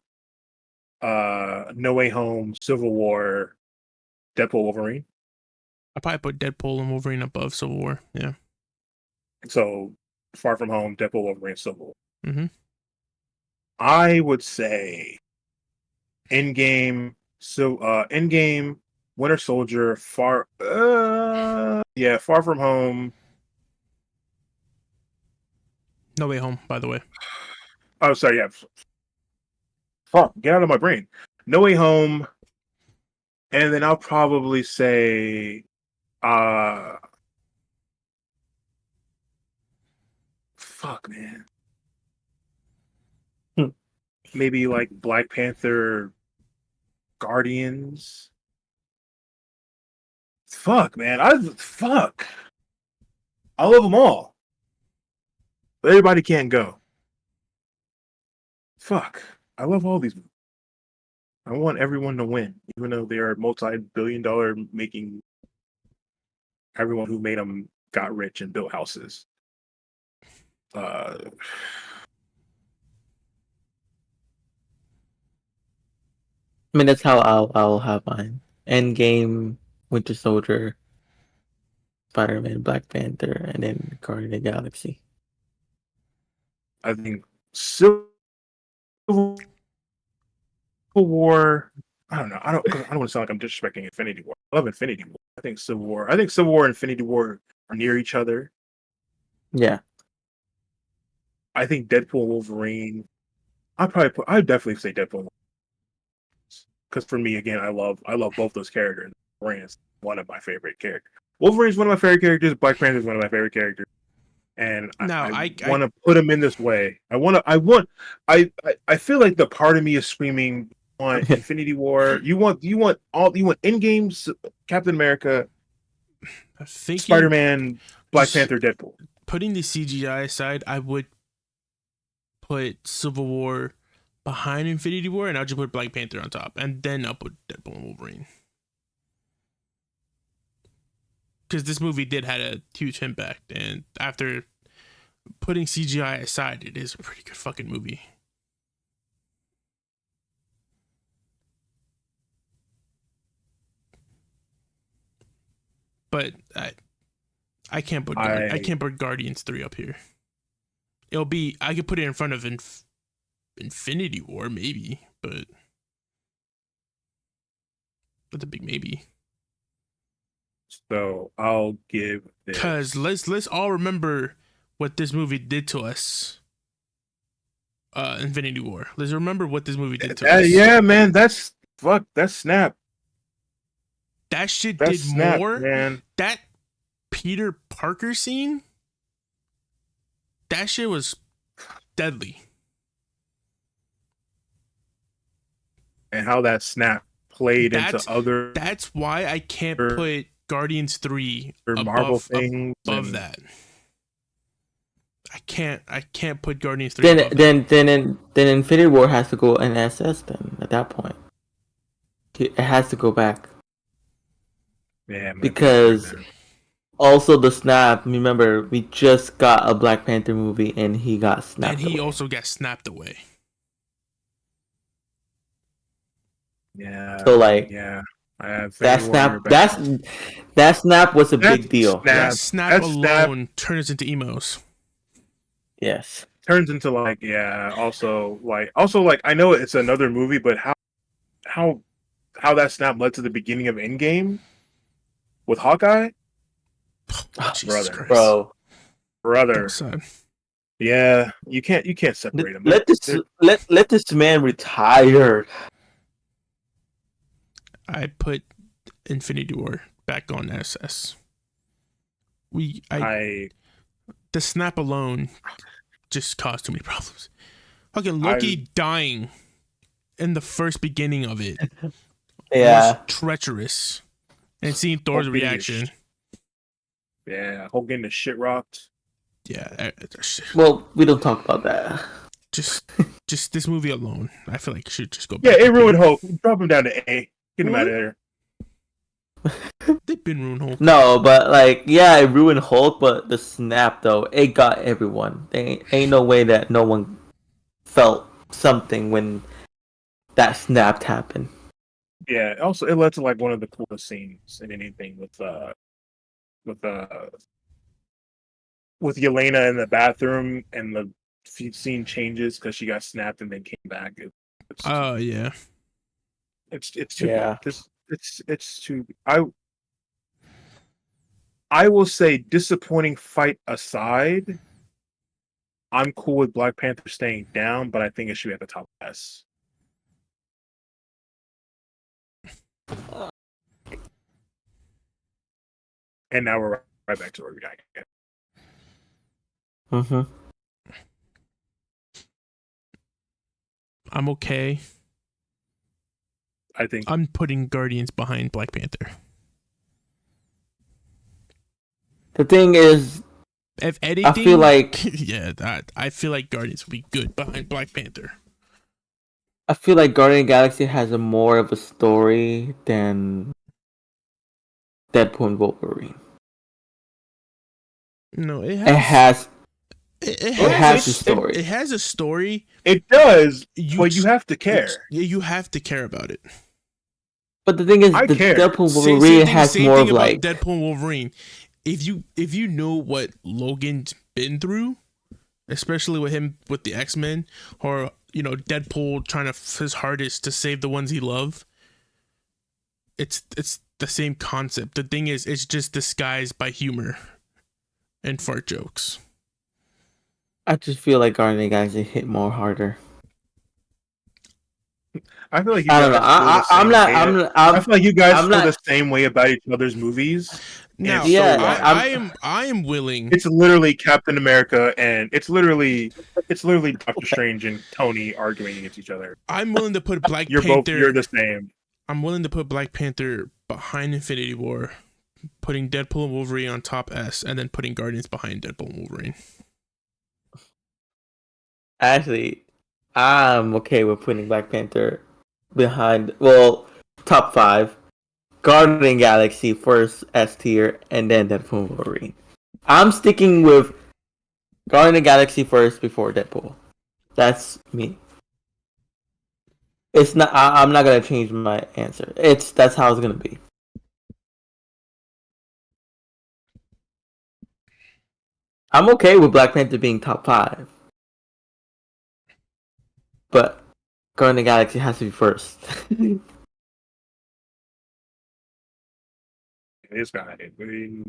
No Way Home, Civil War, Deadpool, Wolverine. I probably put Deadpool and Wolverine above Civil War. Yeah. So Far From Home, Deadpool, Wolverine, Civil War. Mm-hmm. I would say Endgame, Endgame, Winter Soldier, Far From Home. No Way Home, by the way. Oh, sorry, yeah. Fuck, get out of my brain. No Way Home, and then I'll probably say fuck, man. Maybe like Black Panther, Guardians. Fuck, man. I love them all, but everybody can't go. Fuck, I love all these. I want everyone to win, even though they are multi-billion-dollar making. Everyone who made them got rich and built houses. I mean, that's how I'll have mine. Endgame, Winter Soldier, Spider-Man, Black Panther, and then Guardian of the Galaxy. I think Civil War. I don't know. I don't want to sound like I'm disrespecting Infinity War. I love Infinity War. I think Civil War and Infinity War are near each other. Yeah. I think Deadpool and Wolverine. I'd definitely say Deadpool, because for me, again, I love both those characters. Wolverine is one of my favorite characters. Wolverine is one of my favorite characters. Black Panther is one of my favorite characters. And I want to put him in this way. I feel like the part of me is screaming, "Want Infinity War? You want Endgame's Captain America, Spider-Man, Black Panther, Deadpool." Putting the CGI aside, I would put Civil War behind Infinity War, and I'll just put Black Panther on top, and then I'll put Deadpool and Wolverine. Because this movie did had a huge impact, and after putting CGI aside, it is a pretty good fucking movie. But I can't put Guardians 3 up here. I could put it in front of Infinity War maybe, but that's a big maybe. So I'll give this, because let's all remember what this movie did to us. Infinity War. Let's remember what this movie did to us. Yeah, man, that's snap. That shit did snap, more. Man. That Peter Parker scene, that shit was deadly. And how that snap played into other. That's why I can't put Guardians 3 above Marvel things above that. I can't put Guardians 3 above then Infinity War has to go in SS then at that point. It has to go back. Yeah, because also the snap, remember, we just got a Black Panther movie and he got snapped and he away. also got snapped away. Yeah. So like, yeah, that snap was a big deal. That snap alone turns into emos. Yes. Turns into also I know it's another movie, but how that snap led to the beginning of Endgame with Hawkeye. Brother. Yeah, you can't separate them. Let this man retire. I put Infinity War back on SS. The snap alone just caused too many problems. Okay, Loki dying in the first beginning of it was treacherous. And seeing Thor's reaction. Yeah, Hulk getting the shit rocked. Yeah. Well, we don't talk about that. Just this movie alone, I feel like it should just go back. Yeah, it ruined Hulk. Drop him down to A. Get him out of there. They've been ruined Hulk. No, but it ruined Hulk, but the snap though, it got everyone. There ain't no way that no one felt something when that snap happened. Yeah, also it led to one of the coolest scenes in anything with Yelena in the bathroom, and the scene changes because she got snapped and then came back. Yeah. It's too it's too. I will say, disappointing fight aside, I'm cool with Black Panther staying down, but I think it should be at the top of S. And now we're right back to where we got again. I'm okay. I think I'm putting Guardians behind Black Panther. The thing is, if anything, I feel like I feel like Guardians would be good behind Black Panther. I feel like Guardian of the Galaxy has a more of a story than Deadpool and Wolverine. No, it has a story. It has a story. It does, but you have to care. Yeah, you have to care about it. But the thing is, Deadpool and Wolverine has more of Deadpool and Wolverine. if you know what Logan's been through, especially with him with the X-Men, or Deadpool trying his hardest to save the ones he loves, it's the same concept. The thing is, it's just disguised by humor and fart jokes. I just feel like Guardian of the Galaxy hit more harder. I feel like you I don't guys know. feel the same way. I feel like you guys feel the same way about each other's movies. Now, yeah, I am willing. It's literally Captain America and it's literally Doctor Strange and Tony arguing against each other. I'm willing to put Black Panther. You're the same. I'm willing to put Black Panther behind Infinity War, putting Deadpool and Wolverine on top S, and then putting Guardians behind Deadpool and Wolverine. Actually, I'm okay with putting Black Panther behind, top 5. Guardian Galaxy first S tier, and then Deadpool and Wolverine. I'm sticking with Guardian Galaxy first before Deadpool. That's me. It's not. I'm not gonna change my answer. That's how it's gonna be. I'm okay with Black Panther being top 5, but Guardian of the Galaxy has to be first. This guy,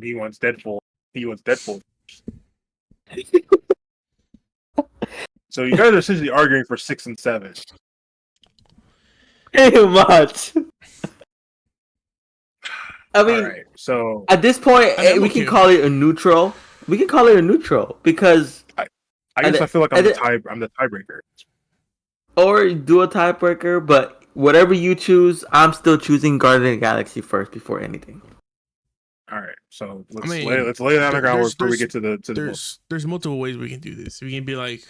he wants Deadpool. He wants Deadpool. So you guys are essentially arguing for 6 and 7. Too much. I mean, right, so at this point, we can call it a neutral. We can call it a neutral because I guess I feel like I'm the tiebreaker. Or do a tiebreaker, but whatever you choose, I'm still choosing Guardian of the Galaxy first before anything. All right, so let's lay it on the ground before we get to the. There's multiple ways we can do this. We can be like,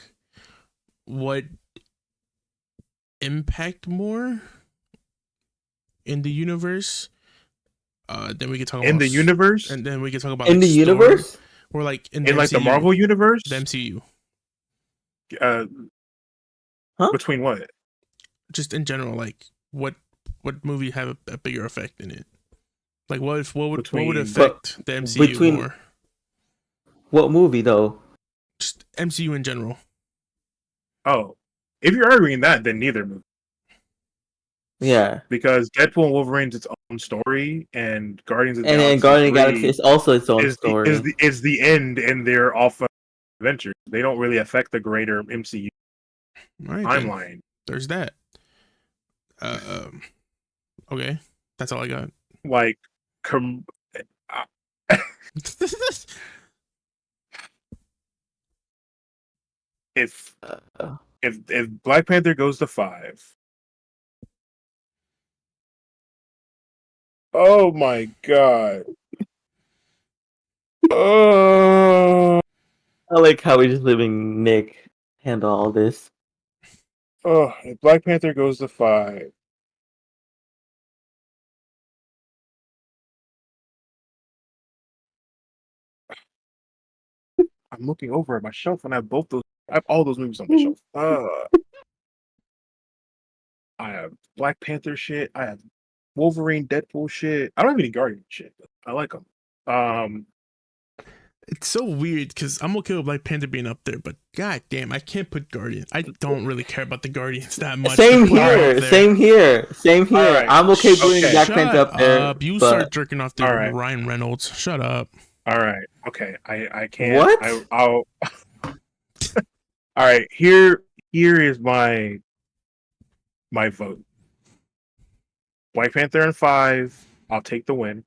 what impact more in the universe? Then we can talk about in the universe, and then we can talk about in the universe, or like in like the Marvel universe, the MCU. Between what? Just in general, like what movie have a bigger effect in it? Like what would affect the MCU more? What movie though? Just MCU in general. Oh, if you're arguing that, then neither movie. Yeah, because Deadpool and Wolverine's its own story, and Guardians of the Galaxy. And Guardians of the Galaxy is also its own story. Is the end in their off adventures. They don't really affect the greater MCU timeline. Then. There's that. Okay, that's all I got. Like, if Black Panther goes to 5. Oh my god. Oh. I like how we're just letting Nick handle all this. Oh, if Black Panther goes to 5. I'm looking over at my shelf and I have all those movies on my shelf. I have Black Panther shit. I have Wolverine, Deadpool shit. I don't have any Guardian shit. I like them. It's so weird because I'm okay with Black Panther being up there, but god damn, I can't put Guardian. I don't really care about the Guardians that much. Same here. Right. I'm okay putting Black Panther up there. You start jerking off there with Ryan Reynolds. Shut up. All right. Okay. I can't. What? I'll. All right. Here is my vote. Black Panther in 5. I'll take the win.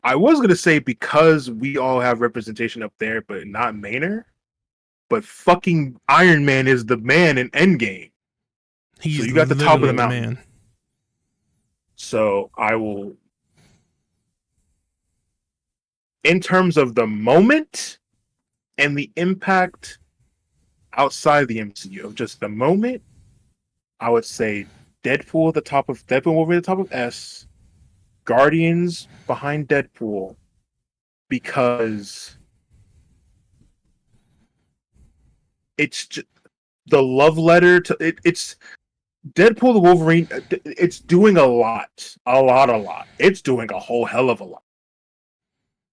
I was gonna say because we all have representation up there, but not Maynard. But fucking Iron Man is the man in Endgame. So you got the top of the mountain. Man. So I will. In terms of the moment and the impact outside the MCU, just the moment, I would say Deadpool Wolverine at the top of S, Guardians behind Deadpool, because it's just, the love letter to it's Deadpool the Wolverine. It's doing a lot. It's doing a whole hell of a lot,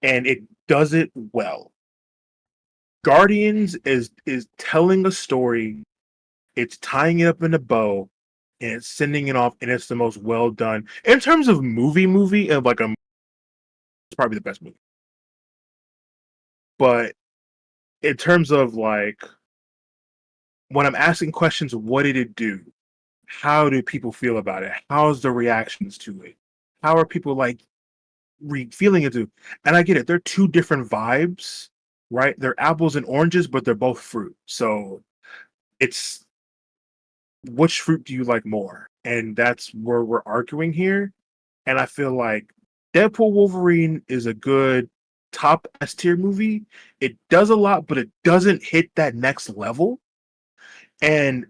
and it does it well. Guardians is telling a story. It's tying it up in a bow, and it's sending it off, and it's the most well done in terms of movie and like it's probably the best movie. But in terms of like when I'm asking questions, what did it do? How do people feel about it? How's the reactions to it? How are people like feeling into? And I get it. They're two different vibes, right? They're apples and oranges, but they're both fruit. So it's which fruit do you like more? And that's where we're arguing here. And I feel like Deadpool Wolverine is a good top S tier movie. It does a lot, but it doesn't hit that next level. And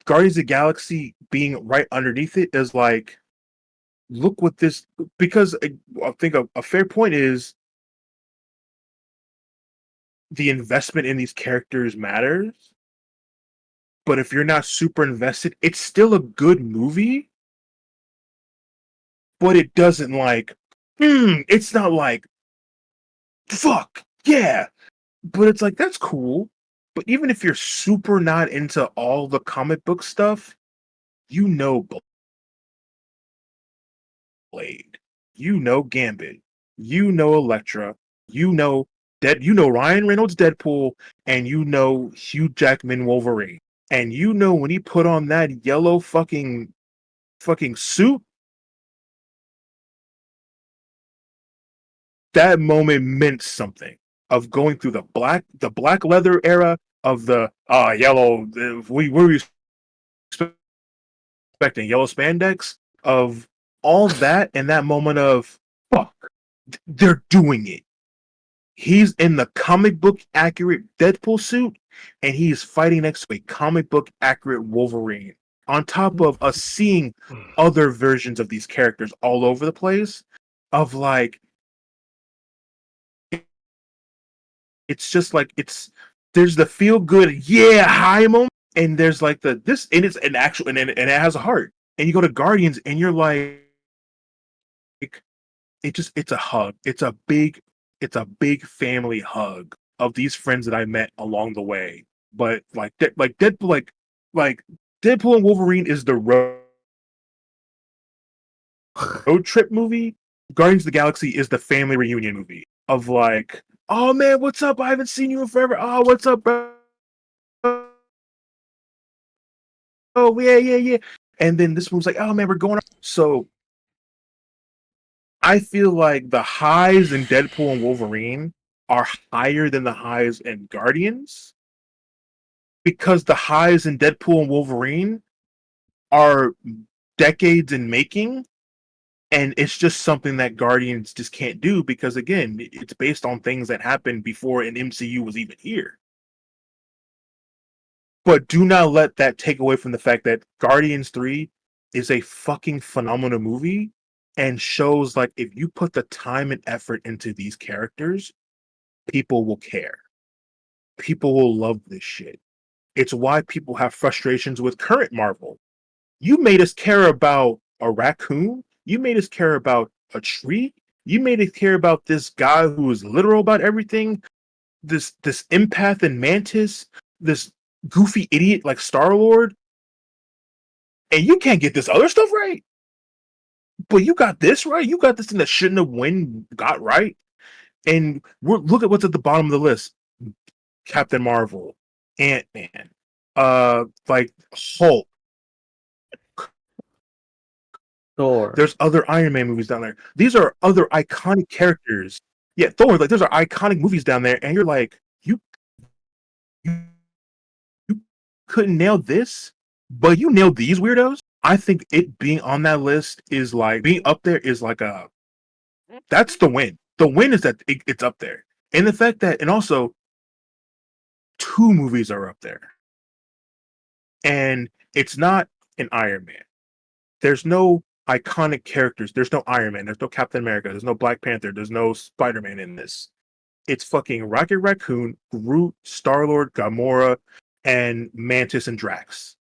Guardians of the Galaxy being right underneath it is like, look what this, because I think a fair point is the investment in these characters matters. But if you're not super invested, it's still a good movie, but it doesn't like, it's not like, fuck, yeah. But it's like, that's cool. But even if you're super not into all the comic book stuff, you know Blade, you know Gambit, you know Elektra, you know you know Ryan Reynolds Deadpool, and you know Hugh Jackman Wolverine. And you know when he put on that yellow fucking suit, that moment meant something. Of going through the black leather era of the yellow, we were expecting yellow spandex, of all that, and that moment of fuck, they're doing it. He's in the comic book accurate Deadpool suit, and he's fighting next to a comic book accurate Wolverine. On top of us seeing other versions of these characters all over the place, of like, it's just like there's the feel good high moment, and there's like this, and it's an actual, and it has a heart. And you go to Guardians, and you're like, it's a hug. It's a big family hug of these friends that I met along the way. But like Deadpool, like Deadpool and Wolverine is the road trip movie. Guardians of the Galaxy is the family reunion movie of like, oh man, what's up? I haven't seen you in forever. Oh, what's up, bro? Oh yeah. And then this one's like, oh man, we're going. So I feel like the highs in Deadpool and Wolverine are higher than the highs in Guardians, because the highs in Deadpool and Wolverine are decades in making, and it's just something that Guardians just can't do, because again, it's based on things that happened before an MCU was even here. But do not let that take away from the fact that Guardians 3 is a fucking phenomenal movie, and shows like, if you put the time and effort into these characters, people will care. People will love this shit. It's why people have frustrations with current Marvel. You made us care about a raccoon. You made us care about a tree. You made us care about this guy who is literal about everything. This empath and Mantis. This goofy idiot like Star-Lord. And you can't get this other stuff right. But you got this right. You got this thing that shouldn't have got right. And look at what's at the bottom of the list: Captain Marvel, Ant-Man, like Hulk. Thor. There's other Iron Man movies down there. These are other iconic characters. Yeah, Thor. Like, those are iconic movies down there, and you're like, you, you couldn't nail this, but you nailed these weirdos. I think it being on that list is like, being up there is like that's the win. The win is that it's up there, and the fact that, and also, two movies are up there, and it's not an Iron Man. There's no iconic characters. There's no Iron Man. There's no Captain America. There's no Black Panther. There's no Spider-Man in this. It's fucking Rocket Raccoon, Groot, Star-Lord, Gamora, and Mantis and Drax.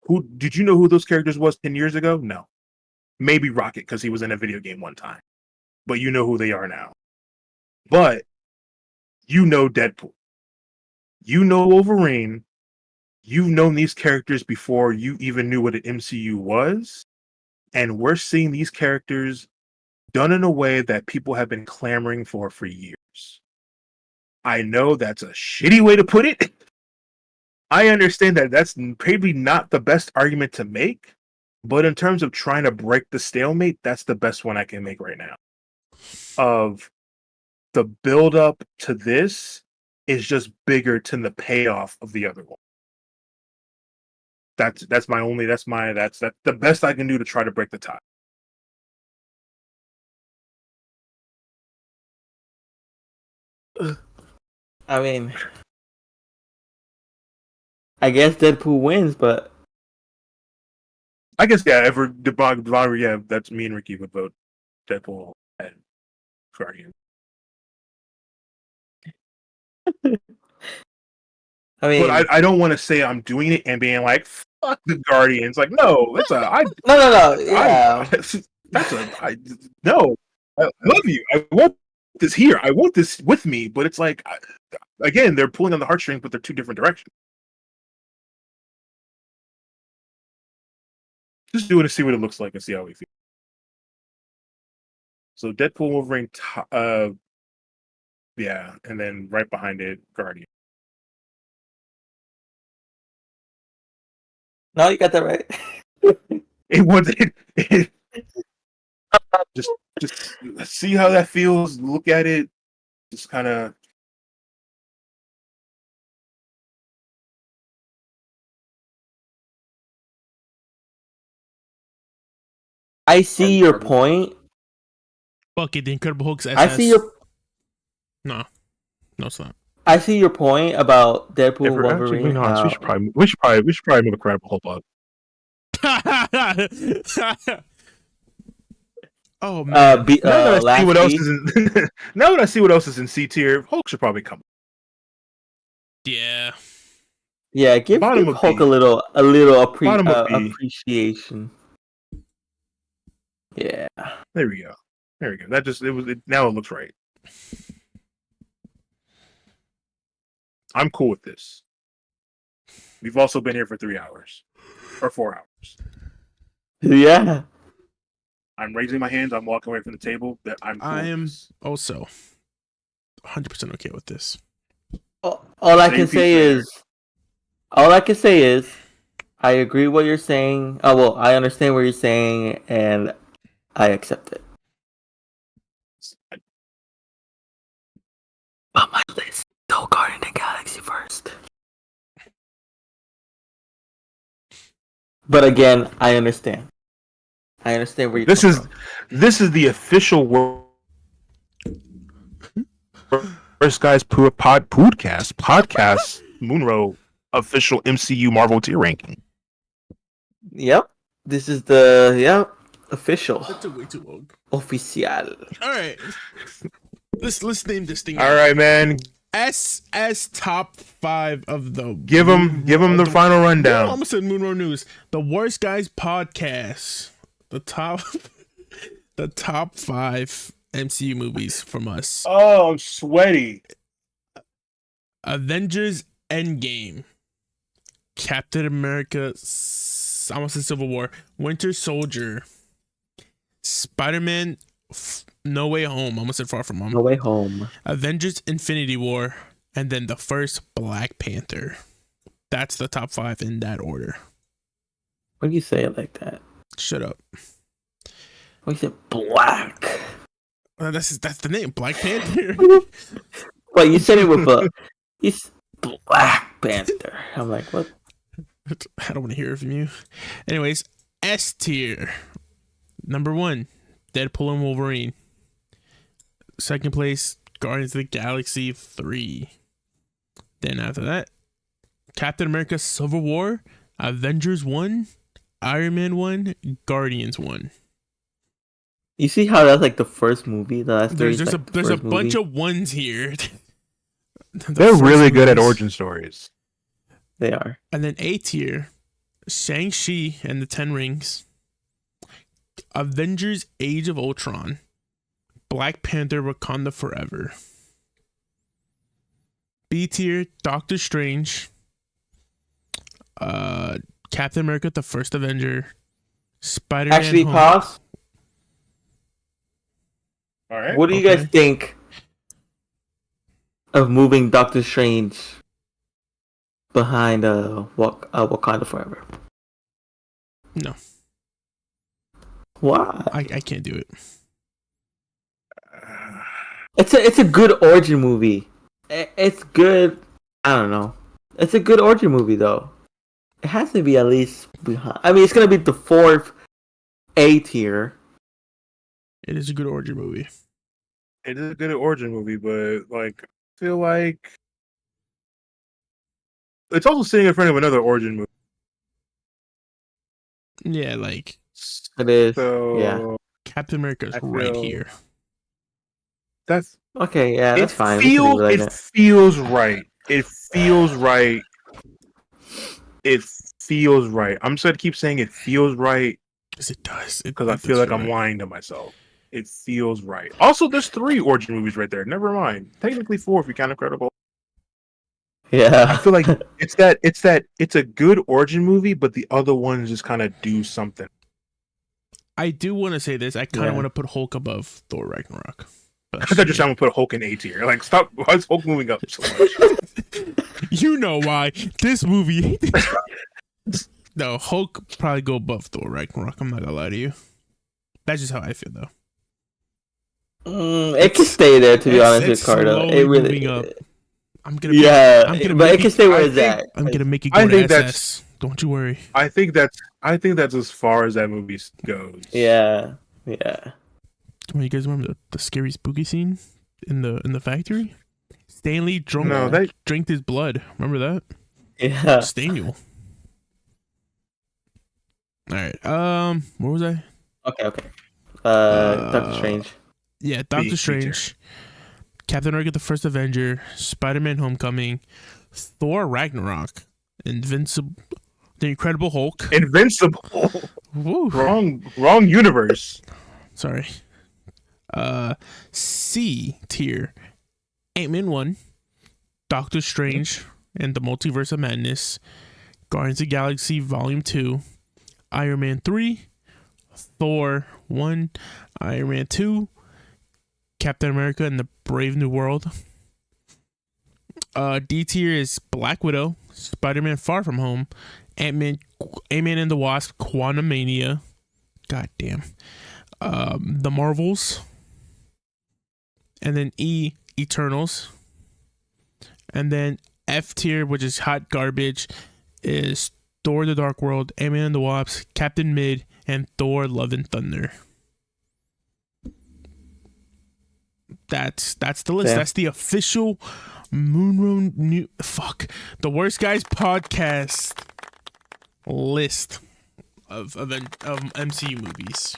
Who did you know who those characters was 10 years ago? No. Maybe Rocket because he was in a video game one time. But you know who they are now. But you know Deadpool. You know Wolverine. You've known these characters before you even knew what an MCU was. And we're seeing these characters done in a way that people have been clamoring for years. I know that's a shitty way to put it. I understand that that's probably not the best argument to make, but in terms of trying to break the stalemate, that's the best one I can make right now. Of the build up to this is just bigger than the payoff of the other one. That's the best I can do to try to break the tie. I mean, I guess Deadpool wins, but I guess yeah, that's me and Ricky would vote Deadpool and Guardian. I mean, but I don't want to say I'm doing it and being like fuck the Guardians. Like no, it's a no, yeah. No. I love you. I want this here. I want this with me. But it's like again, they're pulling on the heartstrings, but they're two different directions. Just do it to see what it looks like and see how we feel. So Deadpool, Wolverine, yeah, and then right behind it, Guardian. No, you got that right. It was it just see how that feels. Look at it. Just kind of. I see your point. Fuck it, the Incredible Hulk's SS. I see your. No, it's not. I see your point about Deadpool, Wolverine. We should probably move the Incredible Hulk up. Oh man! Now that I see what else is in C tier, Hulk should probably come. Yeah. Yeah, give Hulk a little appreciation. Yeah. There we go. That just now it looks right. I'm cool with this. We've also been here for 3 hours or 4 hours. Yeah. I'm raising my hands. I'm walking away from the table. That I am also 100% okay with this. All I can say is, I agree what you're saying. Oh well, I understand what you're saying, and I accept it. On my list, go Guardian of the Galaxy first. But again, I understand. I understand where you're This is the official Worst Guys podcast Moonrow official MCU Marvel tier ranking. Yep. This is the official. That took way too long. Official. All right. Let's name this thing. All right, man. SS top 5 of the give them the final rundown. I almost said Moonrow News. The Worst Guys podcast. The top 5 MCU movies from us. Oh, I'm sweaty. Avengers Endgame. Captain America, I almost said Civil War. Winter Soldier. Spider-Man No Way Home. I almost said Far From Home. No Way Home. Avengers Infinity War. And then the first Black Panther. That's the top 5 in that order. Why do you say it like that? Shut up. Why you say black? That's the name, Black Panther. Wait, you said it with Black Panther. I'm like, what? I don't want to hear it from you. Anyways, S tier. Number 1, Deadpool and Wolverine. Second place, Guardians of the Galaxy 3. Then after that, Captain America Civil War, Avengers 1, Iron Man 1, Guardians 1. You see how that's like the first movie? There's a bunch of ones here. They're really good at origin stories. They are. And then A tier, Shang-Chi and the Ten Rings, Avengers: Age of Ultron, Black Panther: Wakanda Forever. B tier, Doctor Strange, Captain America: The First Avenger, Spider-Man. Actually, pause. All right. What do you guys think of moving Doctor Strange behind Wakanda Forever? No. Why? I can't do it. It's a good origin movie. It's good. I don't know. It's a good origin movie though. It has to be at least behind. I mean, it's gonna be the fourth A tier. It is a good origin movie. It is a good origin movie, but like, I feel like it's also sitting in front of another origin movie. Yeah, like It is. So, yeah. Captain America's right here. That's okay. Yeah, that's fine. It feels right. It feels right. It feels right. I'm just gonna keep saying it feels right Because it does. because I feel like I'm lying to myself. It feels right. Also, there's 3 origin movies right there. Never mind. Technically 4 if you count Incredible. Yeah. I feel like it's a good origin movie, but the other ones just kind of do something. I do want to say this. I kind of want to put Hulk above Thor Ragnarok. I thought you're going to put Hulk in A tier. Like, stop. Why is Hulk moving up so much? You know why. This movie. No, Hulk probably go above Thor Ragnarok. I'm not going to lie to you. That's just how I feel, though. It can stay there, to be honest with Cardo. It really. Up. I'm gonna but it can stay where it's at. I'm gonna make it go to SS. Don't you worry. I think that's as far as that movie goes. Yeah. Well, you guys remember the scary spooky scene in the factory? Stanley drank his blood. Remember that? Yeah. Staniel. All right. Where was I? Okay. Doctor Strange. Yeah, Doctor Strange. Captain America: The First Avenger, Spider-Man: Homecoming, Thor: Ragnarok, Invincible, The Incredible Hulk. Invincible. Woo. Wrong universe. Sorry. C tier: Ant-Man 1, Doctor Strange and the Multiverse of Madness, Guardians of the Galaxy Volume 2, Iron Man 3, Thor 1, Iron Man 2, Captain America and the Brave New World. D tier is Black Widow, Spider-Man: Far From Home, Ant-Man and the Wasp: Quantumania. God damn. The Marvels. And then E, Eternals. And then F tier, which is hot garbage, is Thor: The Dark World, Ant-Man and the Wasp, Captain Mid, and Thor: Love and Thunder. That's the list. Damn. That's the official the Worst Guys podcast list of MCU movies.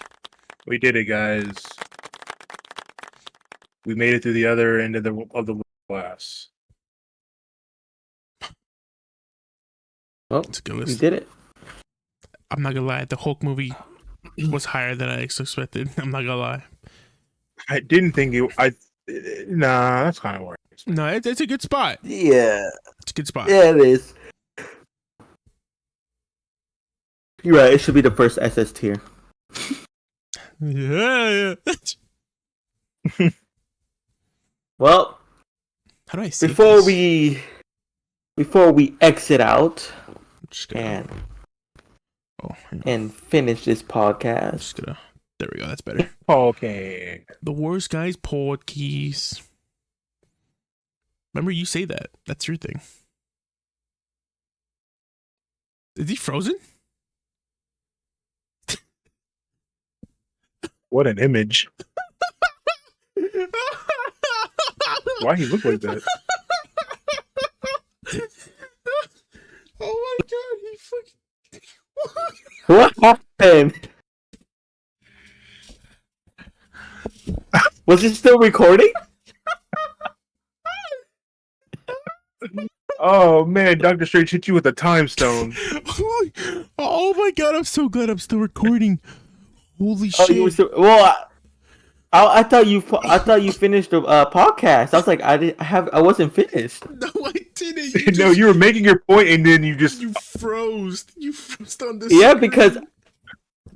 We did it, guys. We made it to the other end of the class. Well, It's a good we list. did it. I'm not gonna lie, the Hulk movie was higher than I expected. I'm not gonna lie. I didn't think it. Nah, that's kind of where. No, it's a good spot. Yeah. It's a good spot. Yeah, it is. You're right. It should be the first SS tier. Yeah. Well, How do I say before this? we exit out Just gonna- and finish this podcast. Just gonna. There we go. That's better. Okay. The Worst Guys podcast. Remember, you say that. That's your thing. Is he frozen? What an image. Why he look like that? Oh my god, he fucking. What happened? Was it still recording? Oh man, Doctor Strange hit you with a time stone. Oh my god, I'm so glad I'm still recording. Holy Oh, you were shit. still, well. I thought you finished the podcast. I was like, I wasn't finished. No, I didn't. You No, just you were making your point and then you just you froze. You froze on the Yeah, screen. because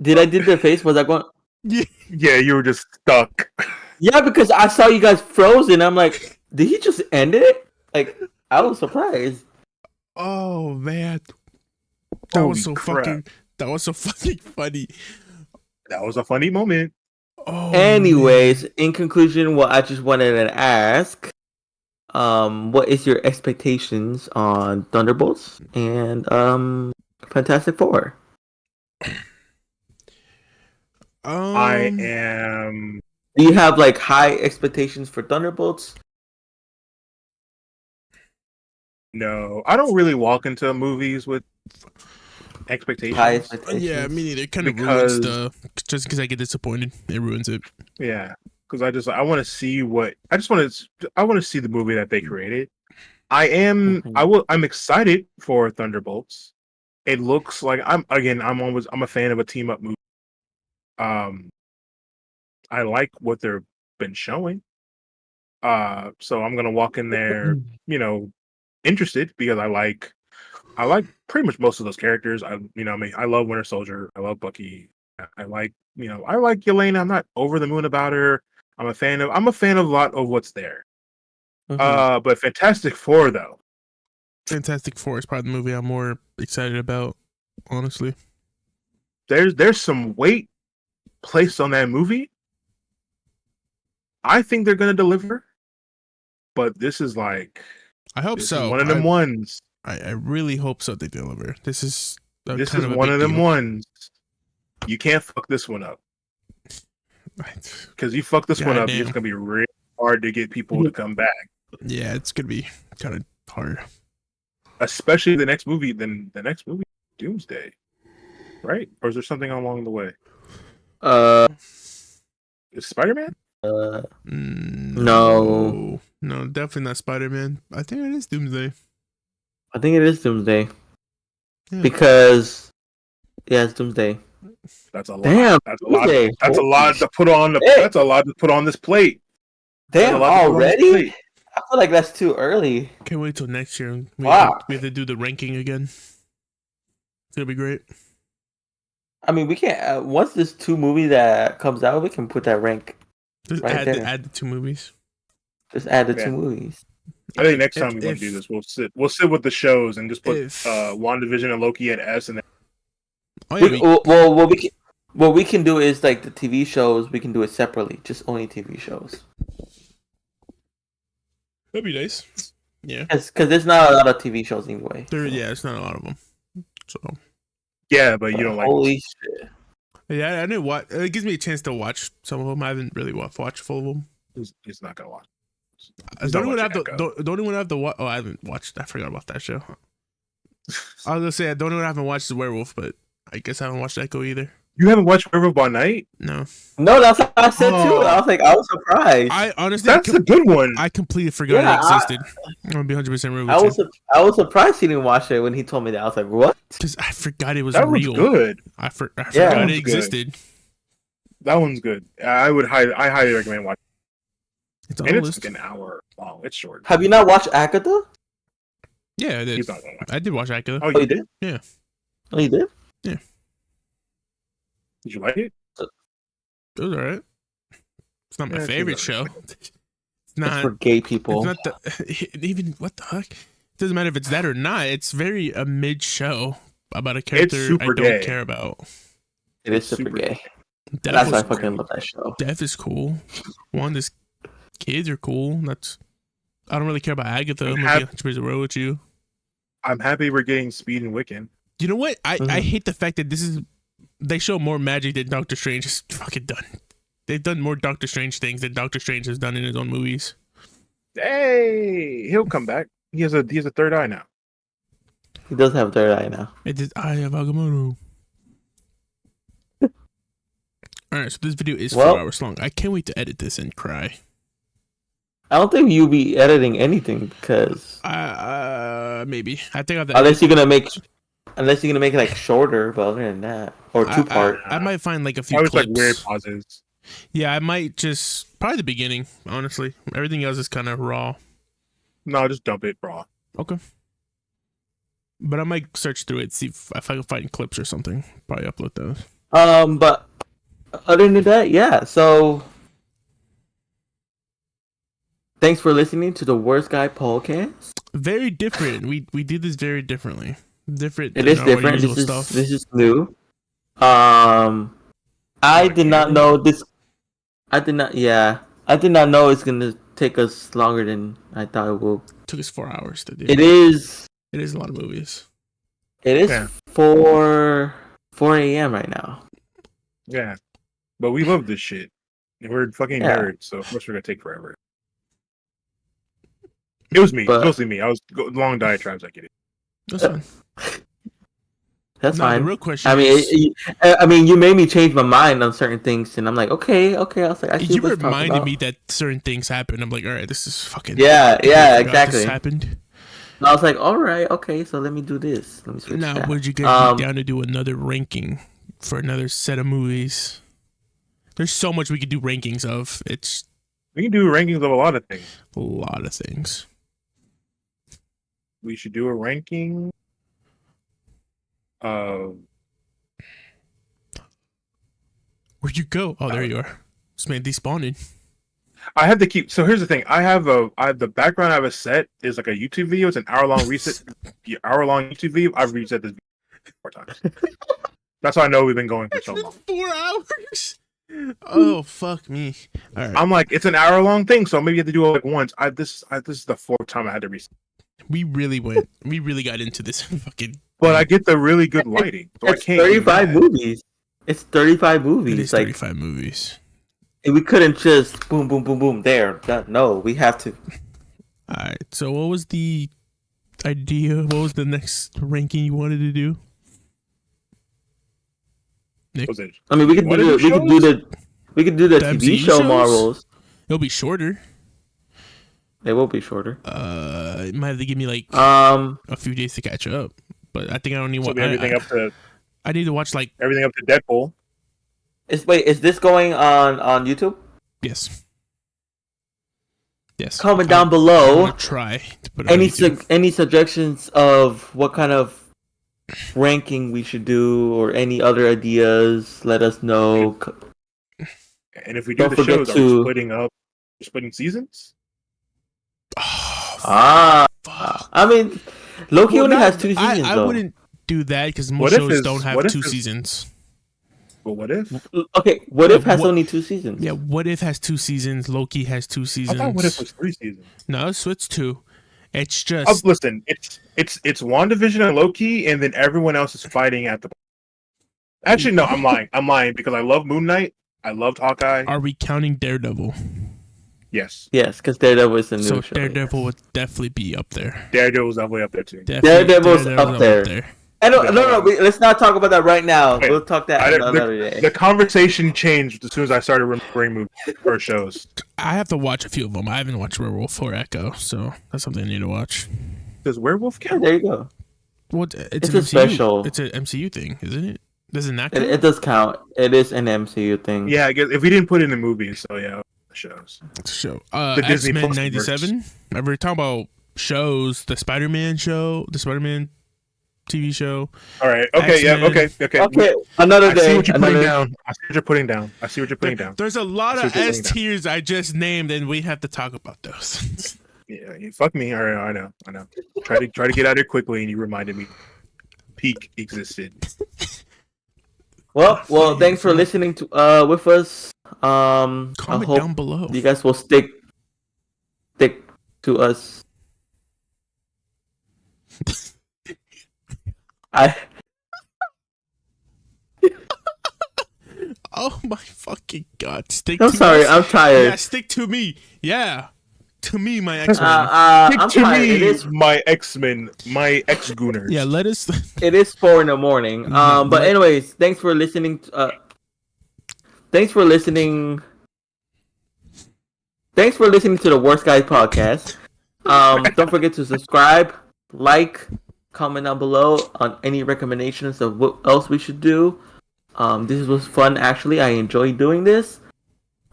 did I did the face? Was I going? yeah, you were just stuck. Yeah, because I saw you guys frozen. I'm like, did he just end it? Like, I was surprised. Oh man. That Holy was so crap. fucking funny. That was a funny moment. Oh Anyways, man. in conclusion, what I just wanted to ask, what is your expectations on Thunderbolts and Fantastic Four? I am Do you have like high expectations for Thunderbolts? no. I don't really walk into movies with expectations. High expectations. Yeah, me neither. It kind of Because- ruins just because I get disappointed. It ruins it. Yeah, because I want to see I want to see the movie that they created. I'm excited for Thunderbolts. It looks like I'm a fan of a team up movie. I like what they've been showing. So I'm gonna walk in there, interested because I like pretty much most of those characters. I love Winter Soldier. I love Bucky. I like Yelena. I'm not over the moon about her. I'm a fan of a lot of what's there. But Fantastic Four though. Fantastic Four is probably the movie I'm more excited about, honestly. There's some weight placed on that movie. I think they're gonna deliver, but this is like I hope this so. is one of them ones. I really hope so they deliver. This is One of them ones. You can't fuck this one up. Because you fuck this one up, it's gonna be really hard to get people to come back. Yeah, it's gonna be kind of hard. Especially the next movie, Doomsday. Right? Or is there something along the way? Is Spider-Man? No, definitely not Spider-Man. I think it is Doomsday. I think it is Doomsday. Yeah. Because it's Doomsday. That's a lot. Damn, That's a Doomsday. lot. That's a lot to put on that's a lot to put on this plate. Damn, already? I feel like that's too early. Can't wait till next year. We have to do the ranking again. It's gonna be great. I mean, we can't. Once this 2 movie that comes out, we can put that rank. Just right there. add the 2 movies. Just add the 2 movies. I think next time we're gonna do this, we'll sit with the shows and just put WandaVision and Loki at S, and then what we can do is like the TV shows. We can do it separately, just only TV shows. That'd be nice. Yeah, because there's not a lot of TV shows anyway. Yeah, it's not a lot of them. So yeah, but you don't like. Holy shit! Yeah, I know what it gives me a chance to watch some of them. I haven't really watched full of them. He's not gonna watch. Don't even have to watch. Oh, I haven't watched. I forgot about that show. I was gonna say I don't even have to watch The Werewolf, but I guess I haven't watched Echo either. You haven't watched Werewolf by Night? No, that's what I said too. I was surprised. I honestly, that's a good one. I completely forgot it existed. I'm gonna be 100% real with you. I was surprised he didn't watch it when he told me that. I was like, what? Because I forgot it was that real. That was good. I forgot it existed. Good. That one's good. I highly recommend watching. It's on and the it's list. like an hour long. It's short. Have you not watched Agatha? Yeah, I did. I did watch Agatha. Oh, you did? Yeah. Oh, you did? Yeah. Did you like it? It was alright. It's not my favorite show. It's not it's for gay people. It's not even what the heck? It doesn't matter if it's that or not. It's very a mid show about a character I don't care about. It is super gay. That's why I fucking love that show. Death is cool. Wanda's kids are cool. I don't really care about Agatha. I'm gonna be 100% real with you. I'm happy we're getting Speed and Wiccan. You know what? I hate the fact that they show more magic than Doctor Strange is fucking done. They've done more Doctor Strange things than Doctor Strange has done in his own movies. Hey, he'll come back. He has a third eye now. He does have a third eye now. It is Eye of Agamotto. Alright, so this video is 4 hours long. I can't wait to edit this and cry. I don't think you'll be editing anything because maybe I think unless you're gonna make it like shorter, but other than that, or 2-part. I might find like a few I was clips. like weird pauses. Yeah, I might just probably the beginning. Honestly, everything else is kind of raw. No, just dump it raw. Okay. But I might search through it, see if I can find clips or something. Probably upload those. But other than that, yeah. So thanks for listening to the Worst Guy podcast. Very different. We do this very differently. Different. It is different. This is new. I did not know this. I did not. Yeah, I did not know it's gonna take us longer than I thought it will. Took us 4 hours to do. It is. It is a lot of movies. It is 4 a.m. right now. Yeah, but we love this shit. We're fucking nerds, so of course we're gonna take forever. It was me. Mostly me. I was long diatribes. I get it. That's fine. That's fine. The real question I mean, you made me change my mind on certain things, and I'm like, okay. I was like, I see. You reminded me that certain things happened. I'm like, all right, this is fucking. Yeah, exactly. This happened. And I was like, all right, okay, so let me do this. Let me switch. Now, would you guys be down to do another ranking for another set of movies? There's so much we could do rankings of. We can do rankings of a lot of things. A lot of things. We should do a ranking. Where'd you go? Oh, there you are. This man despawned. I have to keep. So here's the thing. I have the background I have a set is like a YouTube video. It's an hour-long YouTube video. I've reset this 4 times. That's how I know we've been going for so long. 4 hours. Oh fuck me! All right. I'm like, it's an hour-long thing, so maybe you have to do it like once. This is the 4th time I had to reset. We really got into this fucking. But I get the really good lighting. So it's 35 movies. It's 35 movies. It is 35 movies. And we couldn't just boom, boom, boom, boom there. No, we have to. All right. So what was the idea? What was the next ranking you wanted to do? Nick? I mean, we could do the TV show shows? Marvels. It'll be shorter. It will be shorter. It might have to give me like a few days to catch up. But I think I don't need everything up to. I need to watch like everything up to Deadpool. Is this going on YouTube? Yes. Yes. Comment down below. Try to put any suggestions of what kind of ranking we should do or any other ideas. Let us know. And if we do the shows, are we splitting seasons? Oh, fuck. I mean, Loki only has 2 seasons. I wouldn't do that because most shows don't have 2 seasons. But what if? Okay, what if has only 2 seasons? Yeah, what if has 2 seasons? Loki has 2 seasons. I thought what if was 3 seasons. No, it's 2. It's just listen. It's WandaVision and Loki, and then everyone else is fighting at the. Actually, no, I'm lying. I'm lying because I love Moon Knight. I loved Hawkeye. Are we counting Daredevil? Yes. Yes, because Daredevil is the new show. So Daredevil would definitely be up there. Daredevil's definitely up there too. Daredevil's up there. No, let's not talk about that right now. Okay. We'll talk that another day. The conversation changed as soon as I started remembering movies or shows. I have to watch a few of them. I haven't watched Werewolf or Echo, so that's something I need to watch. Does Werewolf count? There you go. Well, it's a special. It's an MCU thing, isn't it? Does it not count? It does count. It is an MCU thing. Yeah, I guess if we didn't put it in the movies, so yeah, the shows. It's a show. The X-Men '97. We're talking about shows. The Spider-Man show. The Spider-Man TV show. All right. Okay. X-Men. Yeah. Okay. Another day. I see what you're putting down. I see what you're putting down. There's a lot of S tiers I just named, and we have to talk about those. Yeah. You fuck me. All right. I know. Try to get out here quickly, and you reminded me. Peak existed. Well. Thanks for listening to with us. Comment down below. You guys will stick to us. Oh my fucking god! I'm sorry. I'm tired. Yeah, stick to me. Yeah, to me, my X-Men. Stick to me, my X-Men, my X-Gooners. Yeah, let us. It is 4 a.m. But anyways, thanks for listening. Thanks for listening. thanks for listening to the Worst Guys podcast. Don't forget to subscribe, like, comment down below on any recommendations of what else we should do. This was fun. Actually, I enjoyed doing this.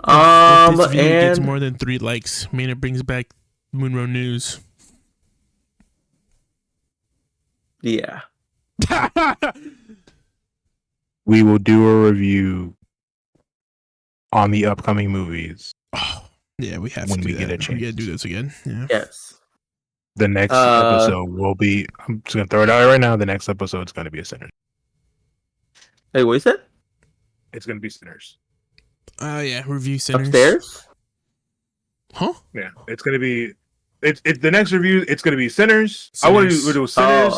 If this video gets more than 3 likes, it brings back Moonrow News. Yeah. We will do a review on the upcoming movies. Oh, yeah, we have when to do we get that. a chance. We gotta do this again. Yeah. Yes. The next episode will be. I'm just gonna throw it out right now. The next episode is gonna be a Sinners. Hey, what is it? It's gonna be Sinners. Yeah, review Sinners. Upstairs? Huh? Yeah, it's gonna be. It's the next review. It's gonna be Sinners. I want to do Sinners.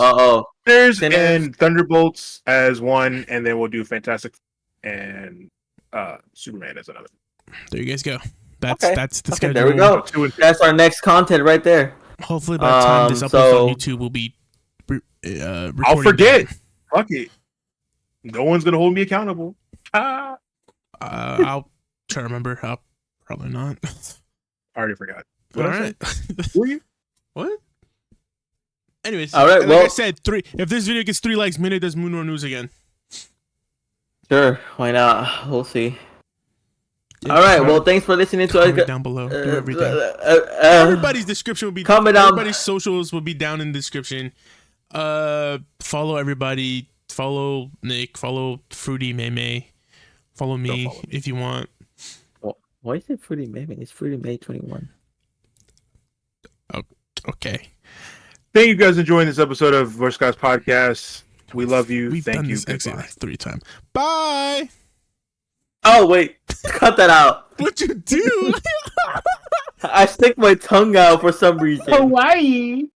Sinners and Thunderbolts as one, and then we'll do Fantastic and Superman as another. There you guys go. That's the schedule. There we go. That's our next content right there. Hopefully by the time this uploads on YouTube, we'll be recording. I'll forget. Fuck it. No one's gonna hold me accountable. I'll try to remember. I'll probably not. I already forgot. All right. Were you? What? Anyways, all right. Like I said, 3. If this video gets 3 likes, Minute does Moonrow News again. Sure, why not? We'll see. Yeah, all right. Well, thanks for listening to us. Down below, do everything. Everybody's description will be. Everybody's socials will be down in the description. Follow everybody. Follow Nick. Follow Fruity Meme. Follow me if you want. Why is it Fruity Meme? It's Fruity May 21. Okay. Thank you guys for enjoying this episode of Worst Guys Podcast. We love you. We've Thank done you. this exit like 3 times. Bye. Oh wait, cut that out. What'd you do? I stick my tongue out for some reason. Hawaii.